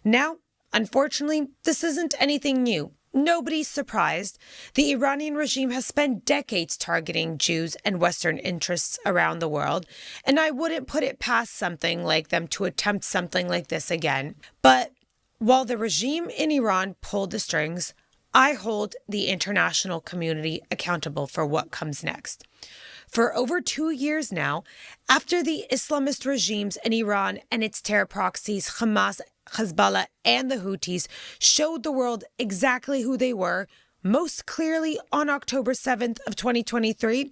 Now, unfortunately, this isn't anything new. Nobody's surprised. The Iranian regime has spent decades targeting Jews and Western interests around the world, and I wouldn't put it past something like them to attempt something like this again. But while the regime in Iran pulled the strings, I hold the international community accountable for what comes next. For over 2 years now, after the Islamist regimes in Iran and its terror proxies, Hamas, Hezbollah, and the Houthis showed the world exactly who they were, most clearly on October 7th of 2023,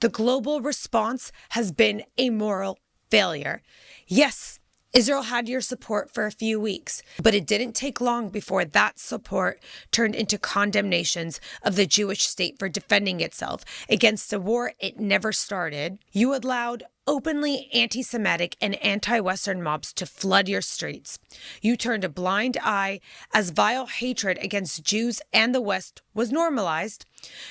the global response has been a moral failure. Yes, Israel had your support for a few weeks, but it didn't take long before that support turned into condemnations of the Jewish state for defending itself against a war it never started. You allowed openly anti-Semitic and anti-Western mobs to flood your streets. You turned a blind eye as vile hatred against Jews and the West was normalized.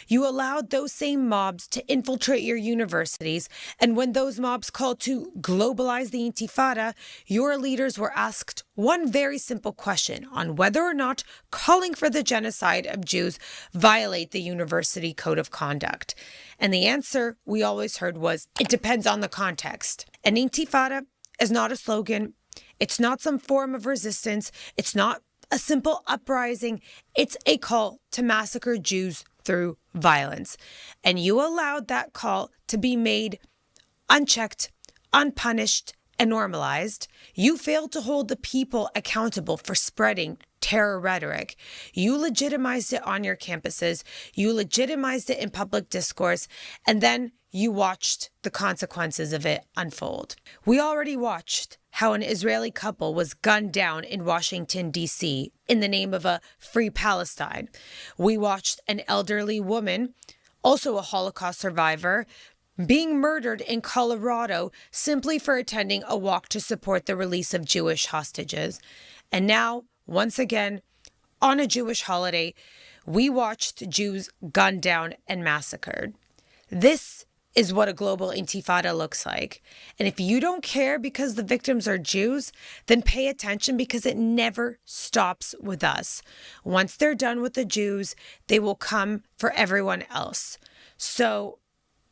You allowed those same mobs to infiltrate your universities, and when those mobs called to globalize the Intifada, your leaders were asked one very simple question on whether or not calling for the genocide of Jews violate the university code of conduct. And the answer we always heard was, it depends on the context. An Intifada is not a slogan. It's not some form of resistance. It's not a simple uprising. It's a call to massacre Jews through violence. And you allowed that call to be made unchecked, unpunished, and normalized. You failed to hold the people accountable for spreading terror rhetoric. You legitimized it on your campuses. You legitimized it in public discourse. And then you watched the consequences of it unfold. We already watched how an Israeli couple was gunned down in Washington, D.C. in the name of a free Palestine. We watched an elderly woman, also a Holocaust survivor, being murdered in Colorado simply for attending a walk to support the release of Jewish hostages. And now, once again, on a Jewish holiday, we watched Jews gunned down and massacred. This is what a global intifada looks like. And if you don't care because the victims are Jews, then pay attention because it never stops with us. Once they're done with the Jews, they will come for everyone else. So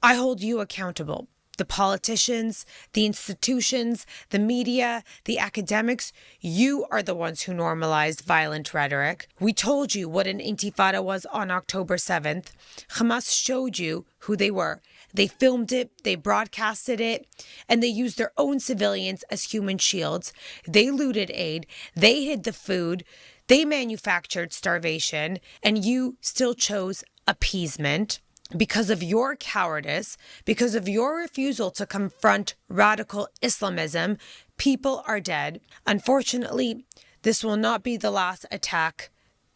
I hold you accountable. The politicians, the institutions, the media, the academics, you are the ones who normalized violent rhetoric. We told you what an intifada was on October 7th. Hamas showed you who they were, They filmed it, they broadcasted it, and they used their own civilians as human shields. They looted aid, they hid the food, they manufactured starvation, and you still chose appeasement. Because of your cowardice, because of your refusal to confront radical Islamism, people are dead. Unfortunately, this will not be the last attack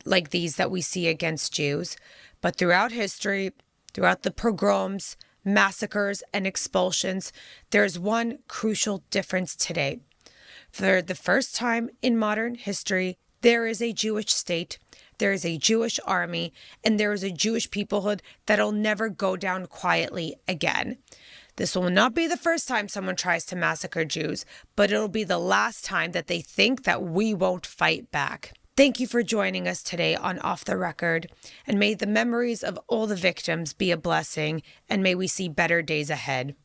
like these that we see against Jews. But throughout history, throughout the pogroms, massacres, and expulsions, there's one crucial difference today. For the first time in modern history, there is a Jewish state, there is a Jewish army, and there is a Jewish peoplehood that'll never go down quietly again. This will not be the first time someone tries to massacre Jews, but it'll be the last time that they think that we won't fight back. Thank you for joining us today on Off the Record, and may the memories of all the victims be a blessing, and may we see better days ahead.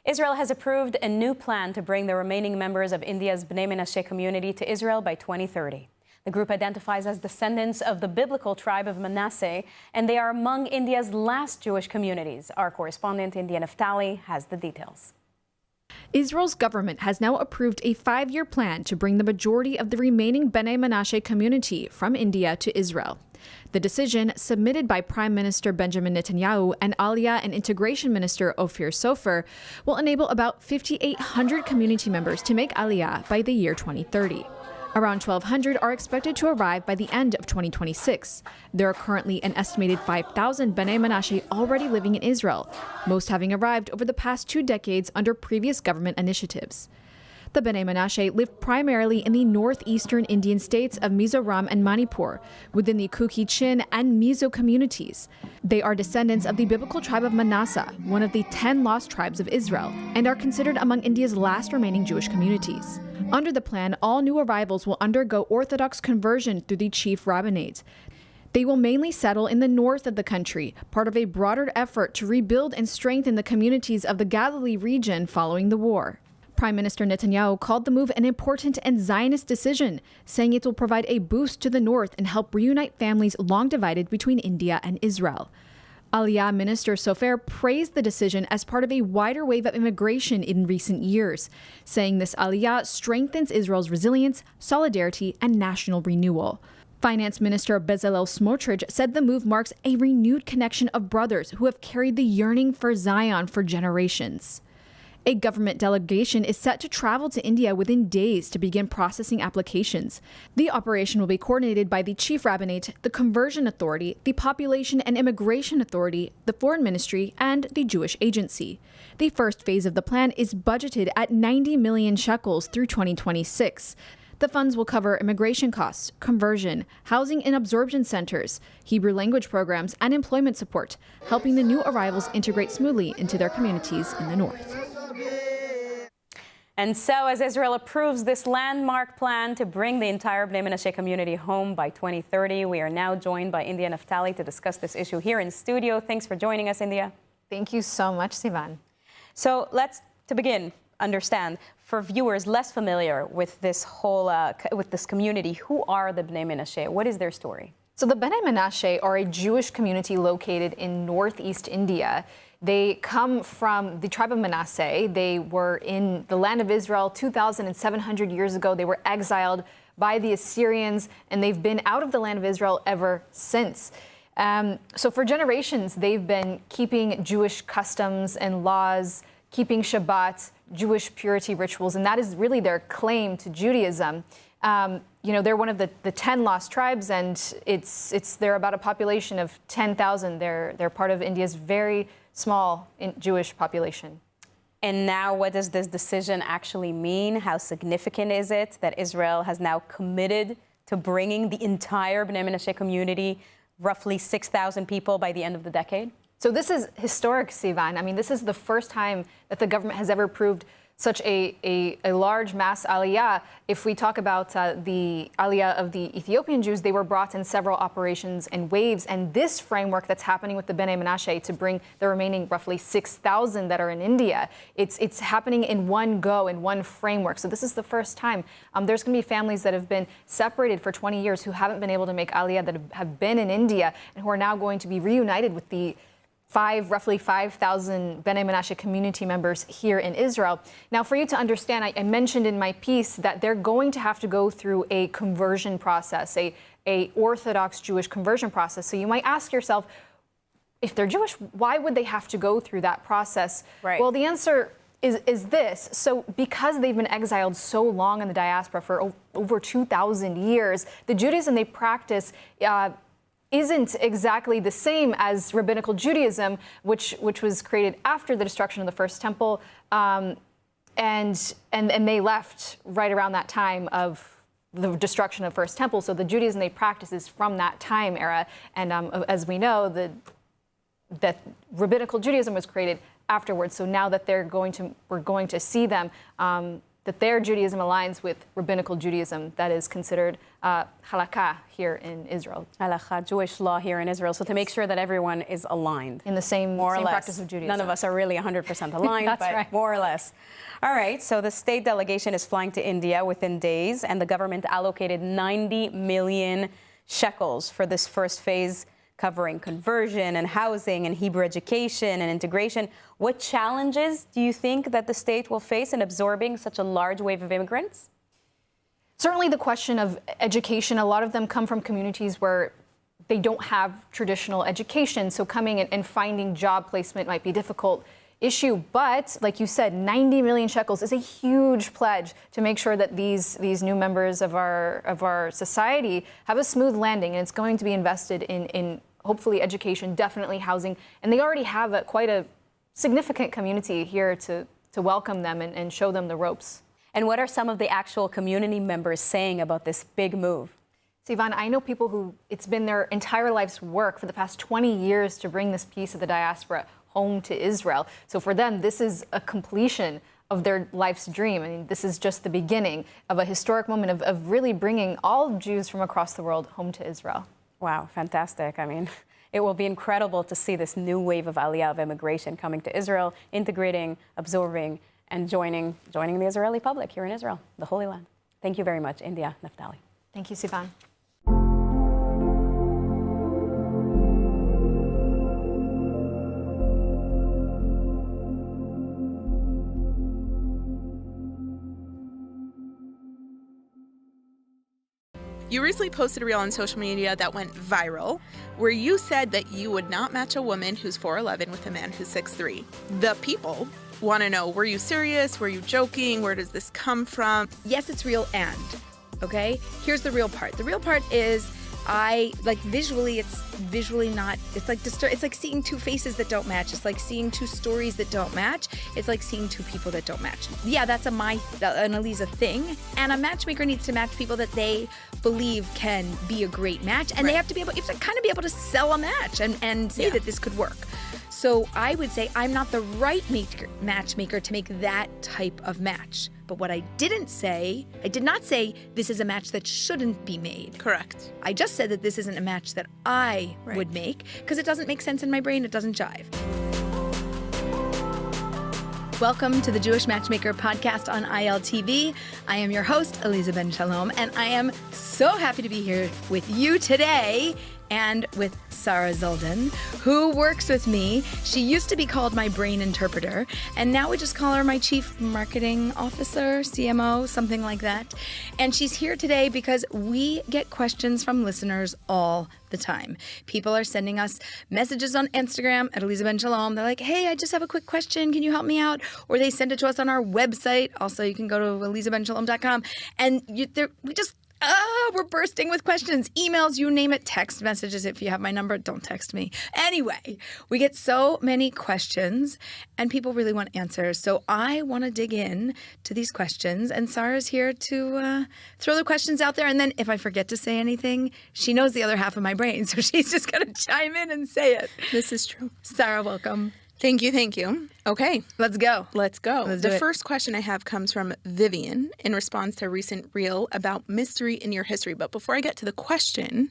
Israel has approved a new plan to bring the remaining members of India's Bnei Menashe community to Israel by 2030. The group identifies as descendants of the biblical tribe of Manasseh, and they are among India's last Jewish communities. Our correspondent, India Naftali, has the details. Israel's government has now approved a 5-year plan to bring the majority of the remaining Bnei Menashe community from India to Israel. The decision, submitted by Prime Minister Benjamin Netanyahu and Aliyah and Integration Minister Ophir Sofer, will enable about 5,800 community members to make Aliyah by the year 2030. Around 1,200 are expected to arrive by the end of 2026. There are currently an estimated 5,000 Bnei Menashe already living in Israel, most having arrived over the past 2 decades under previous government initiatives. The Bnei Menashe live primarily in the northeastern Indian states of Mizoram and Manipur, within the Kuki-Chin and Mizo communities. They are descendants of the biblical tribe of Manasseh, one of the 10 lost tribes of Israel, and are considered among India's last remaining Jewish communities. Under the plan, all new arrivals will undergo Orthodox conversion through the chief rabbinate. They will mainly settle in the north of the country, part of a broader effort to rebuild and strengthen the communities of the Galilee region following the war. Prime Minister Netanyahu called the move an important and Zionist decision, saying it will provide a boost to the north and help reunite families long divided between India and Israel. Aliyah Minister Sofer praised the decision as part of a wider wave of immigration in recent years, saying this Aliyah strengthens Israel's resilience, solidarity, and national renewal. Finance Minister Bezalel Smotrich said the move marks a renewed connection of brothers who have carried the yearning for Zion for generations. A government delegation is set to travel to India within days to begin processing applications. The operation will be coordinated by the Chief Rabbinate, the Conversion Authority, the Population and Immigration Authority, the Foreign Ministry, and the Jewish Agency. The first phase of the plan is budgeted at 90 million shekels through 2026. The funds will cover immigration costs, conversion, housing and absorption centers, Hebrew language programs, and employment support, helping the new arrivals integrate smoothly into their communities in the north. And so, as Israel approves this landmark plan to bring the entire Bnei Menashe community home by 2030, we are now joined by India Naftali to discuss this issue here in studio. Thanks for joining us, India. Thank you so much, Sivan. So let's, to begin, understand, for viewers less familiar with this whole, with this community, who are the Bnei Menashe? What is their story? So the Bnei Menashe are a Jewish community located in northeast India. They come from the tribe of Manasseh. They were in the land of Israel 2,700 years ago. They were exiled by the Assyrians, and they've been out of the land of Israel ever since. So for generations, they've been keeping Jewish customs and laws, keeping Shabbat, Jewish purity rituals, and that is really their claim to Judaism. They're one of the 10 lost tribes, and they're about a population of 10,000. They're part of India's very small Jewish population. And now, what does this decision actually mean? How significant is it that Israel has now committed to bringing the entire Bnei Menashe community, roughly 6,000 people, by the end of the decade? So this is historic, Sivan. I mean, this is the first time that the government has ever approved such a large mass aliyah. If we talk about the aliyah of the Ethiopian Jews, they were brought in several operations and waves. And this framework that's happening with the Bnei Menashe to bring the remaining roughly 6,000 that are in India, it's happening in one go, in one framework. So this is the first time. There's going to be families that have been separated for 20 years who haven't been able to make aliyah, that have been in India, and who are now going to be reunited with the roughly 5,000 Bnei Menashe community members here in Israel. Now, for you to understand, I mentioned in my piece that they're going to have to go through a conversion process, a Orthodox Jewish conversion process. So you might ask yourself, if they're Jewish, why would they have to go through that process? Right. Well, the answer is this. So because they've been exiled so long in the diaspora for over 2,000 years, the Judaism they practice isn't exactly the same as rabbinical Judaism, which was created after the destruction of the first temple, and they left right around that time of the destruction of the first temple. So the Judaism they practice is from that time era, and as we know, that rabbinical Judaism was created afterwards. So now that we're going to see them. That their Judaism aligns with rabbinical Judaism that is considered halakha here in Israel. Halakha, Jewish law here in Israel. So to make sure that everyone is aligned. In the same more or less. practice of Judaism. None of us are really 100% aligned, That's but right. more or less. All right, so the state delegation is flying to India within days, and the government allocated 90 million shekels for this first phase, covering conversion and housing and Hebrew education and integration. What challenges do you think that the state will face in absorbing such a large wave of immigrants? Certainly the question of education, a lot of them come from communities where they don't have traditional education, so coming and finding job placement might be a difficult issue. But like you said, 90 million shekels is a huge pledge to make sure that these new members of our society have a smooth landing, and it's going to be invested in hopefully education, definitely housing, and they already have quite a significant community here to welcome them and show them the ropes. And what are some of the actual community members saying about this big move? Sivan, I know people who it's been their entire life's work for the past 20 years to bring this piece of the diaspora home to Israel. So for them, this is a completion of their life's dream. I mean, this is just the beginning of a historic moment of really bringing all Jews from across the world home to Israel. Wow, fantastic. I mean, it will be incredible to see this new wave of aliyah of immigration coming to Israel, integrating, absorbing, and joining the Israeli public here in Israel, the Holy Land. Thank you very much, India Naftali. Thank you, Sivan. You recently posted a reel on social media that went viral, where you said that you would not match a woman who's 4'11" with a man who's 6'3". The people want to know, were you serious? Were you joking? Where does this come from? Yes, it's real okay? Here's the real part. The real part is visually, it's visually not, it's like seeing two faces that don't match. It's like seeing two stories that don't match. It's like seeing two people that don't match. Yeah, that's an Aliza thing. And a matchmaker needs to match people that they believe can be a great match. And you have to kind of be able to sell a match and say that this could work. So I would say I'm not the right matchmaker to make that type of match. But what I did not say this is a match that shouldn't be made. Correct. I just said that this isn't a match that I would make because it doesn't make sense in my brain. It doesn't jive. Welcome to the Jewish Matchmaker podcast on ILTV. I am your host, Aliza Ben Shalom, and I am so happy to be here with you today and with Sarah Zoldan, who works with me. She used to be called my brain interpreter, and now we just call her my chief marketing officer, CMO, something like that. And she's here today because we get questions from listeners all the time. People are sending us messages on Instagram at Aliza Ben Shalom. They're like, hey, I just have a quick question. Can you help me out? Or they send it to us on our website. Also, you can go to alizabenshalom.com. And we're bursting with questions, emails, you name it, text messages. If you have my number, don't text me. Anyway, we get so many questions and people really want answers. So I want to dig in to these questions, and Sarah's here to throw the questions out there. And then if I forget to say anything, she knows the other half of my brain. So she's just going to chime in and say it. This is true. Sarah, welcome. Thank you. Okay. Let's go. Let's go. Let's do The it. first question I have comes from Vivian in response to a recent reel about mystery in your history. But before I get to the question,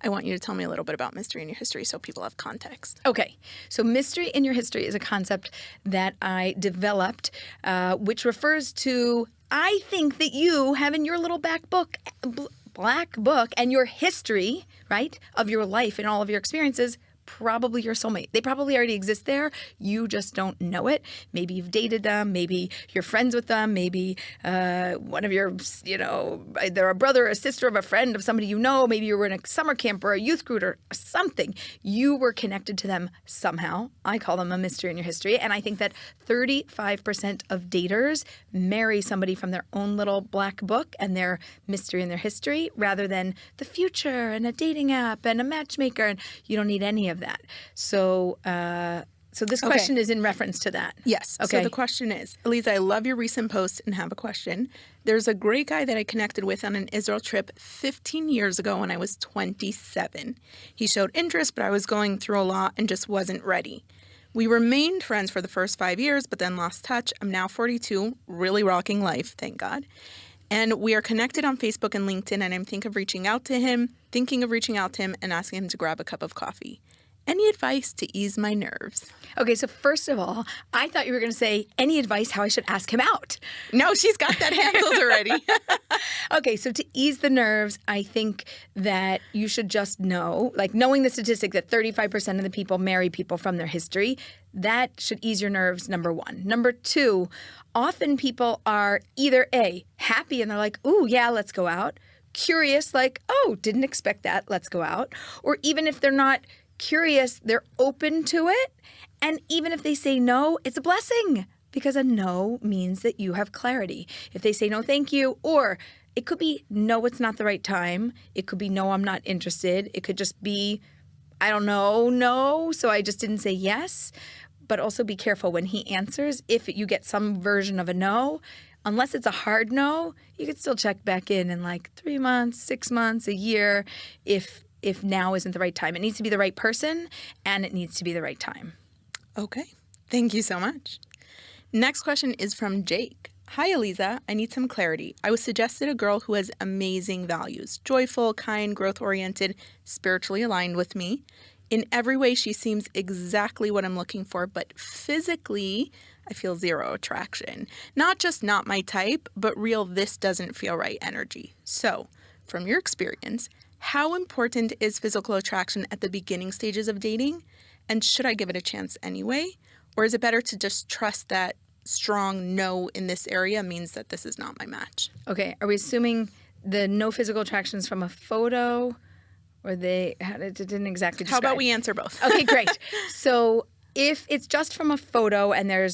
I want you to tell me a little bit about mystery in your history so people have context. Okay, so mystery in your history is a concept that I developed, which refers to, I think that you have in your little black book and your history, right, of your life and all of your experiences, probably your soulmate. They probably already exist there. You just don't know it. Maybe you've dated them. Maybe you're friends with them. Maybe one of your, they're a brother or a sister of a friend of somebody you know. Maybe you were in a summer camp or a youth group or something. You were connected to them somehow. I call them a mystery in your history. And I think that 35% of daters marry somebody from their own little black book and their mystery in their history rather than the future and a dating app and a matchmaker. And you don't need any of that. So this question is in reference to that. Yes. Okay. So the question is, Eliza, I love your recent post and have a question. There's a great guy that I connected with on an Israel trip 15 years ago when I was 27. He showed interest, but I was going through a lot and just wasn't ready. We remained friends for the first 5 years, but then lost touch. I'm now 42, really rocking life, thank God. And we are connected on Facebook and LinkedIn, and I'm thinking of reaching out to him and asking him to grab a cup of coffee. Any advice to ease my nerves? Okay, so first of all, I thought you were going to say any advice how I should ask him out. No, she's got that handled already. Okay, so to ease the nerves, I think that you should just know, like knowing the statistic that 35% of the people marry people from their history, that should ease your nerves, number one. Number two, often people are either A, happy and they're like, ooh, yeah, let's go out. Curious, like, oh, didn't expect that, let's go out. Or even if they're not curious, they're open to it. And even if they say no, it's a blessing because a no means that you have clarity. If they say no, thank you, or it could be no, it's not the right time. It could be no, I'm not interested. It could just be, I don't know, no, so I just didn't say yes. But also be careful when he answers. If you get some version of a no, unless it's a hard no, you could still check back in like 3 months, 6 months, a year, if now isn't the right time. It needs to be the right person, and it needs to be the right time. Okay. Thank you so much. Next question is from Jake. Hi, Eliza. I need some clarity. I was suggested a girl who has amazing values, joyful, kind, growth-oriented, spiritually aligned with me. In every way, she seems exactly what I'm looking for, but physically, I feel zero attraction. Not just not my type, but real this doesn't feel right energy. So, from your experience, how important is physical attraction at the beginning stages of dating? And should I give it a chance anyway? Or is it better to just trust that strong no in this area means that this is not my match? Okay, are we assuming the no physical attraction is from a photo? Or it didn't exactly describe. How about we answer both? Okay, great. So if it's just from a photo and there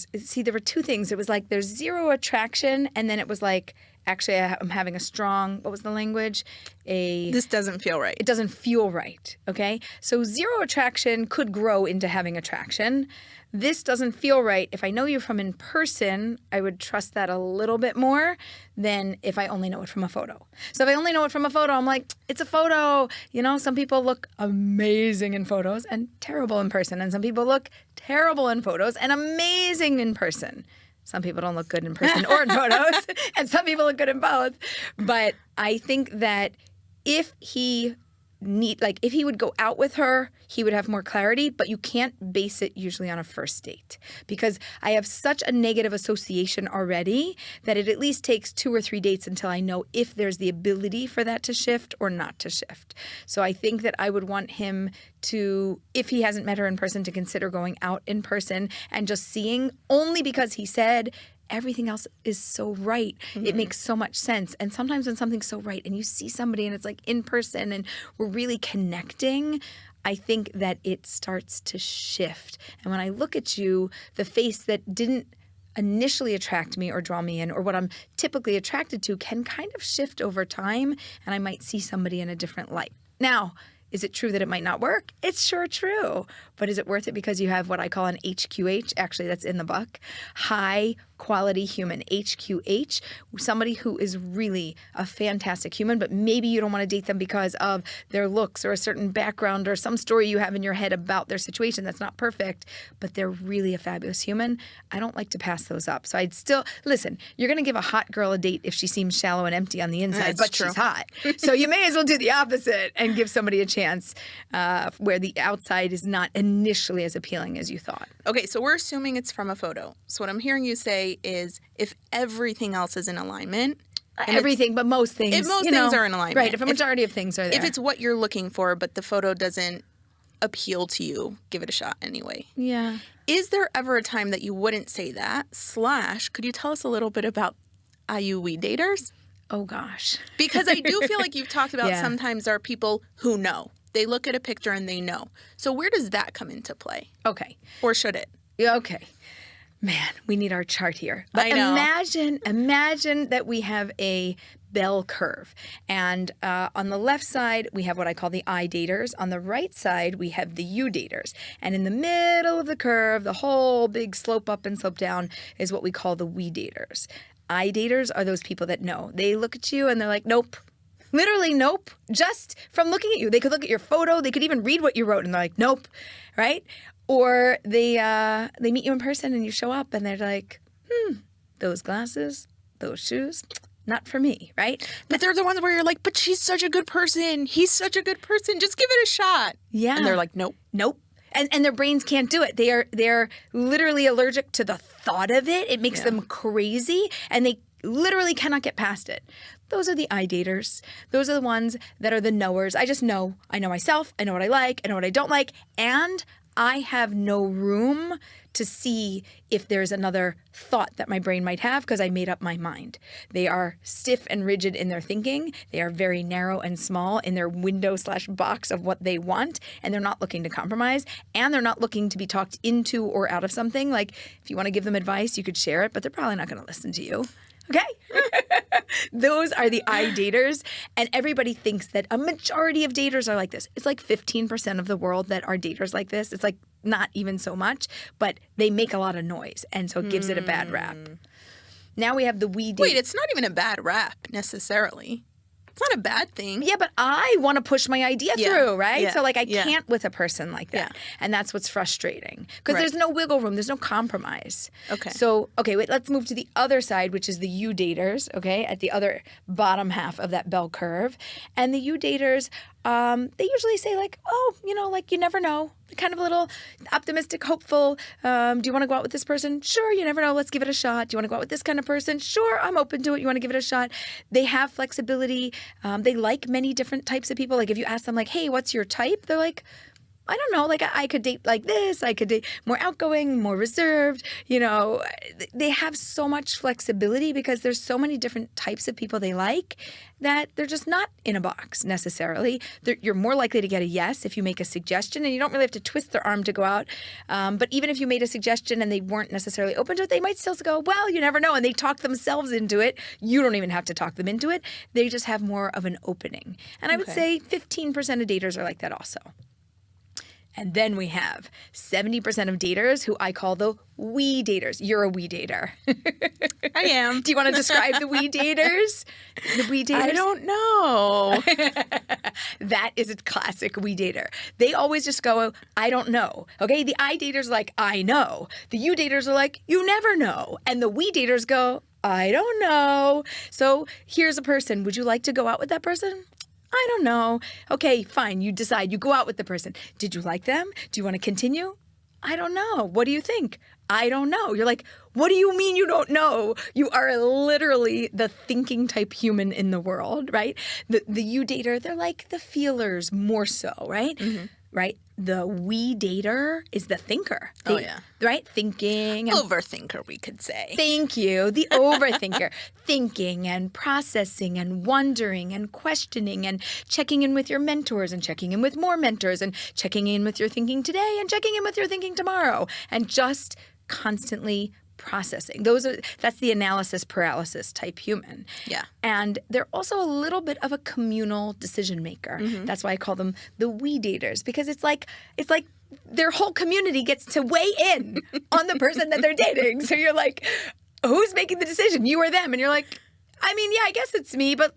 were two things. It was like there's zero attraction, and then it was like, actually, I'm having a strong, what was the language? This doesn't feel right. It doesn't feel right, okay? So zero attraction could grow into having attraction. This doesn't feel right. If I know you from in person, I would trust that a little bit more than if I only know it from a photo. So if I only know it from a photo, I'm like, it's a photo. Some people look amazing in photos and terrible in person. And some people look terrible in photos and amazing in person. Some people don't look good in person or in photos, and some people look good in both. But I think that if he would go out with her, he would have more clarity, but you can't base it usually on a first date because I have such a negative association already that it at least takes 2 or 3 dates until I know if there's the ability for that to shift or not to shift. So I think that I would want him to, if he hasn't met her in person, to consider going out in person and just seeing, only because he said everything else is so right. Mm-hmm. It makes so much sense. And sometimes when something's so right and you see somebody and it's like in person and we're really connecting, I think that it starts to shift. And when I look at you, the face that didn't initially attract me or draw me in or what I'm typically attracted to can kind of shift over time, and I might see somebody in a different light. Now, Is it true that it might not work? It's sure true. But is it worth it because you have what I call an HQH? Actually, that's in the book. High quality human, HQH, somebody who is really a fantastic human, but maybe you don't want to date them because of their looks or a certain background or some story you have in your head about their situation that's not perfect, but they're really a fabulous human. I don't like to pass those up. So I'd still, listen, you're going to give a hot girl a date if she seems shallow and empty on the inside, but she's hot. So you may as well do the opposite and give somebody a chance where the outside is not initially as appealing as you thought. Okay, so we're assuming it's from a photo. So what I'm hearing you say is if everything else is in alignment. Everything, but most things. If most things are in alignment. Right, if a majority of things are there. If it's what you're looking for, but the photo doesn't appeal to you, give it a shot anyway. Yeah. Is there ever a time that you wouldn't say that? / could you tell us a little bit about IUW daters? Oh, gosh. Because I do feel like you've talked about sometimes there are people who know. They look at a picture and they know. So where does that come into play? Okay. Or should it? Yeah, okay. Man, we need our chart here. But I know. Imagine that we have a bell curve. And on the left side, we have what I call the I daters. On the right side, we have the U daters. And in the middle of the curve, the whole big slope up and slope down is what we call the we daters. I daters are those people that know. They look at you and they're like, nope. Literally, nope. Just from looking at you. They could look at your photo. They could even read what you wrote and they're like, nope. Right? Or they meet you in person and you show up and they're like, those glasses, those shoes, not for me, right? But they're the ones where you're like, but she's such a good person. He's such a good person. Just give it a shot. Yeah. And they're like, nope. Nope. And their brains can't do it. They're literally allergic to the thought of it. It makes them crazy and they literally cannot get past it. Those are the I daters. Those are the ones that are the knowers. I just know. I know myself. I know what I like. I know what I don't like. And I have no room to see if there's another thought that my brain might have because I made up my mind. They are stiff and rigid in their thinking. They are very narrow and small in their window/box of what they want, and they're not looking to compromise, and they're not looking to be talked into or out of something. Like, if you want to give them advice, you could share it, but they're probably not going to listen to you. Okay? Those are the I daters, and everybody thinks that a majority of daters are like this. It's like 15% of the world that are daters like this. It's like not even so much, but they make a lot of noise, and so it gives it a bad rap. Now we have the we date. Wait, it's not even a bad rap necessarily. It's not a bad thing. Yeah, but I want to push my idea through, right? Yeah. So, like, I can't with a person like that. And that's what's frustrating. Because there's no wiggle room. There's no compromise. Okay. So, okay, wait, let's move to the other side, which is the U daters, okay, at the other bottom half of that bell curve. And the U daters, they usually say, like, oh, you know, like, you never know. Kind of a little optimistic, hopeful. Do you want to go out with this person? Sure, you never know. Let's give it a shot. Do you want to go out with this kind of person? Sure, I'm open to it. You want to give it a shot? They have flexibility. They like many different types of people. Like if you ask them like, hey, what's your type? They're like, I don't know, like I could date like this. I could date more outgoing, more reserved. You know, they have so much flexibility because there's so many different types of people they like that they're just not in a box necessarily. You're more likely to get a yes if you make a suggestion, and you don't really have to twist their arm to go out. But even if you made a suggestion and they weren't necessarily open to it, they might still go, well, you never know. And they talk themselves into it. You don't even have to talk them into it. They just have more of an opening. And I would say 15% of daters are like that also. And then we have 70% of daters who I call the we daters. You're a we dater. I am. Do you want to describe the we daters? The we daters? I don't know. That is a classic we dater. They always just go, I don't know. Okay, the I daters are like, I know. The you daters are like, you never know. And the we daters go, I don't know. So here's a person. Would you like to go out with that person? I don't know. Okay, fine. You decide. You go out with the person. Did you like them? Do you want to continue? I don't know. What do you think? I don't know. You're like, what do you mean you don't know? You are literally the thinking type human in the world, right? The you dater, they're like the feelers more so, right? Mm-hmm. Right? The we dater is the thinker. Right? Thinking. And overthinker, we could say. Thank you. The overthinker. Thinking and processing and wondering and questioning and checking in with your mentors and checking in with more mentors and checking in with your thinking today and checking in with your thinking tomorrow and just constantly processing. That's the analysis paralysis type human. Yeah. And they're also a little bit of a communal decision maker. That's why I call them the we daters, because it's like their whole community gets to weigh in on the person that they're dating. So you're like, who's making the decision? You or them? And you're like, I mean, yeah, I guess it's me, but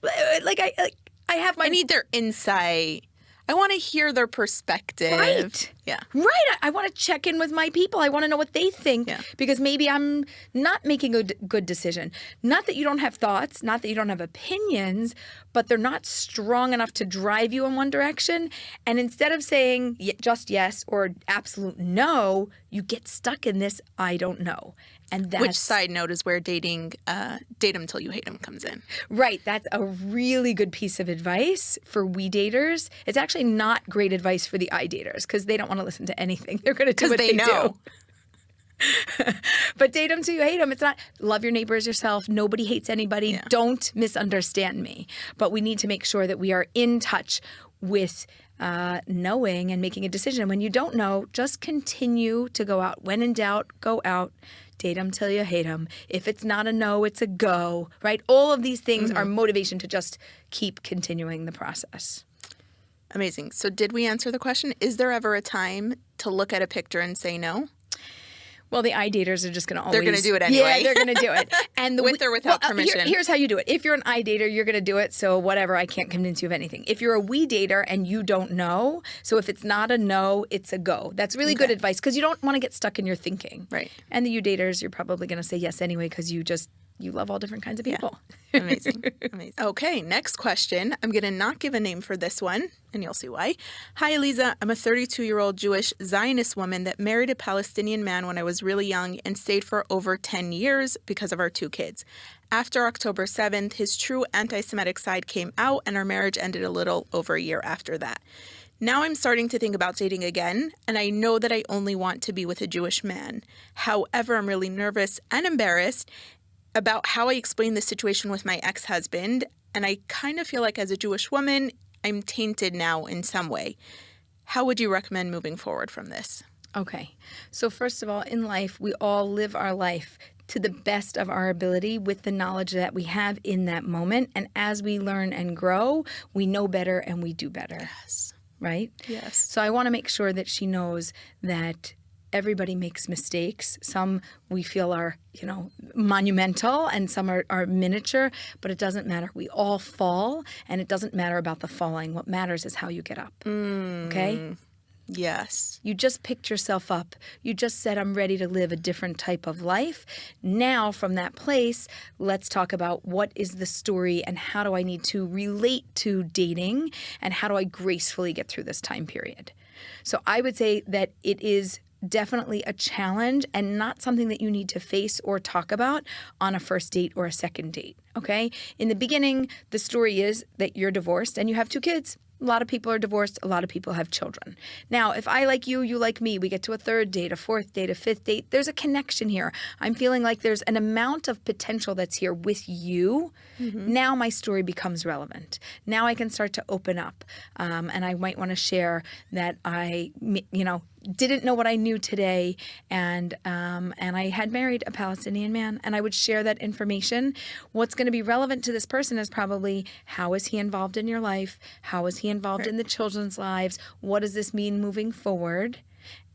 I need their insight. I want to hear their perspective. Right. Yeah. Right. I want to check in with my people. I want to know what they think because maybe I'm not making a good decision. Not that you don't have thoughts, not that you don't have opinions, but they're not strong enough to drive you in one direction. And instead of saying just yes or absolute no, you get stuck in this I don't know. And that's, which, side note, is where dating, date them till you hate them comes in. Right. That's a really good piece of advice for we daters. It's actually not great advice for the I daters because they don't want to listen to anything. They're going to do what they know. do. But date them till you hate them. It's not love your neighbor as yourself. Nobody hates anybody. Yeah. Don't misunderstand me. But we need to make sure that we are in touch with knowing and making a decision. When you don't know, just continue to go out. When in doubt, go out. Date them till you hate them. If it's not a no, it's a go, right? All of these things are motivation to just keep continuing the process. Amazing. So did we answer the question? Is there ever a time to look at a picture and say no? Well, the I-daters are just going to always... They're going to do it anyway. Yeah, they're going to do it. And with or without permission. Here's how you do it. If you're an I-dater, you're going to do it, so whatever, I can't convince you of anything. If you're a we-dater and you don't know, so if it's not a no, it's a go. That's really good advice because you don't want to get stuck in your thinking. Right. And the you-daters, you're probably going to say yes anyway because you love all different kinds of people. Yeah. Amazing. Okay, next question. I'm going to not give a name for this one, and you'll see why. Hi, Eliza. I'm a 32-year-old Jewish Zionist woman that married a Palestinian man when I was really young and stayed for over 10 years because of our 2 kids. After October 7th, his true anti-Semitic side came out, and our marriage ended a little over a year after that. Now I'm starting to think about dating again, and I know that I only want to be with a Jewish man. However, I'm really nervous and embarrassed about how I explain the situation with my ex-husband, and I kind of feel like as a Jewish woman, I'm tainted now in some way. How would you recommend moving forward from this? Okay. So first of all, in life, we all live our life to the best of our ability with the knowledge that we have in that moment. And as we learn and grow, we know better and we do better. Yes. Right? Yes. So I want to make sure that she knows that everybody makes mistakes. Some we feel are, monumental and some are miniature, but it doesn't matter. We all fall, and it doesn't matter about the falling. What matters is how you get up. Okay? Yes. You just picked yourself up. You just said, I'm ready to live a different type of life. Now, from that place, let's talk about what is the story and how do I need to relate to dating and how do I gracefully get through this time period. So I would say that it is definitely a challenge and not something that you need to face or talk about on a first date or a second date, okay? In the beginning, the story is that you're divorced and you have 2 kids. A lot of people are divorced. A lot of people have children. Now, if I like you, you like me, we get to a 3rd date, a 4th date, a 5th date, there's a connection here. I'm feeling like there's an amount of potential that's here with you. Now my story becomes relevant. Now I can start to open up. And I might want to share that I, didn't know what I knew today, and I had married a Palestinian man, and I would share that information. What's going to be relevant to this person is probably how is he involved in your life? How is he involved in the children's lives? What does this mean moving forward?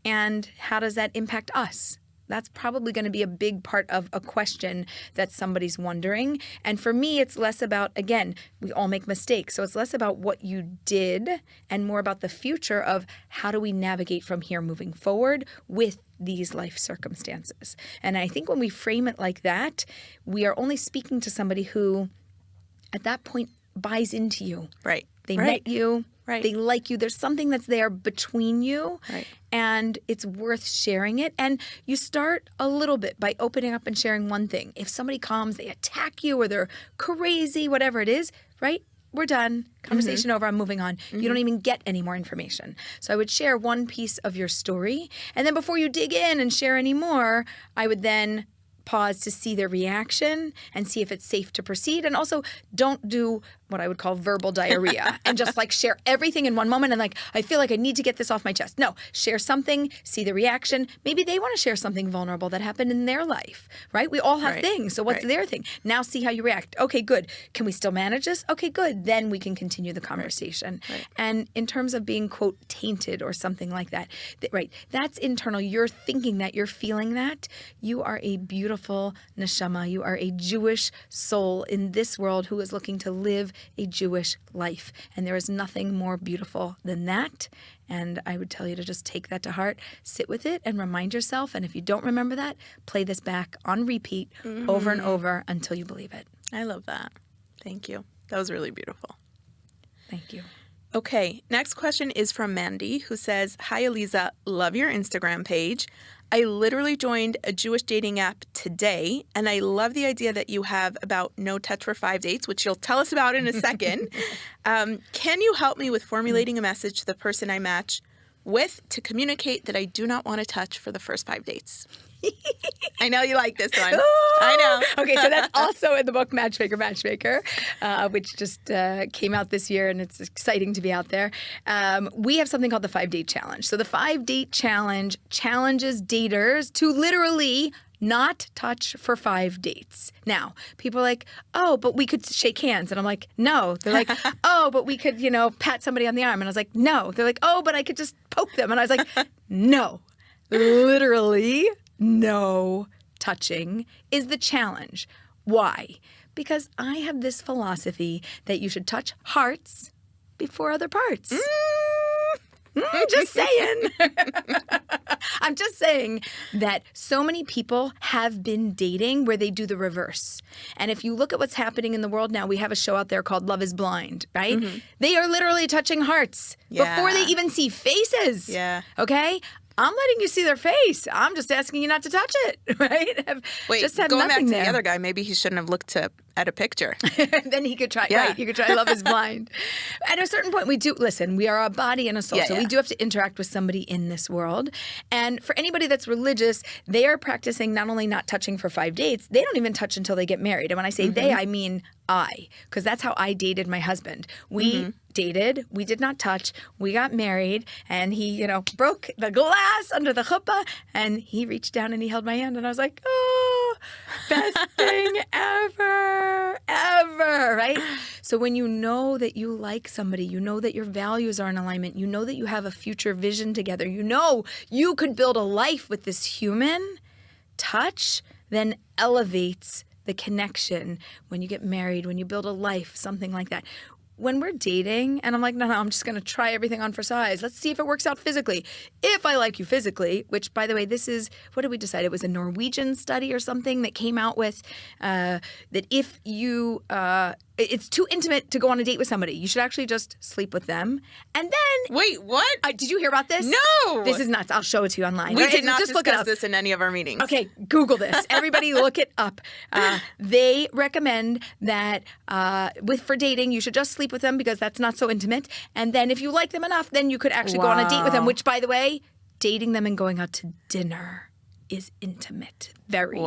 And how does that impact us? That's probably going to be a big part of a question that somebody's wondering. And for me, it's less about, again, we all make mistakes. So it's less about what you did and more about the future of how do we navigate from here moving forward with these life circumstances. And I think when we frame it like that, we are only speaking to somebody who at that point buys into you. Right. They met you. Right. They like you. There's something that's there between you. Right. And it's worth sharing it. And you start a little bit by opening up and sharing one thing. If somebody comes, they attack you or they're crazy, whatever it is, right? We're done. Conversation over. I'm moving on. You don't even get any more information. So I would share one piece of your story. And then before you dig in and share any more, I would then pause to see their reaction and see if it's safe to proceed. And also don't do what I would call verbal diarrhea and just like share everything in one moment and like, I feel like I need to get this off my chest. No, share something, see the reaction. Maybe they want to share something vulnerable that happened in their life, right? We all have things. So what's their thing? Now see how you react. Okay, good. Can we still manage this? Okay, good. Then we can continue the conversation. And in terms of being, quote, tainted or something like that, that's internal. You're thinking that, you're feeling that. You are a beautiful neshama. You are a Jewish soul in this world who is looking to live a Jewish life. And there is nothing more beautiful than that. And I would tell you to just take that to heart, sit with it, and remind yourself. And if you don't remember that, play this back on repeat over and over until you believe it. I love that. Thank you. That was really beautiful. Thank you. Okay, next question is from Mandy, who says, "Hi, Eliza. Love your Instagram page. I literally joined a Jewish dating app today, and I love the idea that you have about no touch for 5 dates, which you'll tell us about in a second. Can you help me with formulating a message to the person I match with to communicate that I do not want to touch for the first 5 dates?" I know you like this one. I know. Okay, so that's also in the book Matchmaker, which just came out this year, and it's exciting to be out there. We have something called the 5-Date Challenge. So the 5-Date Challenge challenges daters to literally not touch for 5 dates. Now, people are like, oh, but we could shake hands. And I'm like, no. They're like, oh, but we could, pat somebody on the arm. And I was like, no. They're like, oh, but I could just poke them. And I was like, no. Literally, no touching is the challenge. Why? Because I have this philosophy that you should touch hearts before other parts. Just saying. I'm just saying that so many people have been dating where they do the reverse. And if you look at what's happening in the world now, we have a show out there called Love is Blind, right? They are literally touching hearts before they even see faces. Yeah. Okay? I'm letting you see their face. I'm just asking you not to touch it, right? Wait, just have going back nothing to there. the other guy, maybe he shouldn't have looked at a picture. Then he could try, right? He could try Love is Blind. At a certain point, we are a body and a soul, so we do have to interact with somebody in this world. And for anybody that's religious, they are practicing not only not touching for 5 dates, they don't even touch until they get married. And when I say they, I mean I, because that's how I dated my husband. We dated, we did not touch, we got married, and he, broke the glass under the chuppah, and he reached down and he held my hand, and I was like, oh, best thing ever, right? So when you know that you like somebody, you know that your values are in alignment, you know that you have a future vision together, you know you could build a life with this human, touch then elevates the connection when you get married, when you build a life, something like that. When we're dating, and I'm like, no, I'm just going to try everything on for size. Let's see if it works out physically. If I like you physically, which, by the way, this is, what did we decide? It was a Norwegian study or something that came out with that if you, it's too intimate to go on a date with somebody. You should actually just sleep with them. And then... Wait, what? Did you hear about this? No! This is nuts. I'll show it to you online. We did not just look it discuss up. this in any of our meetings. Okay, Google this. Everybody look it up. They recommend that for dating, you should just sleep with them because that's not so intimate. And then if you like them enough, then you could actually go on a date with them, which, by the way, dating them and going out to dinner is intimate. Very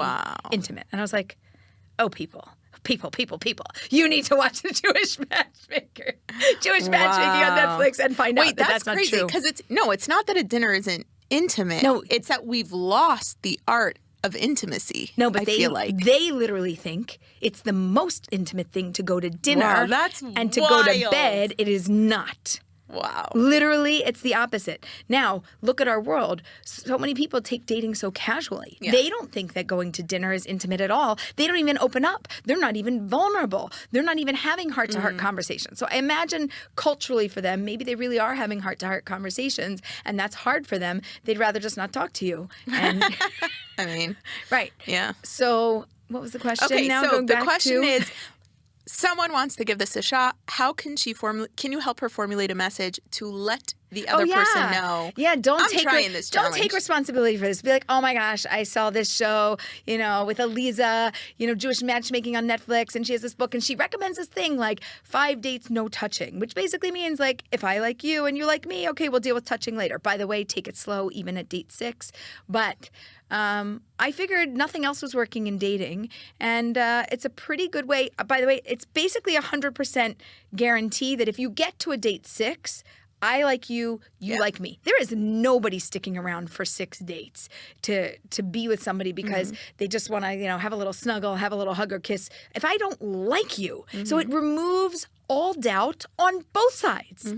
intimate. And I was like, oh, people. You need to watch the Jewish Matchmaker. Jewish Matchmaking on Netflix and find out that that's not crazy, true. because it's not that a dinner isn't intimate. No. It's that we've lost the art of intimacy. No, but I feel like they literally think it's the most intimate thing to go to dinner. Wow, that's and to go to bed, it is not. Wow. Literally, it's the opposite. Now, look at our world. So many people take dating so casually. Yeah. They don't think that going to dinner is intimate at all. They don't even open up. They're not even vulnerable. They're not even having heart-to-heart conversations. So I imagine culturally for them, maybe they really are having heart-to-heart conversations, and that's hard for them. They'd rather just not talk to you. And I mean, right. Yeah. So what was the question? Okay, now so going the back question to... is, someone wants to give this a shot. How can you help her formulate a message to let the other person know. Yeah, don't I'm take trying this don't take challenge. responsibility for this. Be like, oh my gosh, I saw this show, with Eliza, Jewish matchmaking on Netflix, and she has this book, and she recommends this thing like 5 dates, no touching, which basically means like if I like you and you like me, okay, we'll deal with touching later. By the way, take it slow, even at date 6. But I figured nothing else was working in dating, and it's a pretty good way. By the way, it's basically 100% guarantee that if you get to a date 6, I like you, you like me. There is nobody sticking around for 6 dates to be with somebody because they just want to, have a little snuggle, have a little hug or kiss. If I don't like you, so it removes all doubt on both sides.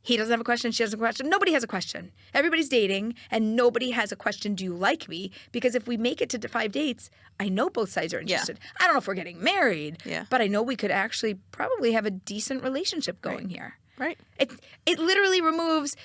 He doesn't have a question. She doesn't have a question. Nobody has a question. Everybody's dating, and nobody has a question, do you like me? Because if we make it to 5 dates, I know both sides are interested. I don't know if we're getting married, but I know we could actually probably have a decent relationship going here. Right. It literally removes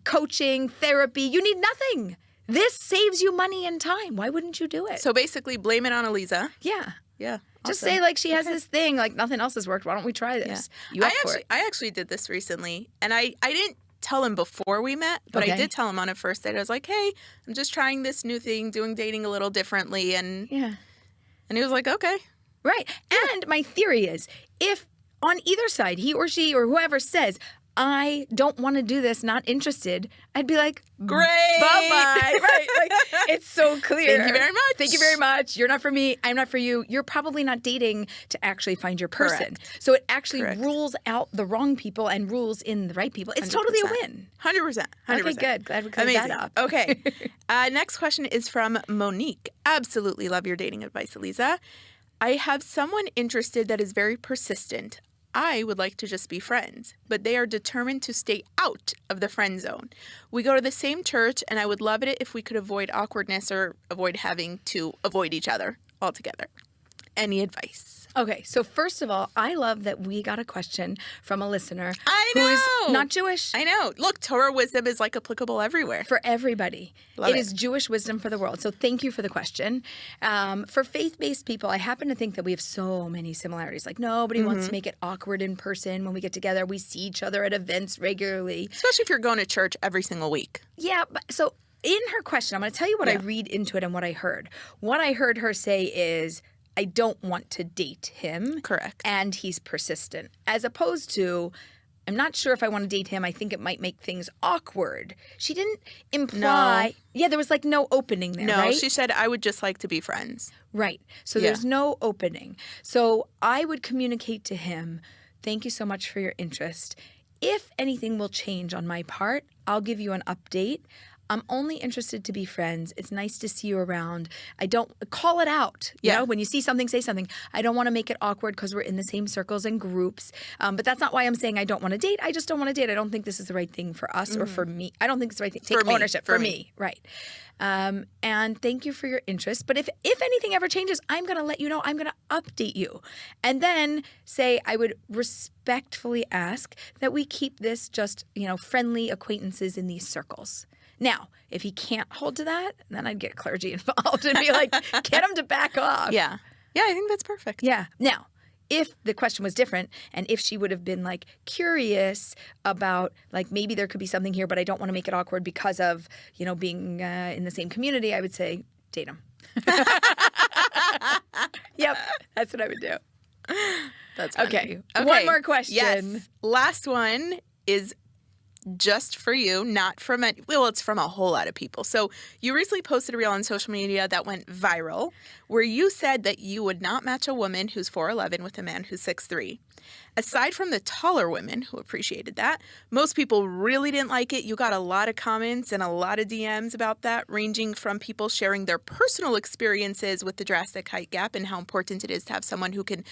coaching, therapy. You need nothing. This saves you money and time. Why wouldn't you do it? So basically, blame it on Eliza. Yeah. Yeah. Just awesome. say like she has this thing, like nothing else has worked. Why don't we try this? You up for it? I actually did this recently, and I didn't tell him before we met, but I did tell him on a first date. I was like, hey, I'm just trying this new thing, doing dating a little differently, and he was like, okay. Right. And my theory is if on either side, he or she or whoever says, I don't want to do this, not interested, I'd be like, great. Bye-bye. Right. Like, it's so clear. Thank you very much. Thank you very much. You're not for me. I'm not for you. You're probably not dating to actually find your person. Correct. So it actually rules out the wrong people and rules in the right people. It's 100%. totally a win. 100%. Okay, good. Glad we cleared that up. Okay. Next question is from Monique. Absolutely love your dating advice, Eliza. I have someone interested that is very persistent. I would like to just be friends, but they are determined to stay out of the friend zone. We go to the same church, and I would love it if we could avoid awkwardness or avoid having to avoid each other altogether. Any advice? Okay, so first of all, I love that we got a question from a listener who is not Jewish. I know. Look, Torah wisdom is like applicable everywhere. For everybody. Love it is Jewish wisdom for the world. So thank you for the question. For faith-based people, I happen to think that we have so many similarities. Like nobody wants to make it awkward in person when we get together. We see each other at events regularly. Especially if you're going to church every single week. Yeah, so in her question, I'm going to tell you what I read into it and what I heard. What I heard her say is, I don't want to date him. Correct. And he's persistent. As opposed to, I'm not sure if I want to date him. I think it might make things awkward. She didn't imply. No. Yeah, there was like no opening there, right? No, she said, I would just like to be friends. Right. So there's no opening. So I would communicate to him, thank you so much for your interest. If anything will change on my part, I'll give you an update. I'm only interested to be friends. It's nice to see you around. I don't call it out. You know, when you see something, say something. I don't want to make it awkward because we're in the same circles and groups. But that's not why I'm saying I don't want to date. I just don't want to date. I don't think this is the right thing for us or for me. I don't think it's the right thing. Take ownership for me. Right. And thank you for your interest. But if anything ever changes, I'm going to let you know. I'm going to update you. And then say I would respectfully ask that we keep this just, friendly acquaintances in these circles. Now, if he can't hold to that, then I'd get clergy involved and be like, get him to back off. Yeah. Yeah, I think that's perfect. Yeah. Now, if the question was different and if she would have been like curious about like maybe there could be something here, but I don't want to make it awkward because of, being in the same community, I would say date him. Yep. That's what I would do. That's funny. Okay. One more question. Yes. Last one is just for you, not from it's from a whole lot of people. So you recently posted a reel on social media that went viral where you said that you would not match a woman who's 4'11" with a man who's 6'3". Aside from the taller women who appreciated that, most people really didn't like it. You got a lot of comments and a lot of DMs about that, ranging from people sharing their personal experiences with the drastic height gap and how important it is to have someone who can,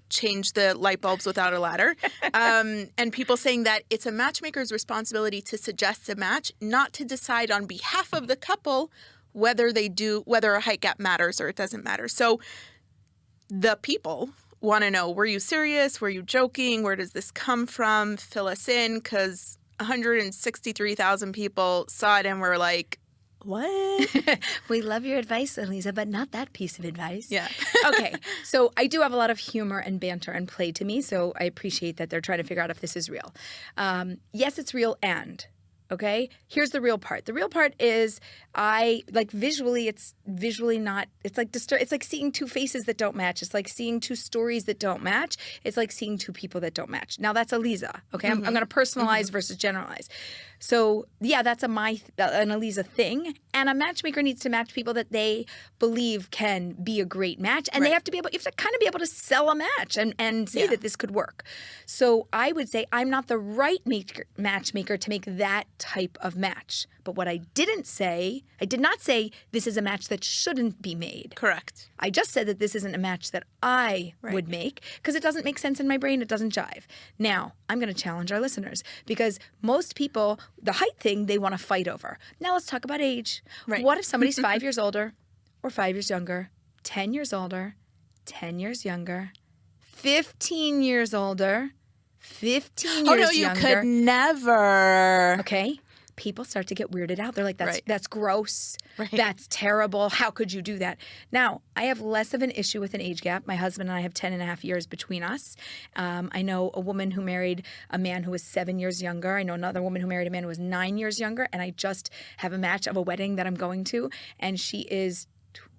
change the light bulbs without a ladder. And people saying that it's a matchmaker's responsibility to suggest a match, not to decide on behalf of the couple whether a height gap matters or it doesn't matter. So the people want to know, were you serious? Were you joking? Where does this come from? Fill us in, because 163,000 people saw it and were like, what? We love your advice, Eliza, but not that piece of advice. Yeah. Okay. So I do have a lot of humor and banter and play to me, so I appreciate that they're trying to figure out if this is real. Yes, it's real, and Okay, here's the real part. The real part is I like visually. It's visually not. It's like It's like seeing two faces that don't match. It's like seeing two stories that don't match. It's like seeing two people that don't match. Now that's Aliza. Okay, I'm going to personalize versus generalize. So yeah, that's an Aliza thing. And a matchmaker needs to match people that they believe can be a great match, and they have to be able. You have to kind of be able to sell a match and say that this could work. So I would say I'm not the right matchmaker to make that type of match. But what I did not say this is a match that shouldn't be made. Correct. I just said that this isn't a match that I would make because it doesn't make sense in my brain. It doesn't jive. Now, I'm going to challenge our listeners because most people, the height thing, they want to fight over. Now let's talk about age. Right. What if somebody's 5 years older or 5 years younger, 10 years older, 10 years younger, 15 years older, 15 years younger? Oh, no, you could never. Okay. People start to get weirded out. They're like, that's gross. Right. That's terrible. How could you do that? Now, I have less of an issue with an age gap. My husband and I have 10 and a half years between us. I know a woman who married a man who was 7 years younger. I know another woman who married a man who was 9 years younger. And I just have a match of a wedding that I'm going to. And she is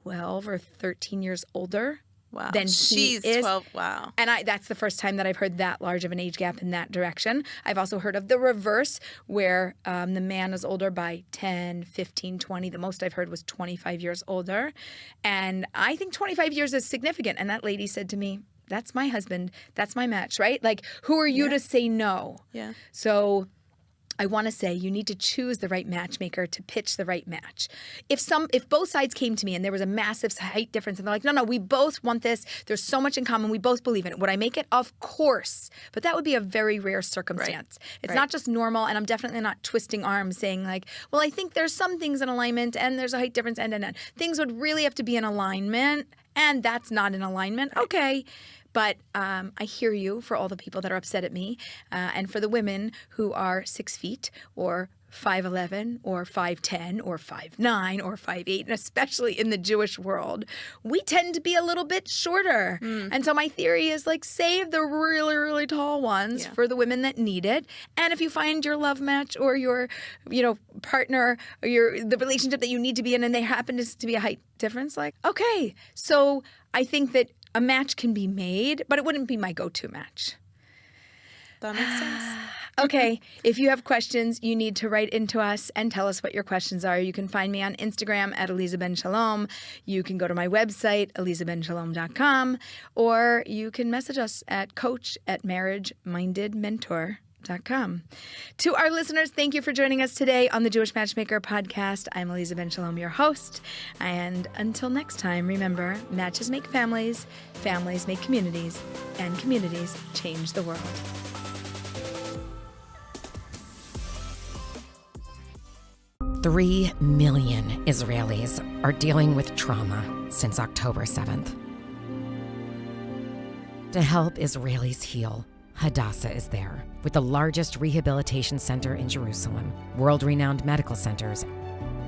12 or 13 years older. Wow. Than She's he is. 12. Wow. And that's the first time that I've heard that large of an age gap in that direction. I've also heard of the reverse where the man is older by 10, 15, 20. The most I've heard was 25 years older. And I think 25 years is significant. And that lady said to me, that's my husband. That's my match, right? Like, who are you to say no? Yeah. So I want to say you need to choose the right matchmaker to pitch the right match. If both sides came to me and there was a massive height difference and they're like, no, we both want this. There's so much in common. We both believe in it. Would I make it? Of course. But that would be a very rare circumstance. It's not just normal, and I'm definitely not twisting arms saying like, well, I think there's some things in alignment and there's a height difference and. Things would really have to be in alignment, and that's not in alignment. Okay. But I hear you for all the people that are upset at me, and for the women who are 6 feet or 5'11", or 5'10", or 5'9", or 5'8", and especially in the Jewish world, we tend to be a little bit shorter. And so my theory is like save the really, really tall ones for the women that need it. And if you find your love match or your, partner or the relationship that you need to be in, and they happen to be a height difference, like okay. So I think that a match can be made, but it wouldn't be my go-to match. That makes sense. Okay, if you have questions, you need to write into us and tell us what your questions are. You can find me on Instagram at Aliza Ben Shalom. You can go to my website, alizabenshalom.com, or you can message us at coach@marriagemindedmentor.com. To our listeners, thank you for joining us today on the Jewish Matchmaker podcast. I'm Aliza Ben Shalom, your host. And until next time, remember, matches make families, families make communities, and communities change the world. $3 million Israelis are dealing with trauma since October 7th. To help Israelis heal, Hadassah is there, with the largest rehabilitation center in Jerusalem, world-renowned medical centers,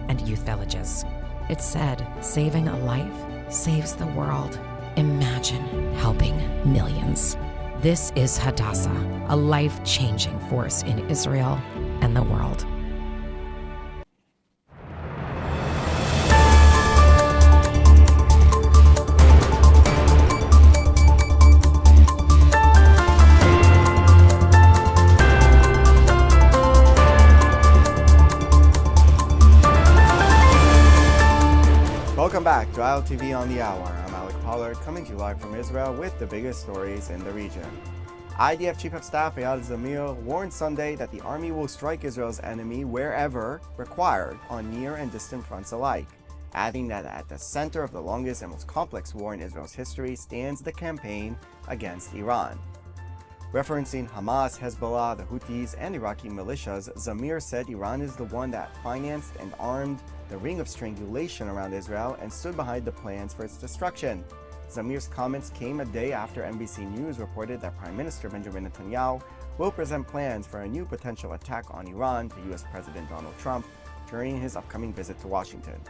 and youth villages. It's said, saving a life saves the world. Imagine helping millions. This is Hadassah, a life-changing force in Israel and the world. Welcome back to ILTV on the Hour. I'm Alec Pollard, coming to you live from Israel with the biggest stories in the region. IDF Chief of Staff Eyal Zamir warned Sunday that the army will strike Israel's enemy wherever required on near and distant fronts alike, adding that at the center of the longest and most complex war in Israel's history stands the campaign against Iran. Referencing Hamas, Hezbollah, the Houthis, and Iraqi militias, Zamir said Iran is the one that financed and armed the ring of strangulation around Israel and stood behind the plans for its destruction. Zamir's comments came a day after NBC News reported that Prime Minister Benjamin Netanyahu will present plans for a new potential attack on Iran to U.S. President Donald Trump during his upcoming visit to Washington.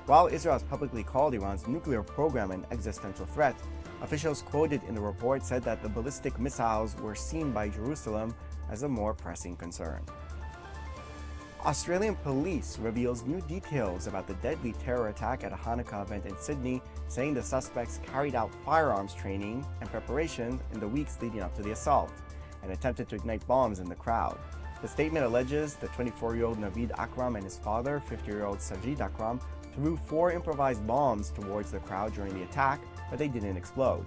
While Israel has publicly called Iran's nuclear program an existential threat, officials quoted in the report said that the ballistic missiles were seen by Jerusalem as a more pressing concern. Australian police reveals new details about the deadly terror attack at a Hanukkah event in Sydney, saying the suspects carried out firearms training and preparation in the weeks leading up to the assault and attempted to ignite bombs in the crowd. The statement alleges the 24-year-old Naveed Akram and his father, 50-year-old Sajid Akram, threw 4 improvised bombs towards the crowd during the attack, but they didn't explode.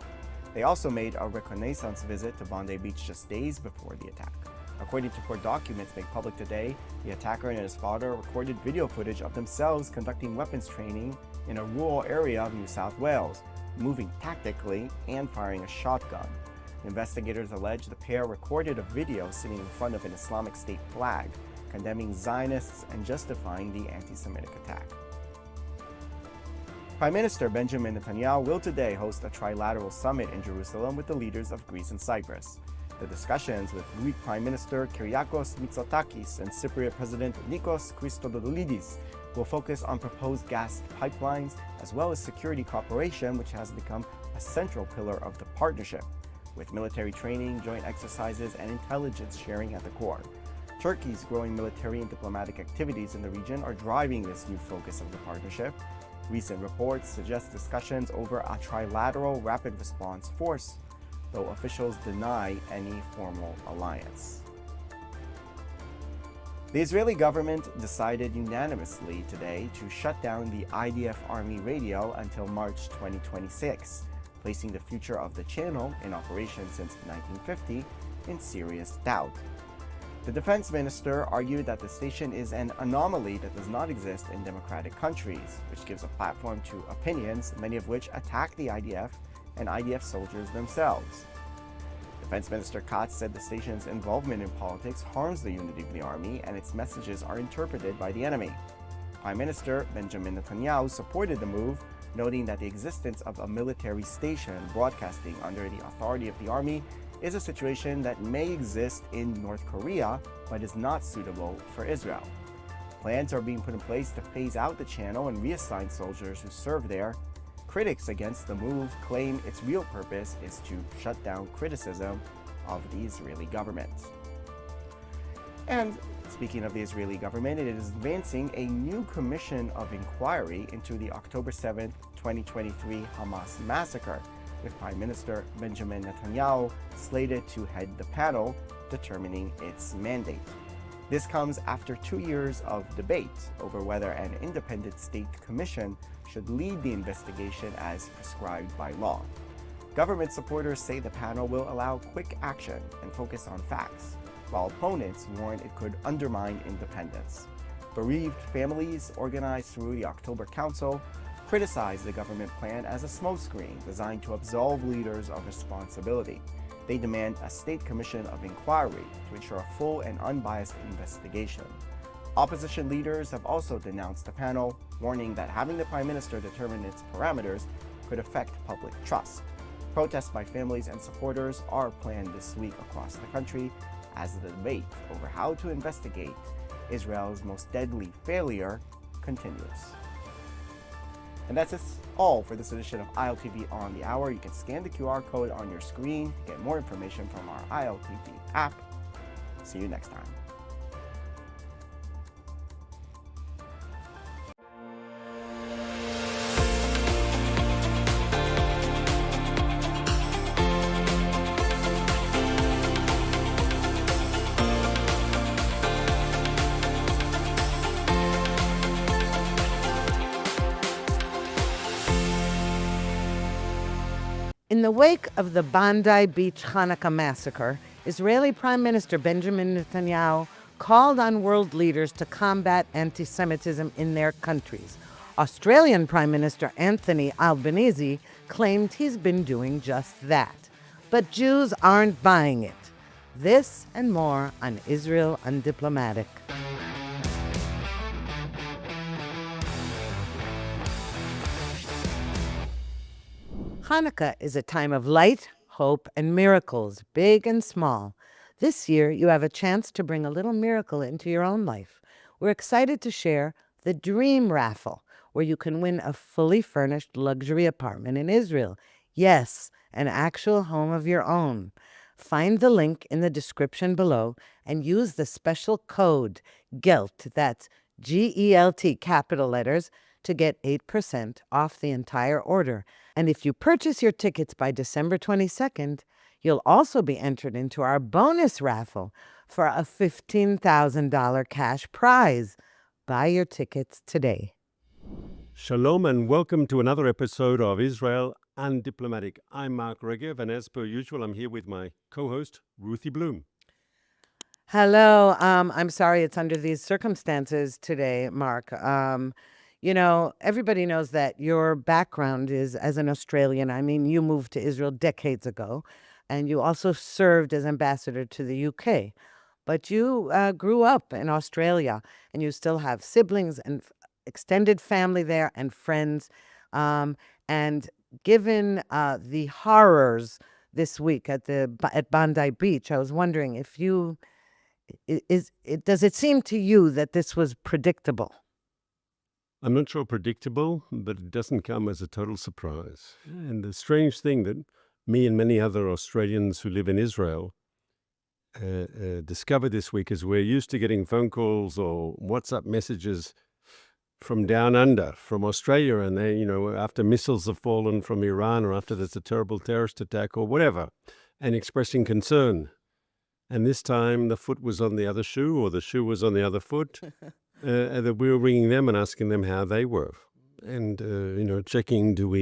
They also made a reconnaissance visit to Bondi Beach just days before the attack. According to court documents made public today, the attacker and his father recorded video footage of themselves conducting weapons training in a rural area of New South Wales, moving tactically and firing a shotgun. Investigators allege the pair recorded a video sitting in front of an Islamic State flag, condemning Zionists and justifying the anti-Semitic attack. Prime Minister Benjamin Netanyahu will today host a trilateral summit in Jerusalem with the leaders of Greece and Cyprus. The discussions with Greek Prime Minister Kyriakos Mitsotakis and Cypriot President Nikos Christodoulidis will focus on proposed gas pipelines as well as security cooperation, which has become a central pillar of the partnership, with military training, joint exercises, and intelligence sharing at the core. Turkey's growing military and diplomatic activities in the region are driving this new focus of the partnership. Recent reports suggest discussions over a trilateral rapid response force, though officials deny any formal alliance. The Israeli government decided unanimously today to shut down the IDF Army radio until March 2026, placing the future of the channel, in operation since 1950, in serious doubt. The defense minister argued that the station is an anomaly that does not exist in democratic countries, which gives a platform to opinions, many of which attack the IDF and IDF soldiers themselves. Defense Minister Katz said the station's involvement in politics harms the unity of the army and its messages are interpreted by the enemy. Prime Minister Benjamin Netanyahu supported the move, noting that the existence of a military station broadcasting under the authority of the army is a situation that may exist in North Korea, but is not suitable for Israel. Plans are being put in place to phase out the channel and reassign soldiers who serve there. Critics against the move claim its real purpose is to shut down criticism of the Israeli government. And speaking of the Israeli government, it is advancing a new commission of inquiry into the October 7, 2023 Hamas massacre, with Prime Minister Benjamin Netanyahu slated to head the panel determining its mandate. This comes after 2 years of debate over whether an independent state commission should lead the investigation as prescribed by law. Government supporters say the panel will allow quick action and focus on facts, while opponents warn it could undermine independence. Bereaved families, organized through the October Council, criticize the government plan as a smokescreen designed to absolve leaders of responsibility. They demand a state commission of inquiry to ensure a full and unbiased investigation. Opposition leaders have also denounced the panel, warning that having the Prime Minister determine its parameters could affect public trust. Protests by families and supporters are planned this week across the country as the debate over how to investigate Israel's most deadly failure continues. And that's all for this edition of ILTV On the Hour. You can scan the QR code on your screen to get more information from our ILTV app. See you next time. In the wake of the Bondi Beach Hanukkah massacre, Israeli Prime Minister Benjamin Netanyahu called on world leaders to combat anti-Semitism in their countries. Australian Prime Minister Anthony Albanese claimed he's been doing just that. But Jews aren't buying it. This and more on Israel Undiplomatic. Hanukkah is a time of light, hope, and miracles, big and small. This year, you have a chance to bring a little miracle into your own life. We're excited to share the Dream Raffle, where you can win a fully furnished luxury apartment in Israel. Yes, an actual home of your own. Find the link in the description below and use the special code GELT, that's GELT, capital letters, to get 8% off the entire order. And if you purchase your tickets by December 22nd, you'll also be entered into our bonus raffle for a $15,000 cash prize. Buy your tickets today. Shalom and welcome to another episode of Israel Undiplomatic. I'm Mark Regev, and as per usual, I'm here with my co-host, Ruthie Bloom. Hello. I'm sorry it's under these circumstances today, Mark. Everybody knows that your background is as an Australian. I mean, you moved to Israel decades ago, and you also served as ambassador to the UK. But you grew up in Australia, and you still have siblings and extended family there and friends. And given the horrors this week at Bondi Beach, I was wondering if does it seem to you that this was predictable? I'm not sure predictable, but it doesn't come as a total surprise. And the strange thing that me and many other Australians who live in Israel discovered this week is we're used to getting phone calls or WhatsApp messages from down under, from Australia, and they, after missiles have fallen from Iran or after there's a terrible terrorist attack or whatever, and expressing concern. And this time the foot was on the other shoe or the shoe was on the other foot. That we were ringing them and asking them how they were. And, checking, do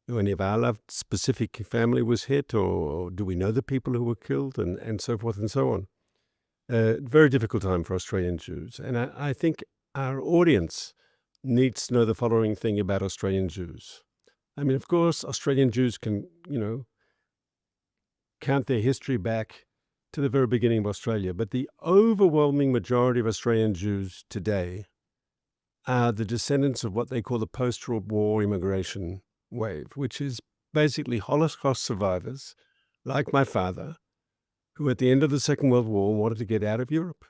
any of our loved specific family was hit, or do we know the people who were killed, and so forth and so on. Very difficult time for Australian Jews. And I think our audience needs to know the following thing about Australian Jews. I mean, of course, Australian Jews can, count their history back to the very beginning of Australia, but the overwhelming majority of Australian Jews today are the descendants of what they call the post-war immigration wave, which is basically Holocaust survivors, like my father, who at the end of the Second World War wanted to get out of Europe,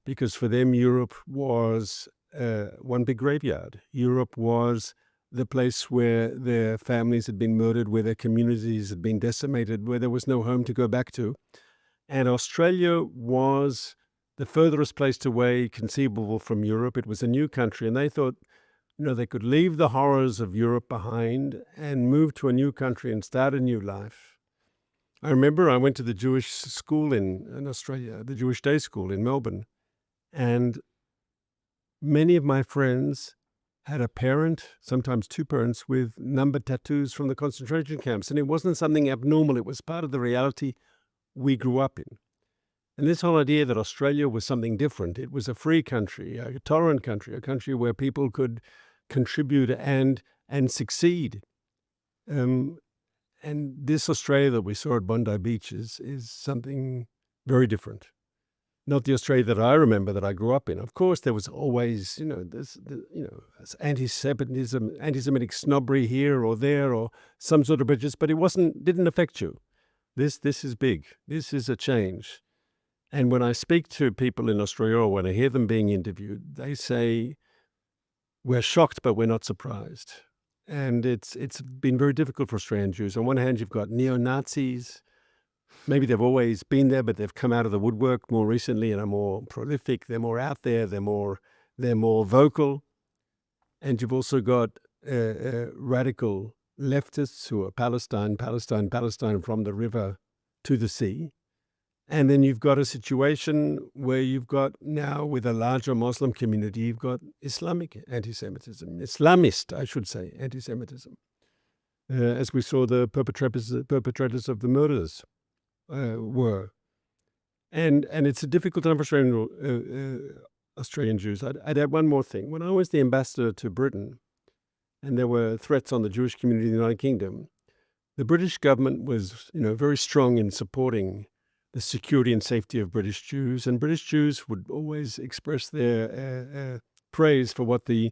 because for them Europe was one big graveyard. Europe was the place where their families had been murdered, where their communities had been decimated, where there was no home to go back to. And Australia was the furthest place away conceivable from Europe. It was a new country, and they thought, they could leave the horrors of Europe behind and move to a new country and start a new life. I remember I went to the Jewish school in Australia, the Jewish Day School in Melbourne, and many of my friends had a parent, sometimes two parents, with number tattoos from the concentration camps. And it wasn't something abnormal. It was part of the reality we grew up in. And this whole idea that Australia was something different, it was a free country, a tolerant country, a country where people could contribute and succeed. And this Australia that we saw at Bondi Beach is something very different. Not the Australia that I remember that I grew up in. Of course, there was always, anti-Semitism, anti-Semitic snobbery here or there, or some sort of prejudice, but it didn't affect you. This is big. This is a change. And when I speak to people in Australia or when I hear them being interviewed, they say, we're shocked, but we're not surprised. And it's been very difficult for Australian Jews. On one hand, you've got neo-Nazis. Maybe they've always been there, but they've come out of the woodwork more recently and are more prolific. They're more out there. They're more vocal. And you've also got radical leftists who are Palestine from the river to the sea. And then you've got a situation where you've got now, with a larger Muslim community, you've got Islamic anti-Semitism, Islamist, I should say, anti-Semitism, as we saw the perpetrators of the murders were. And it's a difficult time for Australian Jews. I'd add one more thing. When I was the ambassador to Britain, and there were threats on the Jewish community in the United Kingdom, the British government was, very strong in supporting the security and safety of British Jews, and British Jews would always express their praise for what the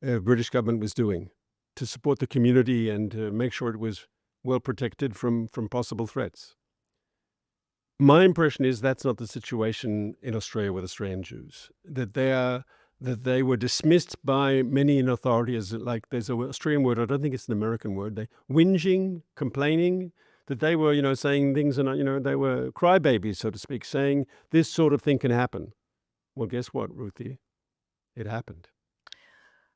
British government was doing to support the community and to make sure it was well protected from possible threats. My impression is that's not the situation in Australia with Australian Jews, that they were dismissed by many in authority as, like, there's an Australian word, I don't think it's an American word, they whinging, complaining, that they were, saying things and, they were crybabies, so to speak, saying this sort of thing can happen. Well, guess what, Ruthie? It happened.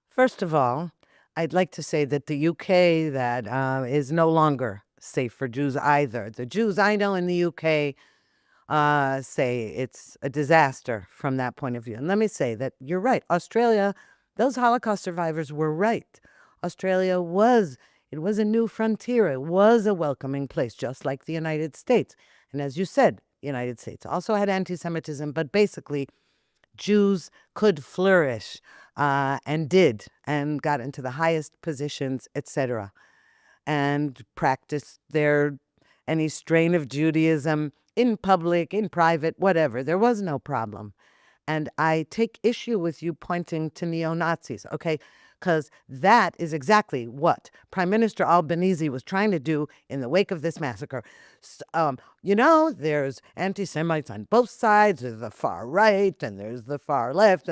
First of all, I'd like to say that the UK that is no longer safe for Jews either. The Jews I know in the UK say it's a disaster from that point of view. And let me say that you're right. Australia, those Holocaust survivors were right. Australia was a new frontier. It was a welcoming place, just like the United States. And as you said, the United States also had anti-Semitism, but basically Jews could flourish and did, and got into the highest positions, etc., and practiced any strain of Judaism in public, in private, whatever. There was no problem. And I take issue with you pointing to neo-Nazis, okay? Because that is exactly what Prime Minister Albanese was trying to do in the wake of this massacre. There's anti-Semites on both sides. There's the far right and there's the far left.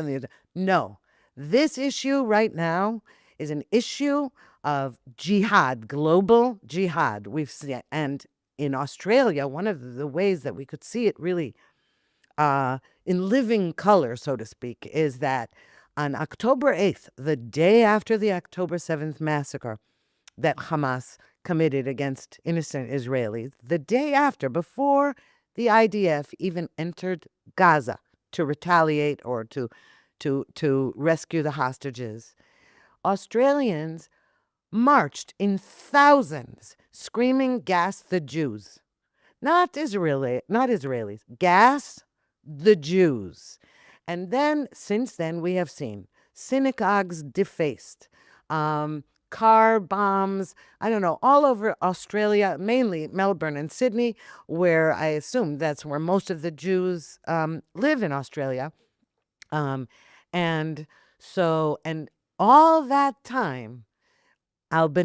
No, this issue right now is an issue of jihad, global jihad. We've seen, and in Australia, one of the ways that we could see it really in living color, so to speak, is that on October 8th, the day after the October 7th massacre that Hamas committed against innocent Israelis, the day after, before the IDF even entered Gaza to retaliate or to rescue the hostages, Australians marched in thousands screaming, "Gas the Jews." Not Israelis, gas the Jews. And then, since then, we have seen synagogues defaced, car bombs, I don't know, all over Australia, mainly Melbourne and Sydney, where I assume that's where most of the Jews live in Australia. And all that time, Albanese